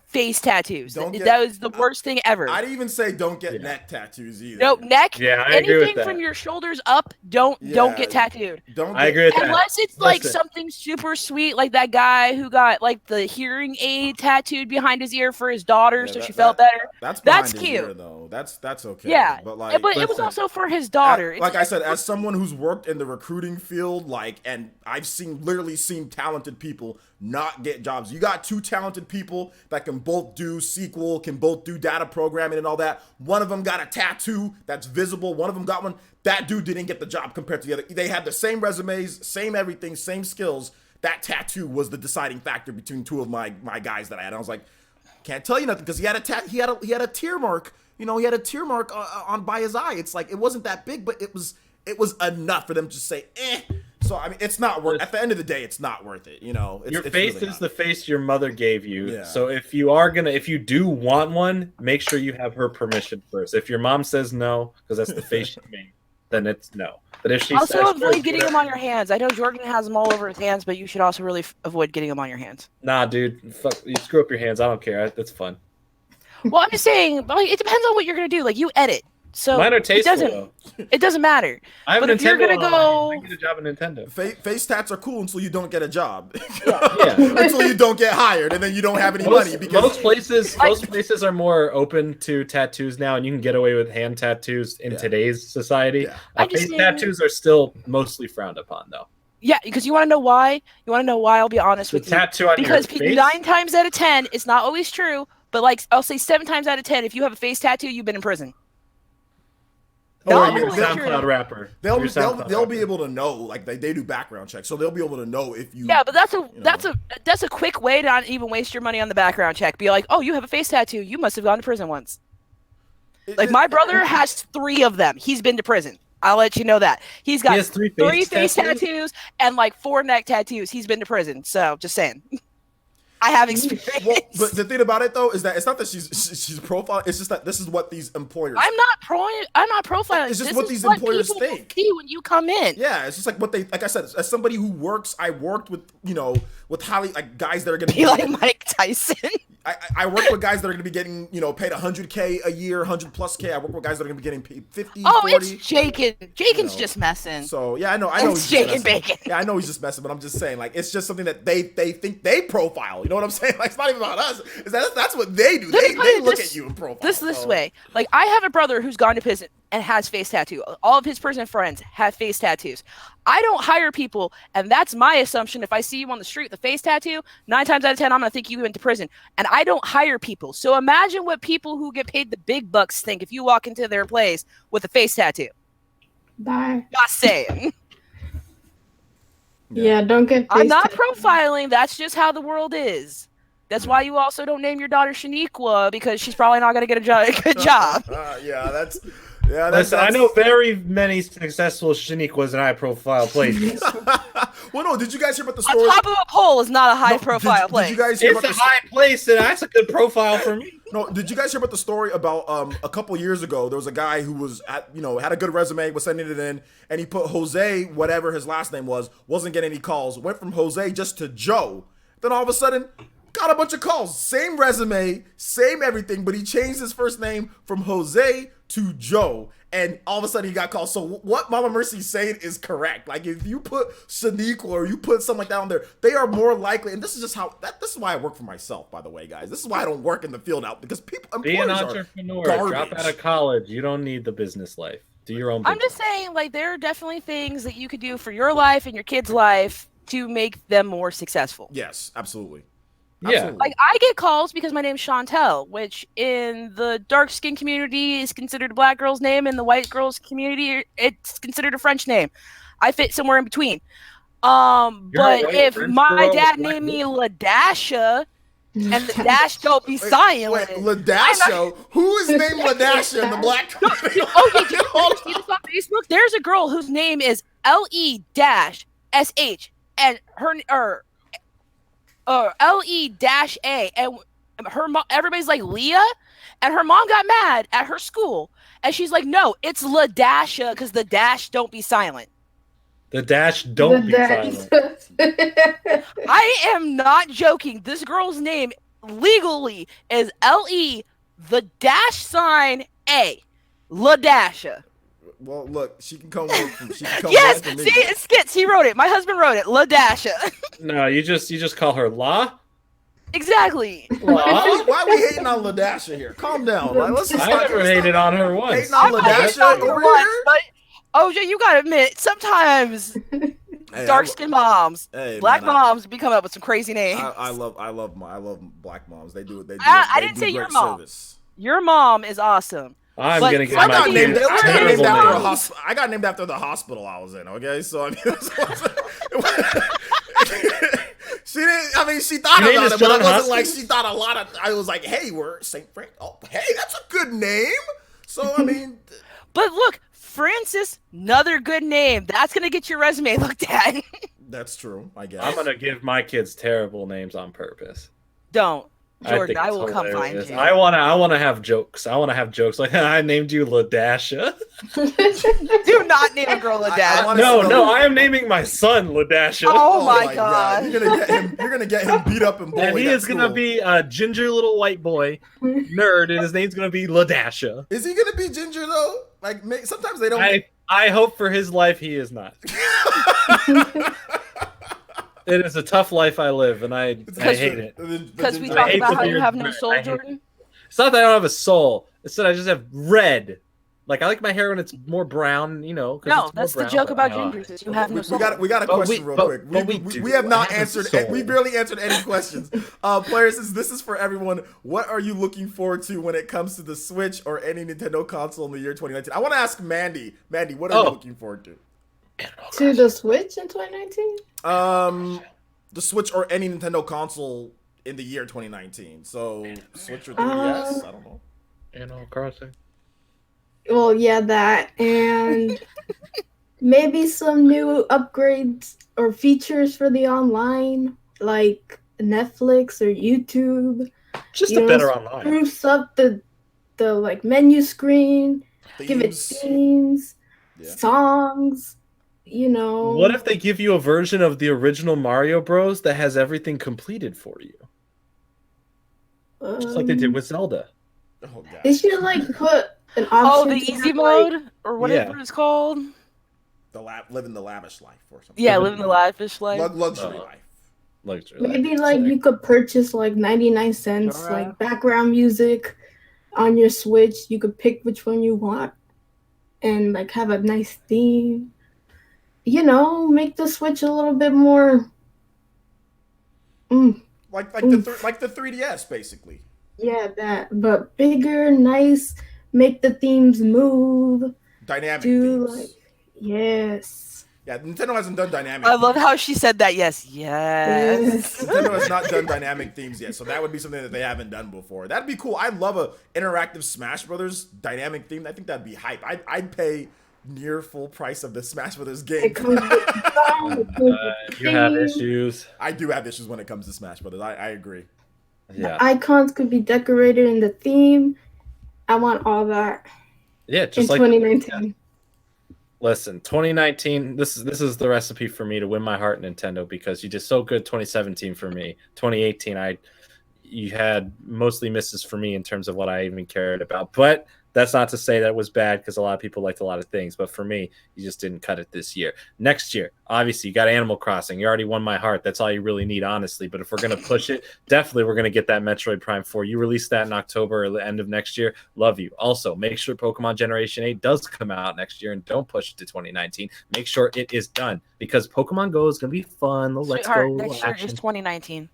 face tattoos. That was the worst thing ever. I'd even say don't get neck tattoos either. No, neck. Yeah, I agree with anything that. from your shoulders up, don't get tattooed. I agree with that. Unless it's like something super sweet, like that guy who got like the hearing aid tattooed behind his ear for his daughter, so she felt better. That's cute. Ear, though. That's okay. Yeah, but it was also for his daughter. Like I said, as someone who's worked in the recruiting field, and I've literally seen talented people not get jobs. You got two talented people that can both do SQL, can both do data programming and all that. One of them got a tattoo that's visible. One of them got one. That dude didn't get the job compared to the other. They had the same resumes, same everything, same skills. That tattoo was the deciding factor between two of my guys that I had. I was like, can't tell you nothing because he had a tear mark. He had a tear mark on by his eye. It's like it wasn't that big, but it was enough for them to say, eh. So I mean, it's not worth. At the end of the day, it's not worth it. Your face really is the face your mother gave you. Yeah. So if you do want one, make sure you have her permission first. If your mom says no, because that's the face she made, then it's no. But if she also avoid getting them on your hands. I know Jordan has them all over his hands, but you should also really avoid getting them on your hands. Nah, dude, fuck, you screw up your hands. I don't care. That's fun. Well, I'm just saying, it depends on what you're gonna do. Like you edit. So mine are tasteful, it doesn't matter. I have but a if you're Nintendo. Gonna go, I get a job at Nintendo. Face tats are cool until you don't get a job. Yeah. Until you don't get hired, and then you don't have any money. Because most places are more open to tattoos now, and you can get away with hand tattoos in today's society. Yeah. Face tattoos are still mostly frowned upon, though. Yeah, because you want to know why? I'll be honest with you. Tattoo on because your face? 9 times out of 10, it's not always true. But I'll say 7 times out of 10, if you have a face tattoo, you've been in prison. Or you're a SoundCloud rapper. They'll be able to know, they do background checks, so they'll be able to know if you. Yeah, but that's a quick way to not even waste your money on the background check. Be like, oh, you have a face tattoo, you must have gone to prison once. My brother has 3 of them. He's been to prison. I'll let you know that. He has 3 face tattoos and 4 neck tattoos. He's been to prison. So just saying. I have experience. Well, but the thing about it though is that it's not that she's profiling. It's just that this is what these employers. I'm not profiling. It's just what these employers think. See when you come in. Yeah, it's just like I said, as somebody who works, I worked with with highly guys that are going to be like Mike Tyson. I work with guys that are going to be getting paid $100K a year, $100+K. I work with guys that are going to be getting paid 50. Oh, 40. it's Jakin. Jakin's just messing. So yeah, I know. It's Jakin Bacon. Yeah, I know he's just messing, but I'm just saying, it's just something that they think they profile. You know what I'm saying? It's not even about us. That's what they do. They look at you and profile. This way. I have a brother who's gone to prison and has face tattoo. All of his prison friends have face tattoos. I don't hire people, and that's my assumption. If I see you on the street with a face tattoo, 9 times out of 10, I'm going to think you went to prison. And I don't hire people. So imagine what people who get paid the big bucks think if you walk into their place with a face tattoo. Bye. Just saying. Yeah, don't get face I'm not tattoo. profiling. That's just how the world is. That's why you also don't name your daughter Shaniqua, because she's probably not going to get a good job. Listen, I know very many successful Shaniquas and high-profile places. Well, no, did you guys hear about the story? On top of a pole is not a high-profile place. Did you guys hear it's a high place, and that's a good profile for me. No, did you guys hear about the story about a couple years ago? There was a guy who was had a good resume, was sending it in, and he put Jose, whatever his last name was, wasn't getting any calls. Went from Jose just to Joe. Then all of a sudden, got a bunch of calls. Same resume, same everything, but he changed his first name from Jose to Joe, and all of a sudden he got called. So what Mama Mercy's saying is correct. If you put Shaniqua or you put something like that on there, they are more likely. And this is just this is why I work for myself, by the way, guys. This is why I don't work in the field out, because be an entrepreneur. Drop out of college. You don't need the business life. Do your own business. I'm just saying, there are definitely things that you could do for your life and your kids' life to make them more successful. Yes, absolutely. Yeah. I get calls because my name's Chantel, which in the dark skin community is considered a black girl's name. In the white girl's community, it's considered a French name. I fit somewhere in between. But if my dad named me LaDasha and the dash don't be silent. Wait, LaDasha? Who is named LaDasha in the black community? Oh, yeah, did you see this on Facebook? There's a girl whose name is LE-SH and her LE-A, and her mom, everybody's like Leah, And her mom got mad at her school. And she's like, no, it's LaDasha because the dash don't be silent. The dash don't be silent. I am not joking. This girl's name legally is L-E, the dash sign A. LaDasha. Well, look, she can come work for me. Yes, see, it's Skits. He wrote it. My husband wrote it. LaDasha. No, you just call her La? Exactly. Why are we hating on LaDasha here? Calm down. Like, I never hated on her once. Hating on LaDasha over here? But OJ, you gotta admit, sometimes dark-skinned moms, black moms be coming up with some crazy names. I love black moms. They do. I didn't say your mom. Service. Your mom is awesome. I'm gonna get I my got named after names. I got named after the hospital I was in. Okay, so I mean, she didn't. I mean, she thought about it, but it wasn't like she thought a lot of. I was like, hey, we're St. Frank. Oh, hey, that's a good name. So I mean, but look, Francis, another good name. That's gonna get your resume looked at. That's true. I guess I'm gonna give my kids terrible names on purpose. Don't. Jordan, I will come find you. I wanna have jokes. I wanna have jokes like I named you LaDasha. Do not name a girl LaDasha. No, I am naming my son LaDasha. Oh my god. You're gonna get him beat up and bullied. And he is gonna be a ginger little white boy nerd, and his name's gonna be LaDasha. Is he gonna be ginger though? Like sometimes they don't. I hope for his life he is not. It is a tough life I live, and I hate it. Because we talk about how you have no soul, Jordan. It's not that I don't have a soul. It's that I just have red. Like I like my hair when it's more brown, you know. No, that's the joke about gingers. You have no soul. We got a question real quick. We have not answered. We barely answered any questions. Players, this is for everyone. What are you looking forward to when it comes to the Switch or any Nintendo console in the year 2019? I want to ask Mandy. Mandy, what are you looking forward to? To the Switch in 2019? The Switch or any Nintendo console in the year 2019. So Switch or 3DS? I don't know. Animal Crossing. Well, yeah, that and maybe some new upgrades or features for the online, like Netflix or YouTube. Just a better online. Spruce up the like menu screen, give it themes, songs. You know. What if they give you a version of the original Mario Bros. That has everything completed for you? Just like they did with Zelda. Oh, God. They should like put an option. The easy mode or whatever it's called. Living the lavish life or something. Yeah, living the lavish life. Luxury life. Maybe like you could purchase like 99 cents like background music on your Switch. You could pick which one you want and like have a nice theme. You know, make the Switch a little bit more like the 3DS basically. Yeah, that, but bigger, nice, make the themes move. Dynamic themes. Like, yes. Yeah, Nintendo hasn't done dynamic I love how she said that. Yes. Nintendo has not done dynamic themes yet, so that would be something that they haven't done before. That'd be cool. I'd love a interactive Smash Brothers dynamic theme. I think that'd be hype. I'd pay near full price of the Smash Brothers game. You have issues. I do have issues when it comes to Smash Brothers. I agree. Yeah. The icons could be decorated in the theme. I want all that. Yeah, just in 2019. Yeah. Listen, 2019. This is the recipe for me to win my heart, Nintendo, because you did so good 2017 for me. 2018, you had mostly misses for me in terms of what I even cared about, but. That's not to say that was bad because a lot of people liked a lot of things. But for me, you just didn't cut it this year. Next year, obviously, you got Animal Crossing. You already won my heart. That's all you really need, honestly. But if we're going to push it, definitely we're going to get that Metroid Prime 4. You release that in October or the end of next year. Love you. Also, make sure Pokemon Generation 8 does come out next year and don't push it to 2019. Make sure it is done because Pokemon Go is going to be fun. Let's go. Next year is 2019.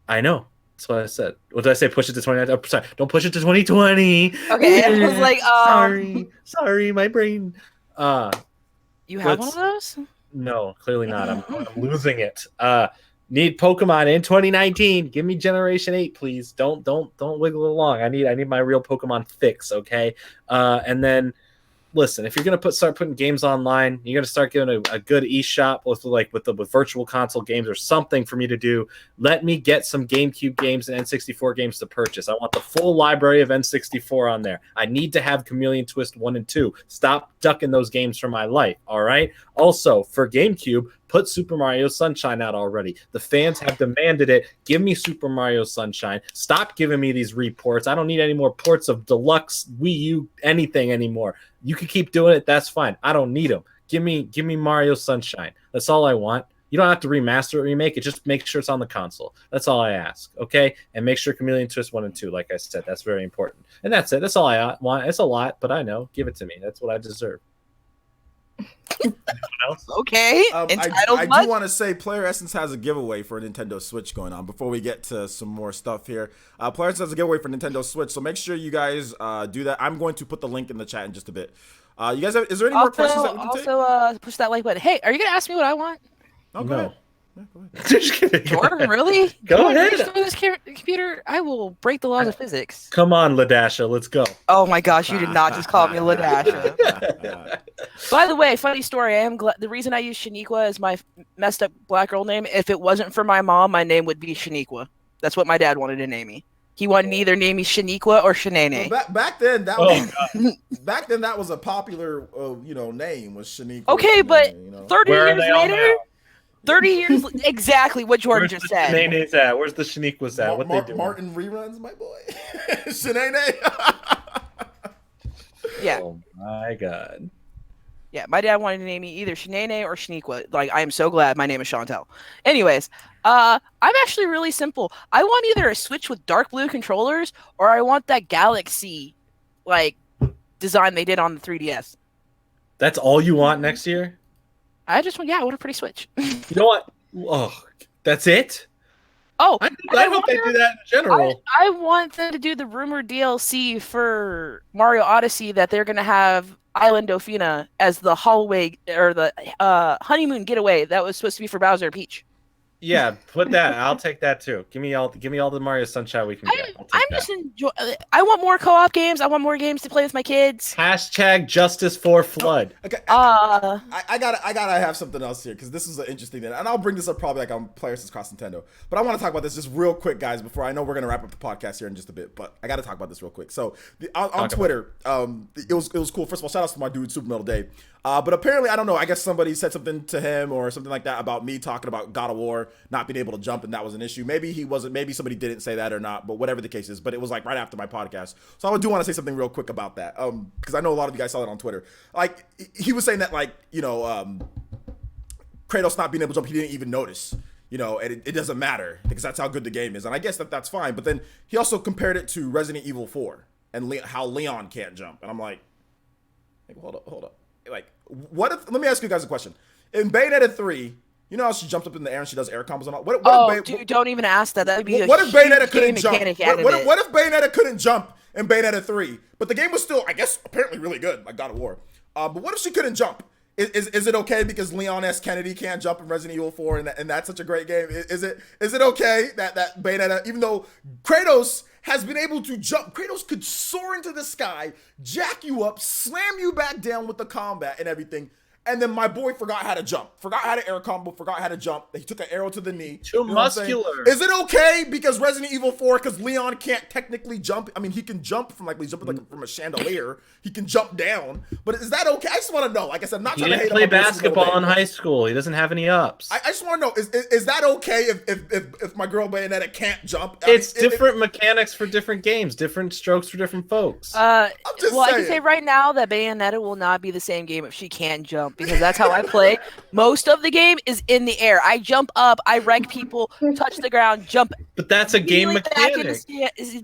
I know. That's what I said. What did I say? Push it to 2019. Oh, sorry, don't push it to 2020. Okay, I was like, sorry, my brain. You have one of those? No, clearly not. I'm losing it. Need Pokemon in 2019. Give me Generation 8, please. Don't wiggle along. I need my real Pokemon fix, okay? And then listen, if you're gonna start putting games online, you're gonna start giving a good eShop with virtual console games or something for me to do. Let me get some GameCube games and N64 games to purchase. I want the full library of N64 on there. I need to have Chameleon Twist 1 and 2. Stop ducking those games from my life. All right. Also, for GameCube, put Super Mario Sunshine out already. The fans have demanded it. Give me Super Mario Sunshine. Stop giving me these reports. I don't need any more ports of Deluxe, Wii U, anything anymore. You can keep doing it. That's fine. I don't need them. Give me Mario Sunshine. That's all I want. You don't have to remaster it, remake it. Just make sure it's on the console. That's all I ask. Okay? And make sure Chameleon Twist 1 and 2, like I said. That's very important. And that's it. That's all I want. It's a lot, but I know. Give it to me. That's what I deserve. Okay. I do want to say Player Essence has a giveaway for a Nintendo Switch going on before we get to some more stuff here. Player Essence has a giveaway for Nintendo Switch, so make sure you guys do that. I'm going to put the link in the chat in just a bit. You guys is there any more questions that we can take? Also, push that like button. Hey, are you going to ask me what I want? Oh, go ahead. Yeah, go ahead. Just kidding. Jordan, really? Go ahead. This computer, I will break the laws of physics. Come on, Ladasha, let's go. Oh my gosh, you did not just call me Ladasha. By the way, funny story. I am glad. The reason I use Shaniqua as my messed up black girl name, if it wasn't for my mom, my name would be Shaniqua. That's what my dad wanted to name me. He wanted to either name me Shaniqua or Shanae. Well, back then, that was a popular, name was Shaniqua. Okay, but 30 Where years later. 30 years, exactly what Jordan just said. Where's the Shanae's at? Where's the Shaniqua's at? What they doing? Martin reruns, my boy. Shanae. Yeah. Oh my god. Yeah, my dad wanted to name me either Shanae or Shaniqua. Like, I am so glad my name is Chantel. Anyways, I'm actually really simple. I want either a Switch with dark blue controllers or I want that Galaxy, design they did on the 3DS. That's all you want next year? I want a pretty Switch. You know what? Oh, that's it? Oh, I hope they do that in general. I want them to do the rumored DLC for Mario Odyssey that they're going to have Island Dofina as the hallway or the honeymoon getaway that was supposed to be for Bowser and Peach. Yeah, put that. I'll take that too. Give me all the Mario Sunshine we can get. I want more co-op games. I want more games to play with my kids. # Justice for Flood. Okay. I gotta have something else here because this is an interesting thing, and I'll bring this up probably on Players Cross Nintendo. But I want to talk about this just real quick, guys. Before I know we're gonna wrap up the podcast here in just a bit, but I gotta talk about this real quick. So on Twitter, it was cool. First of all, shout out to my dude Super Metal Dave. But apparently, I don't know. I guess somebody said something to him or something like that about me talking about God of War not being able to jump, and that was an issue. Maybe he wasn't. Maybe somebody didn't say that or not. But whatever the case is, but it was right after my podcast. So I do want to say something real quick about that. Because I know a lot of you guys saw it on Twitter. He was saying that Kratos not being able to jump, he didn't even notice. And it doesn't matter because that's how good the game is. And I guess that's fine. But then he also compared it to Resident Evil 4 and how Leon can't jump. And I'm like hold up. What if? Let me ask you guys a question. In Bayonetta 3, you know how she jumps up in the air and she does air combos and all? Dude, don't even ask that. That would be what if Bayonetta couldn't jump? What if Bayonetta couldn't jump in Bayonetta 3? But the game was still, I guess, apparently really good, like God of War. But what if she couldn't jump? Is it okay because Leon S. Kennedy can't jump in Resident Evil 4 and that's such a great game? Is it okay that Bayonetta, even though Kratos has been able to jump, Kratos could soar into the sky, jack you up, slam you back down with the combat and everything, and then my boy forgot how to jump, forgot how to air combo, forgot how to jump. He took an arrow to the knee. Too muscular. Is it okay because Resident Evil 4, because Leon can't technically jump? I mean, he can jump from he's jumping from a chandelier. He can jump down, but is that okay? I just want to know. Like I said, I'm not trying to hate him. He didn't play basketball in high school. He doesn't have any ups. I just want to know, is that okay if my girl Bayonetta can't jump? It's different mechanics for different games, different strokes for different folks. I'm just saying. I can say right now that Bayonetta will not be the same game if she can't jump because that's how I play. Most of the game is in the air. I jump up, I wreck people, touch the ground, jump. But that's a game mechanic.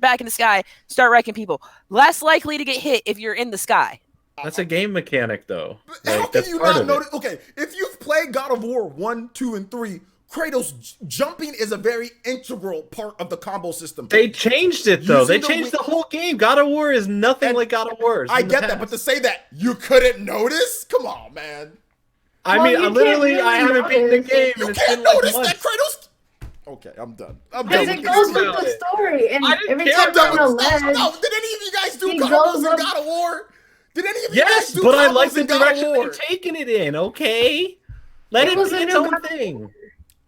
Back in the sky, start wrecking people. Less likely to get hit if you're in the sky. That's a game mechanic, though. How can you not notice? Okay, if you've played God of War 1, 2, and 3, Kratos jumping is a very integral part of the combo system. They changed it, though. They changed the whole game. God of War is nothing like God of War. I get that, but to say that you couldn't notice? Come on, man. I haven't beaten the game. You can't notice that Kratos. Okay, I'm done. Because it goes with the story, and every time on a ledge, did any of you guys do combos in God of War? Did any of you guys Yes, do but I combos like the in God of direction War? they're taking it in. Okay, let it was be a its new own God of thing.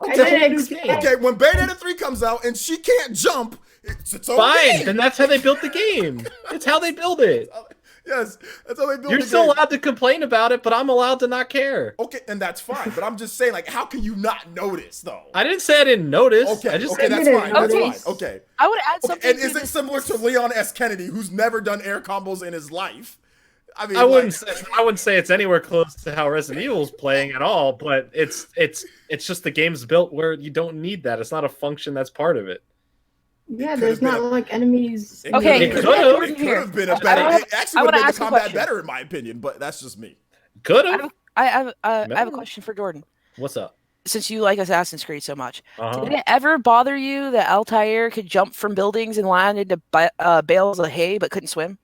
I It's a didn't whole new expect- game. Okay, when Bayonetta 3 comes out and she can't jump, it's its own Fine, game. then that's how they built the game. It's how they build it. Yes, that's how they build You're the still game. allowed to complain about it, but I'm allowed to not care. Okay, and that's fine. But I'm just saying, like, how can you not notice though? I didn't say I didn't notice. Okay, I just okay, said that's didn't fine. That's notice. fine. Okay. I would add Okay, something. and to is it this. similar to Leon S. Kennedy, who's never done air combos in his life? I mean, I wouldn't say it's anywhere close to how Resident Evil's playing at all, but it's just the game's built where you don't need that. It's not a function that's part of it. Yeah, could've there's been not a- like enemies. It Okay, It could've could've. been- Jordan It here. could have been a I better. have- It actually I would wanna make the ask a combat question. better, in my opinion. But that's just me. Could I have. have, I have a question for Jordan. What's up? Since you like Assassin's Creed so much, Uh-huh. did it ever bother you that Altair could jump from buildings and land into bales of hay but couldn't swim?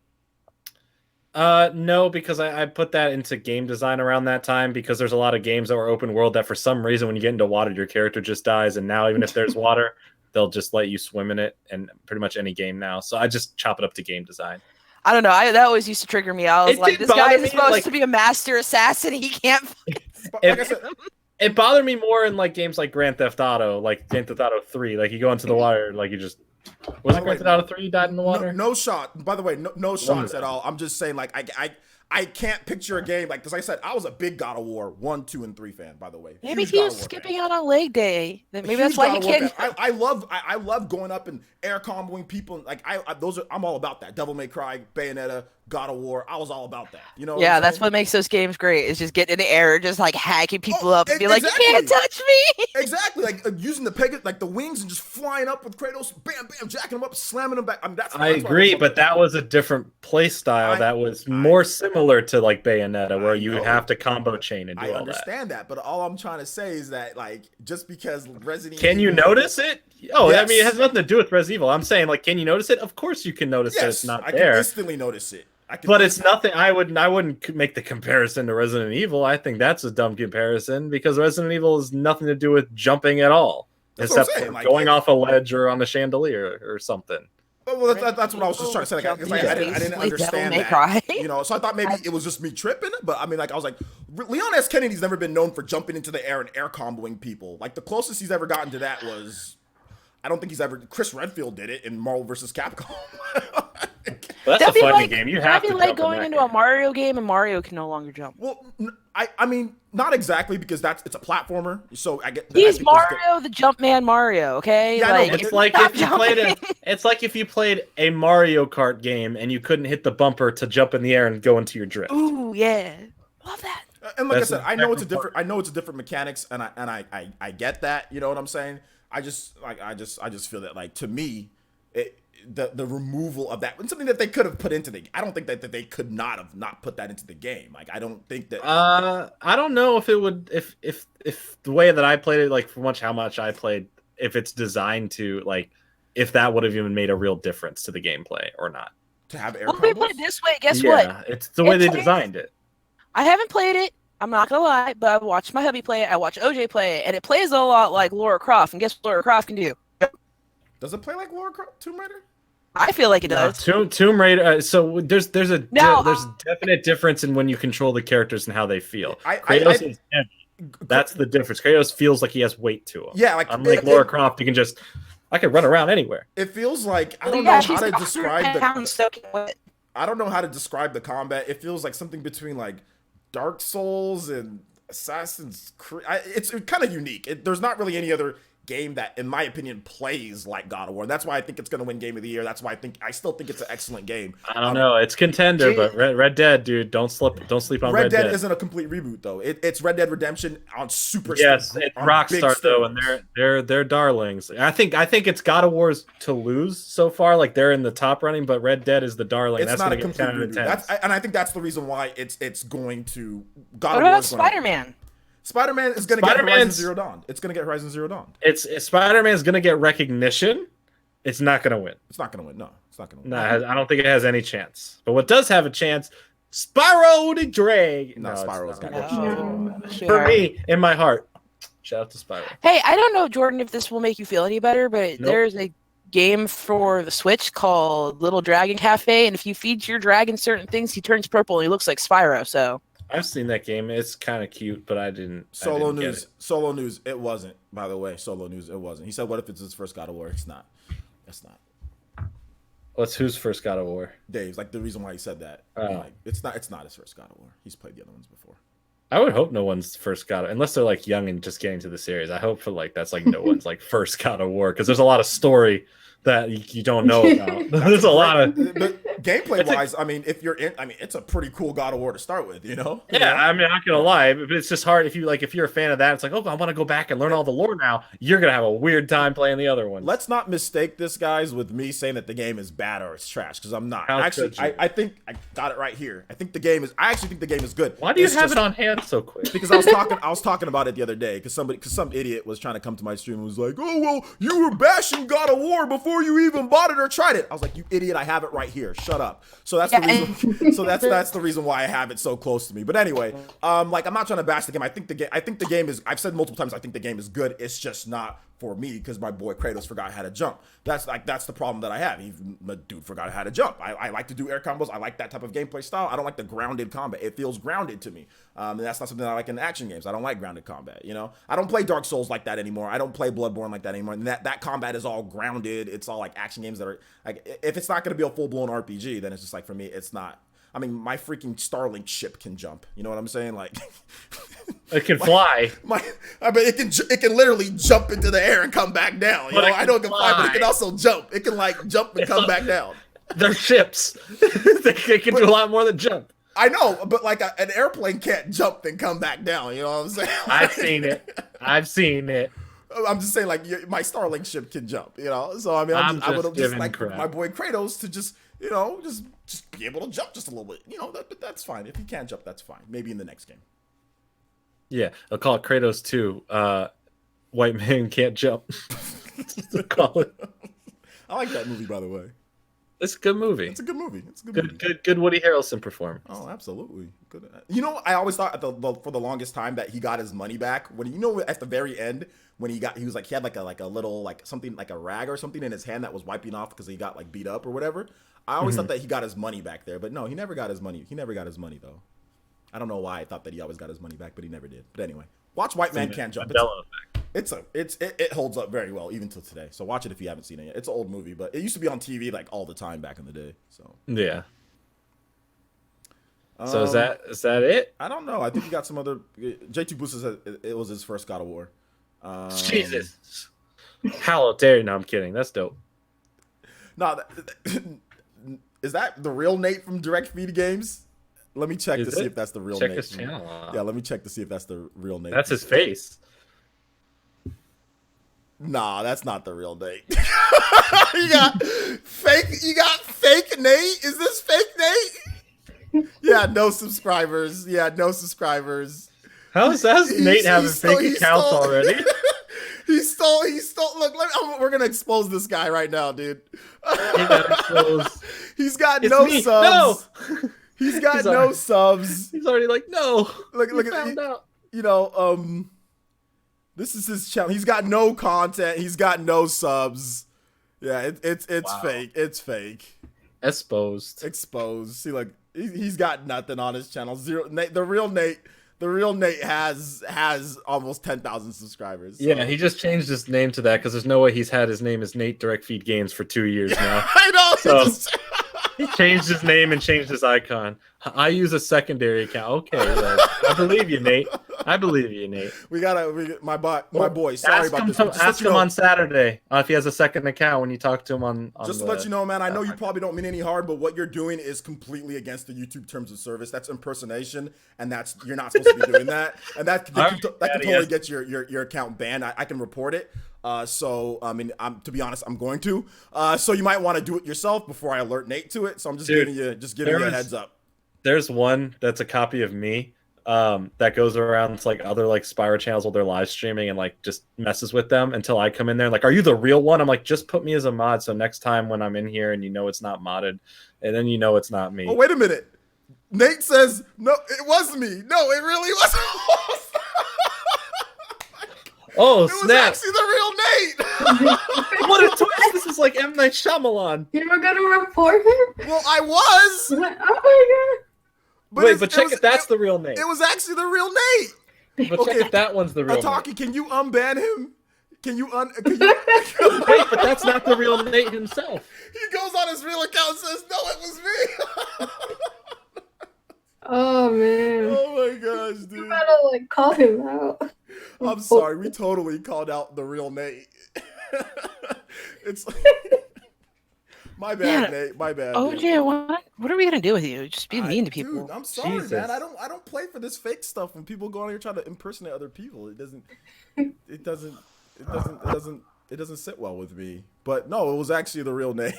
No, because I put that into game design around that time because there's a lot of games that were open world that for some reason when you get into water, your character just dies. And now even if there's water, they'll just let you swim in it in pretty much any game now. So I just chop it up to game design. I don't know. That always used to trigger me. I was It like, did this guy bother is me, supposed like- to be a master assassin. He can't. But It- like I said, It bothered me more in like games like Grand Theft Auto, like Grand Theft Auto 3. Like you go into the water, like you just was it Grand Theft Auto 3 you died in the water? no shot. By the way, no of shots them. at all. I'm just saying, like, I can't picture a game like, because like I said, I was a big God of War 1, 2, and 3 fan. By the way, Maybe Huge he God was of War skipping fan. out on leg day. Maybe Huge that's why God he of War can't. fan. I love going up and air comboing people. Like I'm all about that. Devil May Cry, Bayonetta, God of War. I was all about that. You know? Yeah, I'm that's saying? what makes those games great. Is just getting in the air, just like hacking people up and be like, exactly. "You can't touch me." Exactly, like using the wings and just flying up with Kratos, bam, bam, jacking them up, slamming them back. I mean, that's I what agree, love but about that was a different play style that was more similar to like Bayonetta, where you know. have to combo chain and do I all that. understand that, but all I'm trying to say is that, like, just because Resident Can you Evil- notice it? Oh, I mean, it Yes. has nothing to do with Resident Evil. I'm saying, like, can you notice it? Of course, you can notice that Yes, it's not I can there. instantly notice it. But it's nothing. I wouldn't make the comparison to Resident Evil. I think that's a dumb comparison because Resident Evil has nothing to do with jumping at all, That's what I'm except saying, for like, going off a ledge or on a chandelier or something. Well, that's what I was just trying to say. Like, I didn't understand May that. Cry. You know, so I thought maybe it was just me tripping. But I mean, like, I was like, Leon S. Kennedy's never been known for jumping into the air and air comboing people. Like, the closest he's ever gotten to that was, I don't think he's ever. Chris Redfield did it in Marvel vs. Capcom. But that's a fighting game. You have to That'd be like jump in going that into game. a Mario game and Mario can no longer jump. Well, I mean, not exactly because it's a platformer. So I get. He's Mario, the Jumpman Mario. Okay, Yeah, I know, like but It's like stop if you played jumping. it's like if you played a Mario Kart game and you couldn't hit the bumper to jump in the air and go into your drift. Ooh, yeah, love that. And like That's I said, I know it's a different different. I know it's a different mechanics, and I get that. You know what I'm saying? I just feel that, like, to me, the removal of that, and something that they could have put into the. I don't think that they could not have not put that into the game. Like, I don't think that. I don't know if it would if the way that I played it, like for how much I played, if it's designed to, like, if that would have even made a real difference to the gameplay or not. To have air Well, we combos? put it this way. Guess Yeah, what? it's the way It they plays- designed it. I haven't played it. I'm not gonna lie, but I've watched my hubby play it. I watched OJ play it, and it plays a lot like Lara Croft. And guess what Lara Croft can do? Does it play like Tomb Raider? I feel like it does. Tomb Raider. So there's a No, definite difference in when you control the characters and how they feel. I- Kratos is heavy. That's the difference. Kratos feels like he has weight to him. Yeah, like Unlike Lara Croft, you can just I can run around anywhere. It feels like I Well, don't yeah, know how she's to like describe 100 pounds the. soaking wet. I don't know how to describe the combat. It feels like something between like Dark Souls and Assassin's Creed. It's kind of unique. There's not really any other game that, in my opinion, plays like God of War. And that's why I think it's going to win Game of the Year. That's why I still think it's an excellent game. I don't know. It's contender, Gee. but Red Dead, dude, don't sleep on Red Red Dead Dead. isn't a complete reboot though. It's Red Dead Redemption on super. Yes, it's on big Rockstar though, and steroids. they're darlings. I think it's God of War's to lose so far. Like they're in the top running, but Red Dead is the darling. It's That's not a gonna get complete 10 out of reboot. 10. And I think that's the reason why it's going to. God What of War about is gonna- Spider-Man? Spider-Man is going to get Horizon Spider-Man's- Zero Dawn. It's going to get Horizon Zero Dawn. It's Spider-Man's gonna get recognition. It's not gonna win. It's not going to win. No, it's not going to win. No, I don't think it has any chance. But what does have a chance? Spyro the Dragon. No, it's Spyro's not. gonna No. get Sure. For me, in my heart. Shout out to Spyro. Hey, I don't know, Jordan, if this will make you feel any better, but Nope. there's a game for the Switch called Little Dragon Cafe, and if you feed your dragon certain things, he turns purple and he looks like Spyro. So I've seen that game. It's kind of cute, but I didn't. Solo I didn't news. Solo news. It wasn't. By the way, solo news. It wasn't. He said, "What if it's his first God of War?" It's not. It's not. What's whose first God of War? Dave's like the reason why he said that. Oh. Like, it's not his first God of War. He's played the other ones before. I would hope no one's first God of, unless they're like young and just getting to the series. I hope for like that's like no one's like first God of War because there's a lot of story that you don't know about. There's a lot of gameplay wise. I mean, if you're in, I mean, it's a pretty cool God of War to start with. You know? Yeah, I mean, I'm not gonna lie, but it's just hard if you're a fan of that. It's like, oh, I want to go back and learn all the lore now. You're gonna have a weird time playing the other ones. Let's not mistake this, guys, with me saying that the game is bad or it's trash because I'm not. How Actually, could you? I think I got it right here. I actually think the game is good. Why do you have it on hand so quick? Because I was talking about it the other day because some idiot was trying to come to my stream and was like, oh well, you were bashing God of War before you even bought it or tried it. I was like, you idiot, I have it right here. Shut up. So that's the reason. So that's the reason why I have it so close to me. But anyway, like I'm not trying to bash the game. I think the game is. I've said multiple times. I think the game is good. It's just not for me because my boy Kratos forgot how to jump. That's the problem that I have. The dude forgot how to jump. I like to do air combos. I like that type of gameplay style. I don't like the grounded combat. It feels grounded to me. And that's not something I like in action games. I don't like grounded combat. You know, I don't play Dark Souls like that anymore. I don't play Bloodborne like that anymore. And that combat is all grounded. It's all like action games that are like, if it's not going to be a full blown RPG, then it's just like, for me, it's not. I mean, my freaking Starlink ship can jump. You know what I'm saying? Like, it can fly. I mean, it can literally jump into the air and come back down. You know, I know it can fly, but it can also jump. It can like jump and come back down. They're ships. they can do a lot more than jump. I know, but like an airplane can't jump and come back down. You know what I'm saying? I've seen it. I'm just saying, like, my Starlink ship can jump. You know, so I mean, I would just like my boy Kratos to just, you know, just be able to jump just a little bit. You know, that's fine. If he can't jump, that's fine. Maybe in the next game. Yeah, I'll call it Kratos 2. White man can't jump. Call it. I like that movie, by the way. It's a good movie. It's a good movie. It's a good movie. Good Woody Harrelson performance. Oh, absolutely. Good. You know, I always thought for the longest time that he got his money back when, you know, at the very end when he had a little like something like a rag or something in his hand that was wiping off because he got like beat up or whatever. I always thought that he got his money back there, but no, he never got his money. He never got his money though. I don't know why I thought that he always got his money back, but he never did. But anyway, watch White Man Can't Jump. It holds up very well even till today. So watch it if you haven't seen it yet. It's an old movie, but it used to be on TV like all the time back in the day. So yeah. So is that it? I don't know. I think he got some other. JT Booster said it was his first God of War. Jesus. How dare you? No, I'm kidding. That's dope. No, is that the real Nate from Direct Feed Games? Let me check to see if that's the real Nate. Check his channel out. Yeah, let me check to see if that's the real Nate. That's his face. Nah, that's not the real Nate. You got fake Nate? Is this fake Nate? Yeah, no subscribers. How's Nate having fake accounts already? He stole. Look, we're gonna expose this guy right now, dude. He's got no subs. No! He's got no subs. He's already like, no. Look at out. You know, this is his channel. He's got no content. He's got no subs. Yeah, it's wow. Fake. It's fake. Exposed. See, like he's got nothing on his channel. Zero. The real Nate has almost 10,000 subscribers. So. Yeah, he just changed his name to that because there's no way he's had his name as Nate Direct Feed Games for 2 years now. I know. So he changed his name and changed his icon. I use a secondary account. Okay, I believe you, Nate. My boy. Sorry about this. Ask him on Saturday if he has a second account when you talk to him on just to let you know, man. I know you probably don't mean any harm, but what you're doing is completely against the YouTube terms of service. That's impersonation, and you're not supposed to be doing that. And that can totally get your account banned. I can report it. So I mean, to be honest, I'm going to. So you might want to do it yourself before I alert Nate to it. So I'm just giving you a heads up. There's one that's a copy of me that goes around to like other like Spyro channels while they're live streaming and like just messes with them until I come in there. Like, are you the real one? I'm like, just put me as a mod. So next time when I'm in here and you know it's not modded, and then you know it's not me. Oh, wait a minute. Nate says, no, it was me. No, it really wasn't. Oh, it snap. was actually the real Nate. What a twist! This is like M. Night Shyamalan. You were gonna report him? Well, I was. Oh my god. Wait, but check if that's the real Nate. It was actually the real Nate. But check if that one's the real Ataki, Nate. can you unban him? Can you Wait, but that's not the real Nate himself. He goes on his real account and says, "No, it was me." Oh man. Oh my gosh, dude. You gotta like call him out. I'm sorry, we totally called out the real Nate. It's my bad, Yeah. Nate. My bad. OJ, dude. what are we gonna do with you? Just be mean to people. Dude, I'm sorry, Jesus. man. I don't play for this fake stuff when people go on here trying to impersonate other people. It doesn't sit well with me. But no, it was actually the real Nate.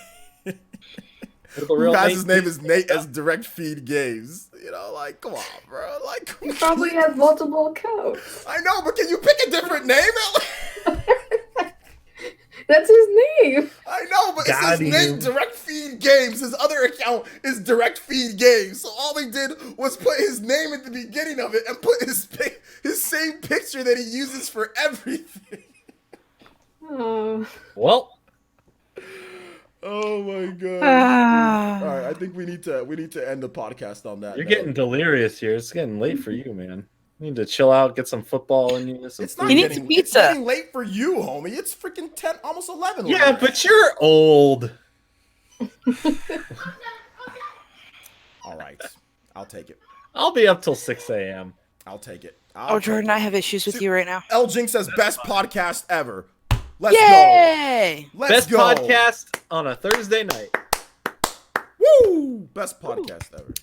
The real His Nate name is Nate as Direct Feed Games. You know, like, come on, bro. Like, He probably has multiple accounts. I know, but can you pick a different name? That's his name. I know, but it Got says you. Nate Direct Feed Games. His other account is Direct Feed Games. So all they did was put his name at the beginning of it and put his same picture that he uses for everything. Oh. Well, Oh my god! Ah. All right, I think we need to end the podcast on that. you're note. getting delirious here. It's getting late for you, man. You need to chill out, get some football in you. Some It's not He needs getting, pizza. It's getting late for you, homie. It's freaking 10, almost 11. yeah, but you're old. All right, I'll take it. I'll be up till 6 a.m. I'll take it. Oh, Jordan, I have issues with you right now. L Jinx says best podcast ever. Let's Yay! go. Let's Best go. podcast on a Thursday night. Woo! Best podcast ever.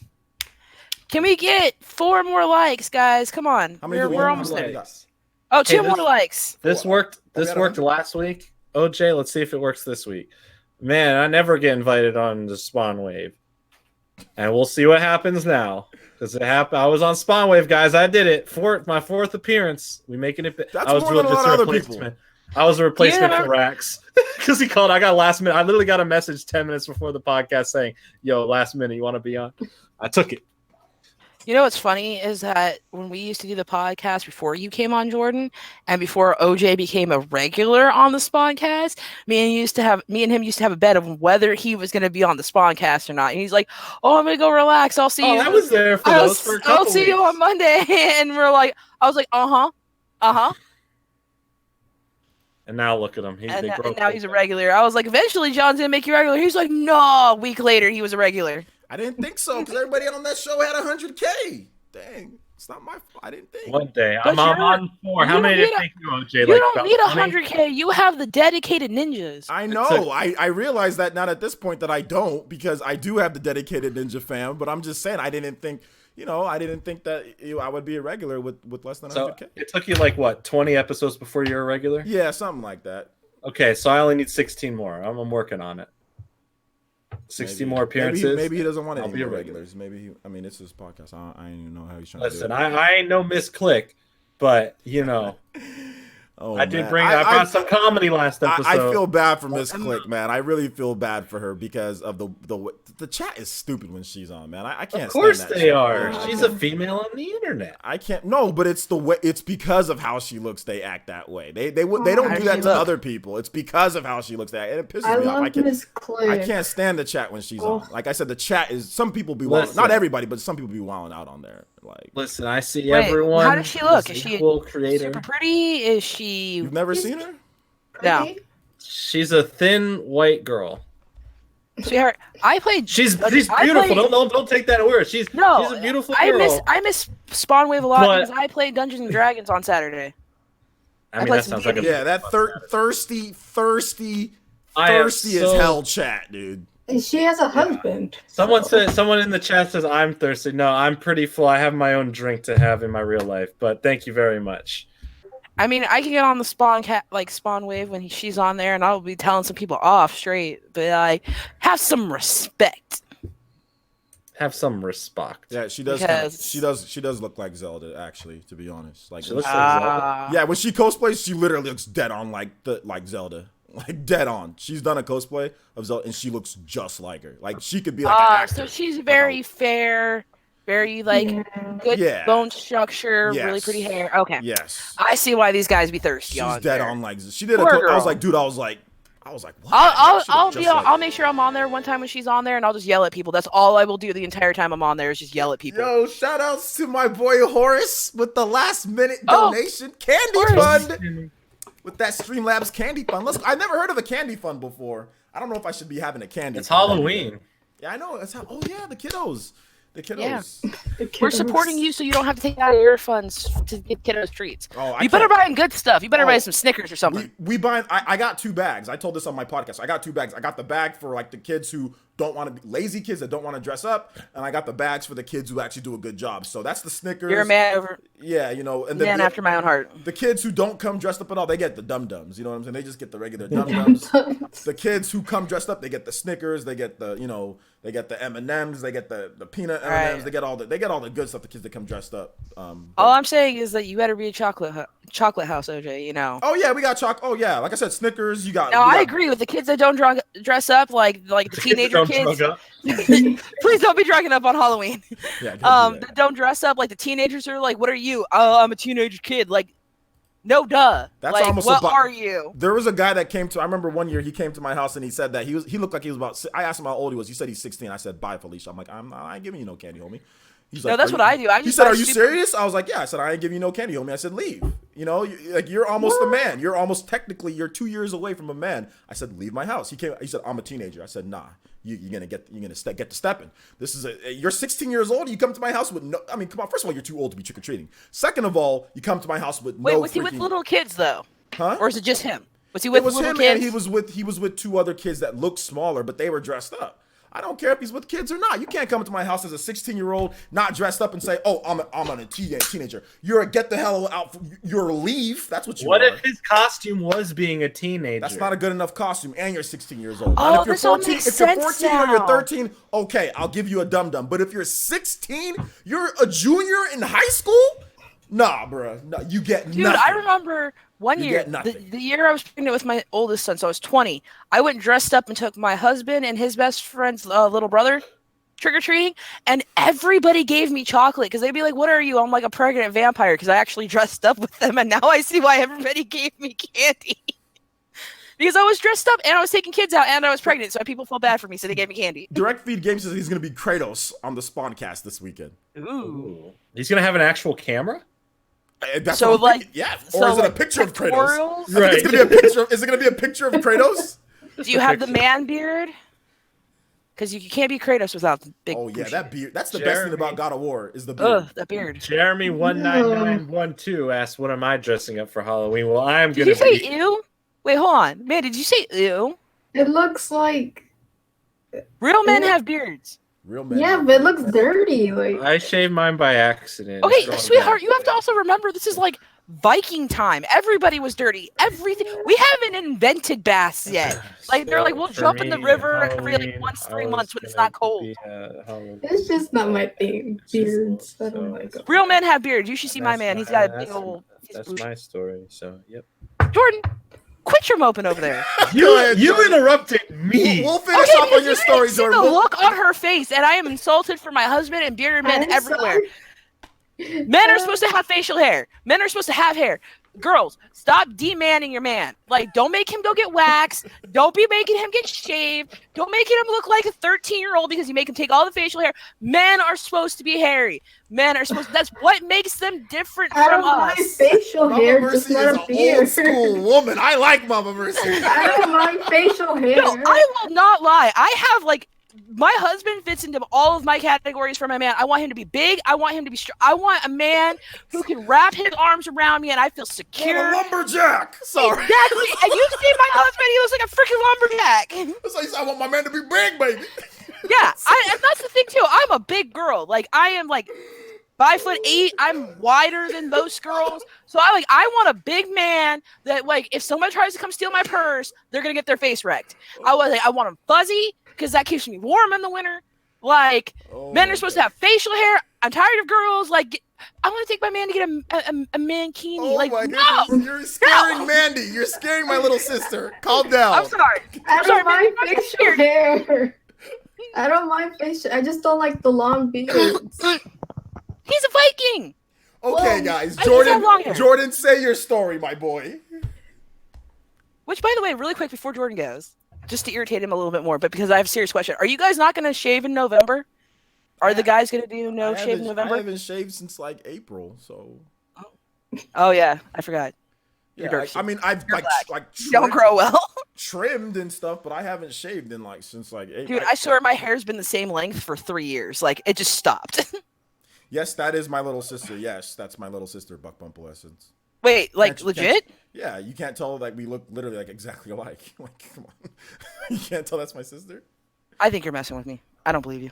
Can we get 4 more likes, guys? Come on. How many do we We're have? almost How many there. we got? Oh, 2 Hey, more this- likes. This worked. This got a worked 100. last week. OJ, let's see if it works this week. Man, I never get invited on the Spawn Wave, and we'll see what happens now. Because it happened. I was on Spawn Wave, guys. I did it. My fourth appearance. We making it. That's I was more than a lot of other people. replacement. I was a replacement Yeah. for Rax because he called. I got last minute. I literally got a message 10 minutes before the podcast saying, "Yo, last minute, you want to be on?" I took it. You know what's funny is that when we used to do the podcast before you came on, Jordan, and before OJ became a regular on the Spawncast, me and him used to have a bet of whether he was going to be on the Spawncast or not. And he's like, "Oh, I'm going to go relax. I'll see you." I was there for those for a couple I'll see you weeks. on Monday. And I was like, uh huh. And now look at him. And now he's a regular. I was like, eventually John's going to make you regular. He's like, no. A week later, he was a regular. I didn't think so because everybody on that show had 100K. Dang, it's not my fault. I didn't think. One day. But I'm on 4. How you many don't did you need think you, OJ? You Like don't about need 20? 100K. You have the dedicated ninjas. I know. I realize that now at this point that I don't because I do have the dedicated ninja fam. But I'm just saying I didn't think that I would be a regular with less than So 100K. it took you like what, 20 episodes before you're a regular? Yeah, something like that. Okay, so I only need 16 more. I'm working on it. 60 more appearances. Maybe he doesn't want I'll any be a more regular. regulars. Maybe it's his podcast. I don't even know how he's trying Listen, to do it. I ain't no Miss Click, but you know, Oh, I did man. bring. I brought some comedy last episode. I feel bad for Miss Click, man. I really feel bad for her because of the chat is stupid when she's on, man. I can't. Of course stand that they shit. are. I She's can't- a female on the internet. I can't. No, but it's the way. It's because of how she looks. They act that way. They don't How do does that she to look? other people. It's because of how she looks. And it pisses I me off. love Miss Clay. I can't stand the chat when she's Oh. on. Like I said, the chat is. Some people be wild, Listen. not everybody, but some people be wilding out on there. Like Listen, I see Wait, everyone. how does she look? as Is she equal creator? super pretty? Is she? you've never seen her. No. Pretty? She's a thin white girl. Sweetheart, I played. She's I beautiful. played- Don't take that word. She's No, a beautiful I girl. miss Spawn Wave a lot But- because I played Dungeons and Dragons on Saturday. I mean, played that some sounds like a D&D. Yeah, that thirsty I am as so- hell chat, dude. And she has a husband. Someone so- someone in the chat says I'm thirsty. No, I'm pretty full. I have my own drink to have in my real life. But thank you very much. I mean, I can get on the Spawn Wave when she's on there, and I'll be telling some people off straight. But have some respect. Have some respect. Yeah, she does. Because- She does look like Zelda, actually. To be honest, like She looks like Zelda. yeah, when she cosplays, she literally looks dead on like Zelda, like dead on. She's done a cosplay of Zelda, and she looks just like her. Like she could be like an actor. So she's very fair. Very like good bone structure, really pretty hair. Okay. Yes. I see why these guys be thirsty. She's dead on like she did. Poor I was like, dude. I was like, what? I'll make sure I'm on there one time when she's on there, and I'll just yell at people. That's all I will do the entire time I'm on there is just yell at people. Yo, shout outs to my boy Horace with the last minute donation candy fund. With that Streamlabs candy fund. I never heard of a candy fund before. I don't know if I should be having a candy. It's fund. Halloween. Yeah, I know. Oh yeah, the kiddos. The kiddos. Yeah. We're supporting you so you don't have to take out of your funds to get kiddos treats. You better buy good stuff. You better buy some Snickers or something. We buy. I got 2 bags. I told this on my podcast. I got 2 bags. I got the bag for like the kids who don't want to be lazy kids that don't want to dress up, and I got the bags for the kids who actually do a good job. So that's the Snickers. You're a man over. Yeah, you know, and then after my own heart. The kids who don't come dressed up at all, they get the dum-dums. You know what I'm saying? They just get the regular dum-dums. The kids who come dressed up, they get the Snickers. They get the they get the M&Ms. They get the peanut M&Ms. Right. They get all the good stuff. The kids that come dressed up. All I'm saying is that you better be a chocolate house, OJ. You know. Oh yeah, we got chocolate. Oh yeah, like I said, Snickers. I agree with the kids that don't dress up like the teenager kids. Please don't be dressing up on Halloween. Yeah, don't dress up like the teenagers are like, what are you? Oh, I'm a teenage kid. Like, no duh. That's like, almost what are you? There was a guy that came to, I remember one year he came to my house and he said that he looked like he was about, I asked him how old he was. He said he's 16. I said, bye, Felicia. I'm like, I ain't giving you no candy, homie. He's like, no, that's what I do. He said, are you serious? I was like, yeah. I said, I ain't giving you no candy, homie. I said, leave. You know, you're almost a man. You're almost you're 2 years away from a man. I said, leave my house. He said, I'm a teenager. I said, nah. You're gonna get to stepping. This is you're 16 years old. You come to my house with no. I mean, come on. First of all, you're too old to be trick or treating. Second of all, you come to my house with no. Wait, was he with little kids though? Huh? Or is it just him? Was he with little kids? And he was with 2 other kids that looked smaller, but they were dressed up. I don't care if he's with kids or not. You can't come to my house as a 16-year-old, not dressed up, and say, "Oh, I'm a teenager." You're a get the hell out. You're a leave. That's what you. What if his costume was being a teenager? That's not a good enough costume, and you're 16 years old. Oh, if you're 14, if you're 14 or you're 13, okay, I'll give you a dum-dum. But if you're 16, you're a junior in high school. Nah, bro. No, you get nothing. Dude, I remember one year, the year I was pregnant with my oldest son, so I was 20. I went dressed up and took my husband and his best friend's little brother trick-or-treating, and everybody gave me chocolate because they'd be like, what are you? I'm like a pregnant vampire because I actually dressed up with them, and now I see why everybody gave me candy. Because I was dressed up and I was taking kids out and I was pregnant, so people felt bad for me, so they gave me candy. Direct Feed Games says he's going to be Kratos on the Spawncast this weekend. Ooh. He's going to have an actual camera? That's so like, yeah. Or is it a picture of Kratos? Right. It's gonna be a picture. Is it going to be a picture of Kratos? Do you have the man beard? Because you can't be Kratos without the big. Oh yeah, that beard. That's the best thing about God of War is the beard. Ugh, that beard. Jeremy19912 asked, "What am I dressing up for Halloween?" Well, I'm gonna. Did you say ew? Wait, hold on, man. Did you say ew? It looks like real men have beards. Real men. Yeah, but it looks dirty. Like I shaved mine by accident. Okay, sweetheart, you have to also remember this is like Viking time. Everybody was dirty. Everything. We haven't invented baths yet. Like they're like, we'll jump in the river every like once 3 months when it's not cold. It's just not my thing. Beards. I don't like them. Real men have beards. You should see my man. He's got a big old. That's my story. So yep. Jordan, quit your moping over there. You interrupted me. We'll finish off on your story, Jordan. The look on her face, and I am insulted for my husband and bearded men everywhere. Men are supposed to have facial hair. Men are supposed to have hair. Girls, stop demanding your man. Like, don't make him go get waxed. Don't be making him get shaved. Don't make him look like a 13-year-old because you make him take all the facial hair. Men are supposed to be hairy. Men are supposed. That's what makes them different from us. My facial hair, Mama just Mercy not is a beard. old school woman. I like Mama Mercy. I don't like facial hair. No, I will not lie. I have like. My husband fits into all of my categories for my man. I want him to be big. I want him to be strong. I want a man who can wrap his arms around me and I feel secure. What a lumberjack. Sorry. Exactly. And you see my husband, he looks like a freaking lumberjack. That's like, I want my man to be big, baby. Yeah. And that's the thing, too. I'm a big girl. Like, I am like 5'8". I'm wider than most girls. So I want a big man that, like, if somebody tries to come steal my purse, they're going to get their face wrecked. I want him fuzzy, because that keeps me warm in the winter. Like, men are supposed to have facial hair. I'm tired of girls. Like, I want to take my man to get a mankini. Oh like, my no! goodness. You're scaring Mandy. You're scaring my little sister. Calm down. I'm sorry. I don't like facial hair. I don't mind face. I just don't like the long beards. He's a Viking. Okay, guys. I just have long hair. Jordan, say your story, my boy. Which, by the way, really quick before Jordan goes, just to irritate him a little bit more, but because I have a serious question. Are you guys not going to shave in November? Are the guys going to do no shave in November? I haven't shaved since like April, so. Oh yeah, I forgot. Yeah, I mean, I've like don't grow well. trimmed and stuff, but I haven't shaved in since April. Dude, I swear my hair's been the same length for 3 years. Like it just stopped. Yes, that is my little sister. Yes, that's my little sister, Buck Bumple Essence. Wait, like legit? Yeah, you can't tell like we look literally like exactly alike. Like, come on, you can't tell that's my sister. I think you're messing with me. I don't believe you.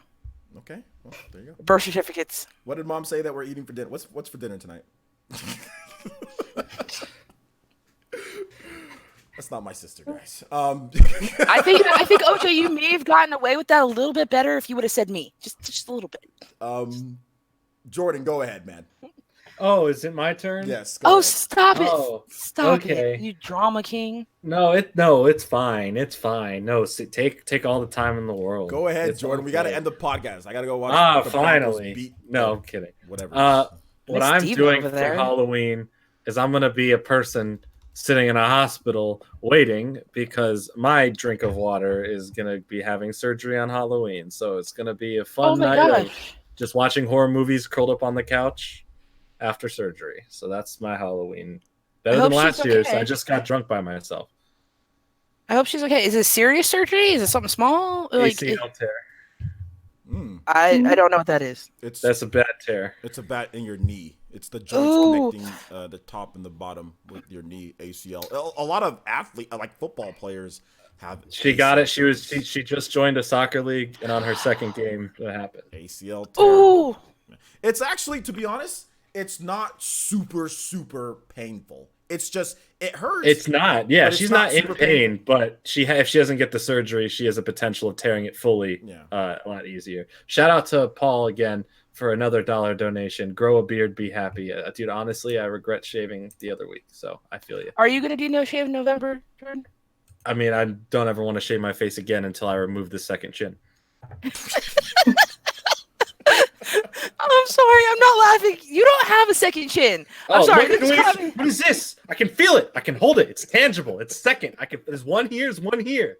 Okay, well there you go. Birth certificates. What did Mom say that we're eating for dinner? What's for dinner tonight? That's not my sister, guys. I think OJ, you may have gotten away with that a little bit better if you would have said me, just a little bit. Jordan, go ahead, man. Oh, is it my turn? Yes. Oh, ahead. stop it! Oh, Stop okay. it, you drama king. No, it's fine. It's fine. No, take all the time in the world. Go ahead, It's Jordan. okay. We got to end the podcast. I got to go watch. Finally. No, I'm kidding. Whatever. What Miss I'm Diva doing over for there. Halloween is I'm gonna be a person sitting in a hospital waiting because my drink of water is gonna be having surgery on Halloween. So it's gonna be a fun night of just watching horror movies curled up on the couch after surgery. So that's my Halloween. Better than last year's. I just got drunk by myself. I hope she's okay. Is it serious surgery? Is it something small? Like, ACL tear. I don't know what that is. That's a bad tear. It's a bat in your knee. It's the joints connecting the top and the bottom with your knee, ACL. A lot of like football players have. She got it. She just joined a soccer league, and on her second game, it happened. ACL tear. Ooh. It's actually, to be honest, it's not super painful. It's just it hurts. It's not. Yeah, she's not in pain, painful. but if she doesn't get the surgery, she has a potential of tearing it fully. Yeah. A lot easier. Shout out to Paul again for another $1 donation. Grow a beard, be happy, dude. Honestly, I regret shaving the other week, so I feel you. Are you gonna do no shave in November, Jordan? I mean, I don't ever want to shave my face again until I remove the second chin. I'm sorry, I'm not laughing. You don't have a second chin. I'm sorry. What is this? I can feel it. I can hold it. It's tangible. It's second. There's one here. There's one here.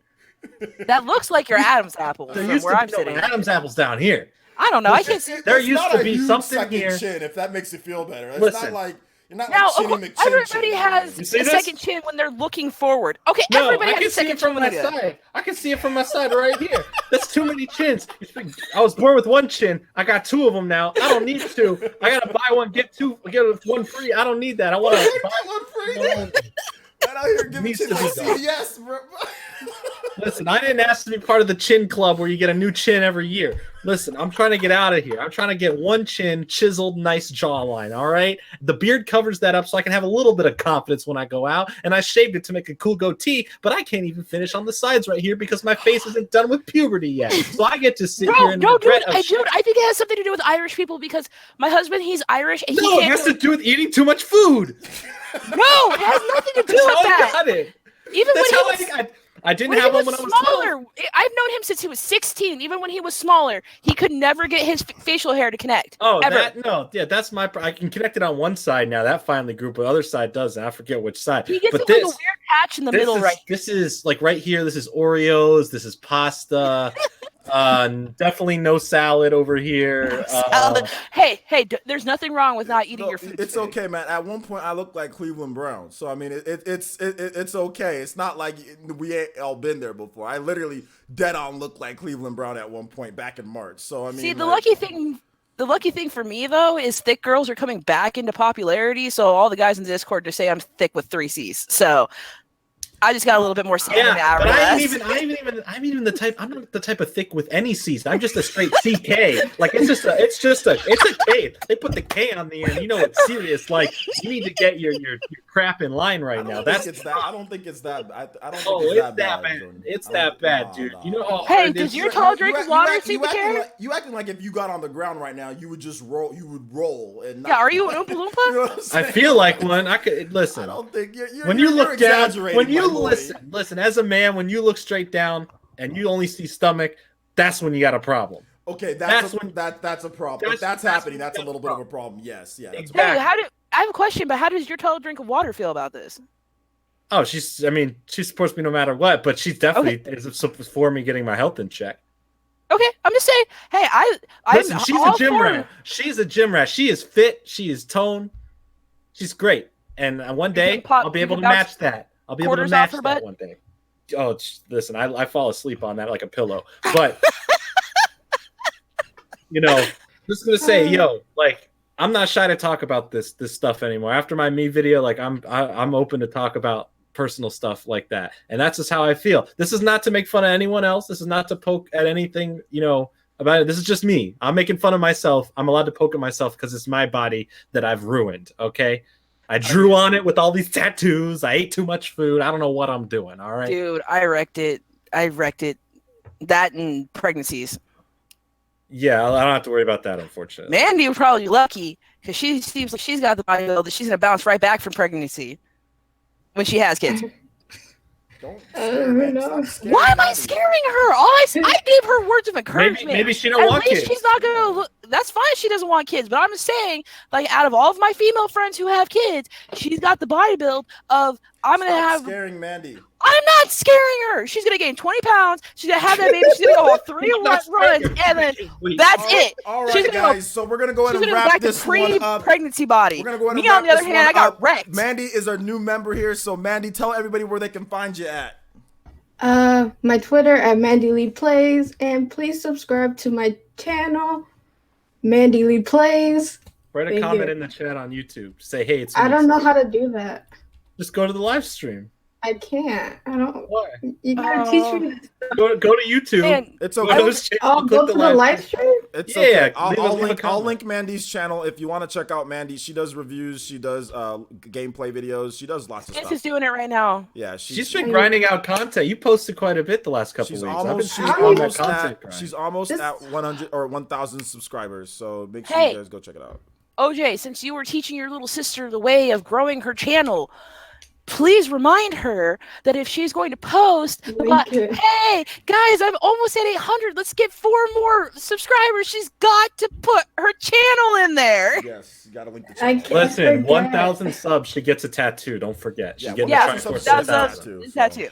That looks like your Adam's apple from where I'm sitting. Adam's apple's down here. I don't know. I can't see. There used to be something here. Chin, if that makes you feel better. It's Listen. not like you're not Now, like everybody has a second chin when they're looking forward. Okay, No, everybody I has can a see second it from chin. my side. I can see it from my side right here. That's too many chins. I was born with one chin. I got two of them now. I don't need two. I gotta buy one, get one free. I don't need that. I want to buy one free. Right out here giving chins to CVS, bro. Listen, I didn't ask to be part of the chin club where you get a new chin every year. Listen, I'm trying to get out of here. I'm trying to get one chin, chiseled, nice jawline, all right? The beard covers that up so I can have a little bit of confidence when I go out, and I shaved it to make a cool goatee, but I can't even finish on the sides right here because my face isn't done with puberty yet. So I get to sit here and dude, I think it has something to do with Irish people because my husband, he's Irish, and it has to do with eating too much food. No, it has nothing to do with that. I got it. Even That's when how he was, I didn't have one when I was smaller. 12. I've known him since he was 16. Even when he was smaller, he could never get his facial hair to connect. Oh, ever. That's my. I can connect it on one side now. That finally grew, but the other side doesn't. I forget which side. He gets but like a weird patch in the middle, right? This is like right here. This is Oreos. This is pasta. Definitely no salad over here. Hey, there's nothing wrong with not eating your food. It's okay, man. At one point, I looked like Cleveland Brown, so I mean, it's okay. It's not like we ain't all been there before. I literally dead on looked like Cleveland Brown at one point back in March. So I mean, see, the lucky thing for me though is thick girls are coming back into popularity. So all the guys in the Discord just say I'm thick with 3 C's. So I just got a little bit more sand than but I'm even the type. I'm not the type of thick with any C's. I'm just a straight CK. Like it's a K. They put the K on the end. You know it's serious. Like you need to get your crap in line right now. I don't think it's that. I don't think it's that bad. It's that bad, dude. You know how hey, does your tall drink of water seem to care? You acting like if you got on the ground right now, you would just roll. You would roll and. Yeah, are you an Oompa Loompa? You know what I'm saying? I feel like one. I could listen. I don't think you're. When you look down, when you listen. As a man, when you look straight down and you only see stomach, that's when you got a problem. Okay, that's a problem. If that's happening, that's a little bit of a problem. Yes, yeah. That's Hey, I have a question, but how does your total drink of water feel about this? Oh, she supports me no matter what, but she's definitely is for me getting my health in check. Okay, I'm just saying. Hey, Listen, she's a gym rat. She's a gym rat. She is fit. She is toned. She's great. And one day I'll be able to match that. I'll be able to match that one day. Oh, listen, I fall asleep on that like a pillow. But just gonna say, like I'm not shy to talk about this stuff anymore. After my me video, like I'm open to talk about personal stuff like that, and that's just how I feel. This is not to make fun of anyone else. This is not to poke at anything about it. This is just me. I'm making fun of myself. I'm allowed to poke at myself because it's my body that I've ruined. Okay, I drew on it with all these tattoos. I ate too much food. I don't know what I'm doing. All right, dude, I wrecked it. That and pregnancies. Yeah, I don't have to worry about that, unfortunately. Mandy was probably lucky because she seems like she's got the body build that she's gonna bounce right back from pregnancy when she has kids. Don't Why am I scaring her? I gave her words of encouragement. Maybe she don't want kids. She's not gonna. That's fine. She doesn't want kids, but I'm just saying, like, out of all of my female friends who have kids, she's got the body build of Stop scaring Mandy. I'm not scaring her. She's gonna gain 20 pounds. She's gonna have that baby. She's gonna go on 3 runs, and then that's it. All right, guys. So we're gonna go ahead and wrap this one up. Pregnancy body. We're gonna go ahead and Me, on the other hand, I got wrecked. Mandy is our new member here. So Mandy, tell everybody where they can find you at. My Twitter at Mandy Lee Plays, and please subscribe to my channel, Mandy Lee Plays. Write a comment in the chat on YouTube. Say, hey, it's me. I don't know how to do that. Just go to the live stream. I can't. I don't. Why? You gotta teach me this. Go to YouTube. Man, it's okay. I'll go to the live stream. It's okay. I'll link Mandy's channel if you want to check out Mandy. She does reviews. She does gameplay videos. She does lots of stuff. She's doing it right now. Yeah, she's been grinding out content. You posted quite a bit the last couple weeks. She's almost at 100 or 1,000 subscribers. So make sure you guys go check it out. OJ, since you were teaching your little sister the way of growing her channel, please remind her that if she's going to post about, hey guys, I'm almost at 800, let's get 4 more subscribers, she's got to put her channel in there. Yes, you gotta link the channel. Listen, 1,000 subs, she gets a tattoo. Don't forget. She's getting a Triforce tattoo.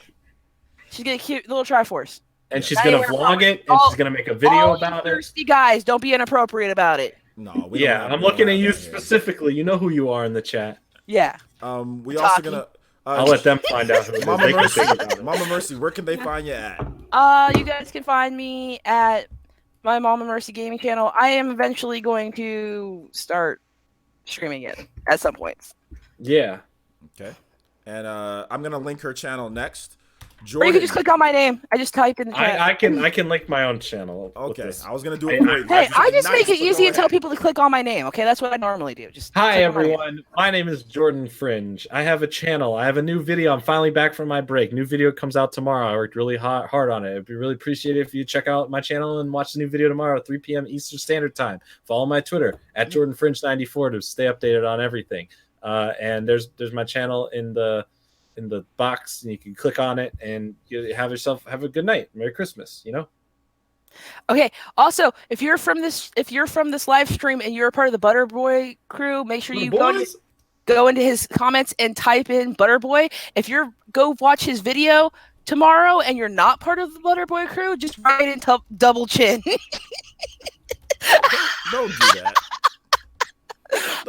She's getting a cute little Triforce. And she's gonna vlog it, and she's gonna make a video about it. Thirsty guys, don't be inappropriate about it. No, I'm looking at you specifically. You know who you are in the chat. Yeah. We also gonna. I'll let them find out who it is. Mama Mercy, where can they find you at? You guys can find me at my Mama Mercy gaming channel. I am eventually going to start streaming it at some points. Yeah. Okay. And I'm gonna link her channel next. Jordan. Or you can just click on my name. I just type in the chat. I can link my own channel. Okay, I was gonna do it. Hey, I just make it easy and tell people to click on my name. Okay, that's what I normally do. Just hi everyone. My name is Jordan Fringe. I have a channel. I have a new video. I'm finally back from my break. New video comes out tomorrow. I worked really hard on it. It'd be really appreciated if you check out my channel and watch the new video tomorrow at 3 p.m. Eastern Standard Time. Follow my Twitter at JordanFringe94 to stay updated on everything. And there's my channel in the box, and you can click on it and you have a good night. Merry Christmas, Okay. Also, if you're from this live stream and you're a part of the Butterboy crew, make sure you go into his comments and type in Butterboy. If you're go watch his video tomorrow and you're not part of the Butterboy crew, just write in double chin. Don't do that.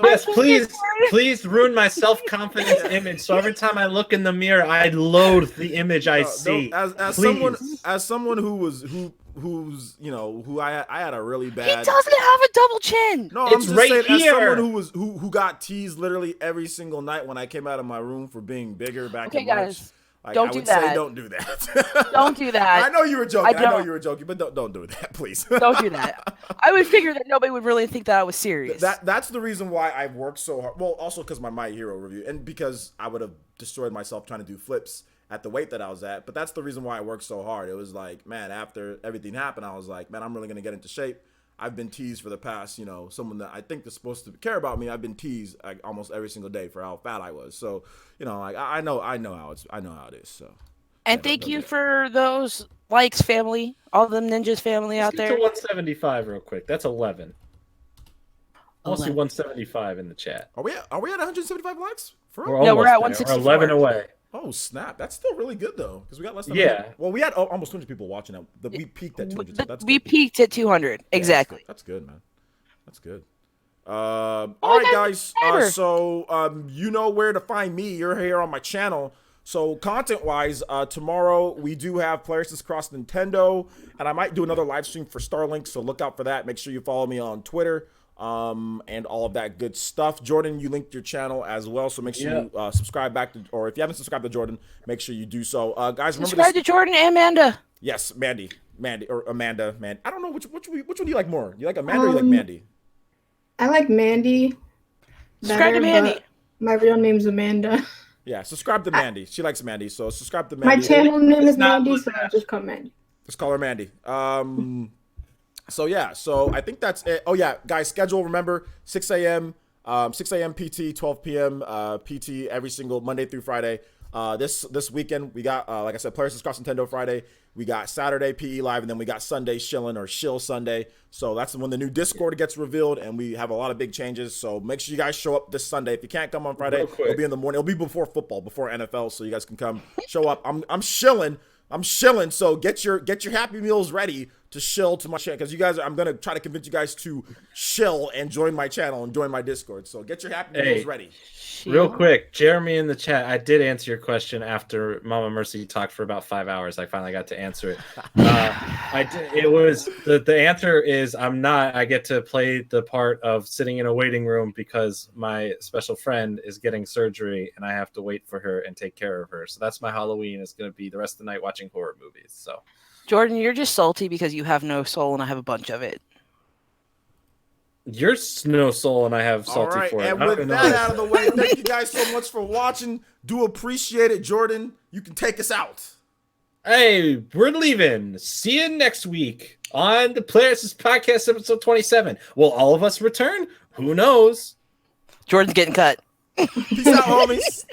Yes, please ruin my self-confidence image. So every time I look in the mirror, I loathe the image I see. As someone who I had a really bad. He doesn't have a double chin. No, I'm just saying, as someone who got teased literally every single night when I came out of my room for being bigger back in March. Guys. Don't do that. Say don't do that. Don't do that. I know you were joking. But don't do that, please. Don't do that. I would figure that nobody would really think that I was serious. That's the reason why I worked so hard. Well, also because my Hero review, and because I would have destroyed myself trying to do flips at the weight that I was at. But that's the reason why I worked so hard. It was like, man, after everything happened, I was like, man, I'm really gonna get into shape. I've been teased for the past, someone that I think is supposed to care about me. I've been teased like almost every single day for how fat I was. So, I know how it is. So, And thank you for those likes, family. All them ninjas family out there. To 175 real quick. That's 11. I want to see 175 in the chat. Are we at 175 likes? For real? No, we're at 164. We're 11 away. Oh snap! That's still really good though, because we got less than we had almost 200 people watching it. We peaked at 200. So that's we peaked at 200 exactly. That's good, man. That's good. All right, guys. So you know where to find me. You're here on my channel. So content-wise, tomorrow we do have Players Across Nintendo, and I might do another live stream for Starlink. So look out for that. Make sure you follow me on Twitter. And all of that good stuff. Jordan, you linked your channel as well, so make sure you subscribe back to, or if you haven't subscribed to Jordan, make sure you do so. Guys, remember subscribe to Jordan and Amanda. Yes, Mandy or Amanda, man. I don't know which one do you like more? You like Amanda or you like Mandy? I like Mandy. Subscribe to Mandy. My real name's Amanda. Yeah, subscribe to Mandy. She likes Mandy, so subscribe to Mandy. My channel name is Mandy, so I just call Mandy. Let's call her Mandy. So yeah, so I think that's it. Oh yeah, guys, schedule, remember, 6 a.m. PT, 12 p.m. PT every single Monday through Friday. This weekend we got like I said, Players Across Nintendo Friday. We got Saturday PE Live, and then we got Sunday Shillin' or Shill Sunday. So that's when the new Discord gets revealed, and we have a lot of big changes. So make sure you guys show up this Sunday. If you can't come on Friday, it'll be in the morning. It'll be before football, before NFL, so you guys can come show up. I'm shilling. So get your Happy Meals ready to shill to my channel, because you guys, I'm gonna try to convince you guys to shill and join my channel and join my Discord. So get your Happy Meals ready. Real quick, Jeremy in the chat, I did answer your question after Mama Mercy talked for about 5 hours. I finally got to answer it. I did. It was the answer is I get to play the part of sitting in a waiting room because my special friend is getting surgery and I have to wait for her and take care of her. So that's my Halloween. It's going to be the rest of the night watching horror movies. So Jordan, you're just salty because you have no soul and I have a bunch of it. You're no soul and I have salty for it. And with that out of the way, thank you guys so much for watching. Do appreciate it. Jordan, you can take us out. Hey, we're leaving. See you next week on the Players Podcast episode 27. Will all of us return? Who knows? Jordan's getting cut. Peace out, homies.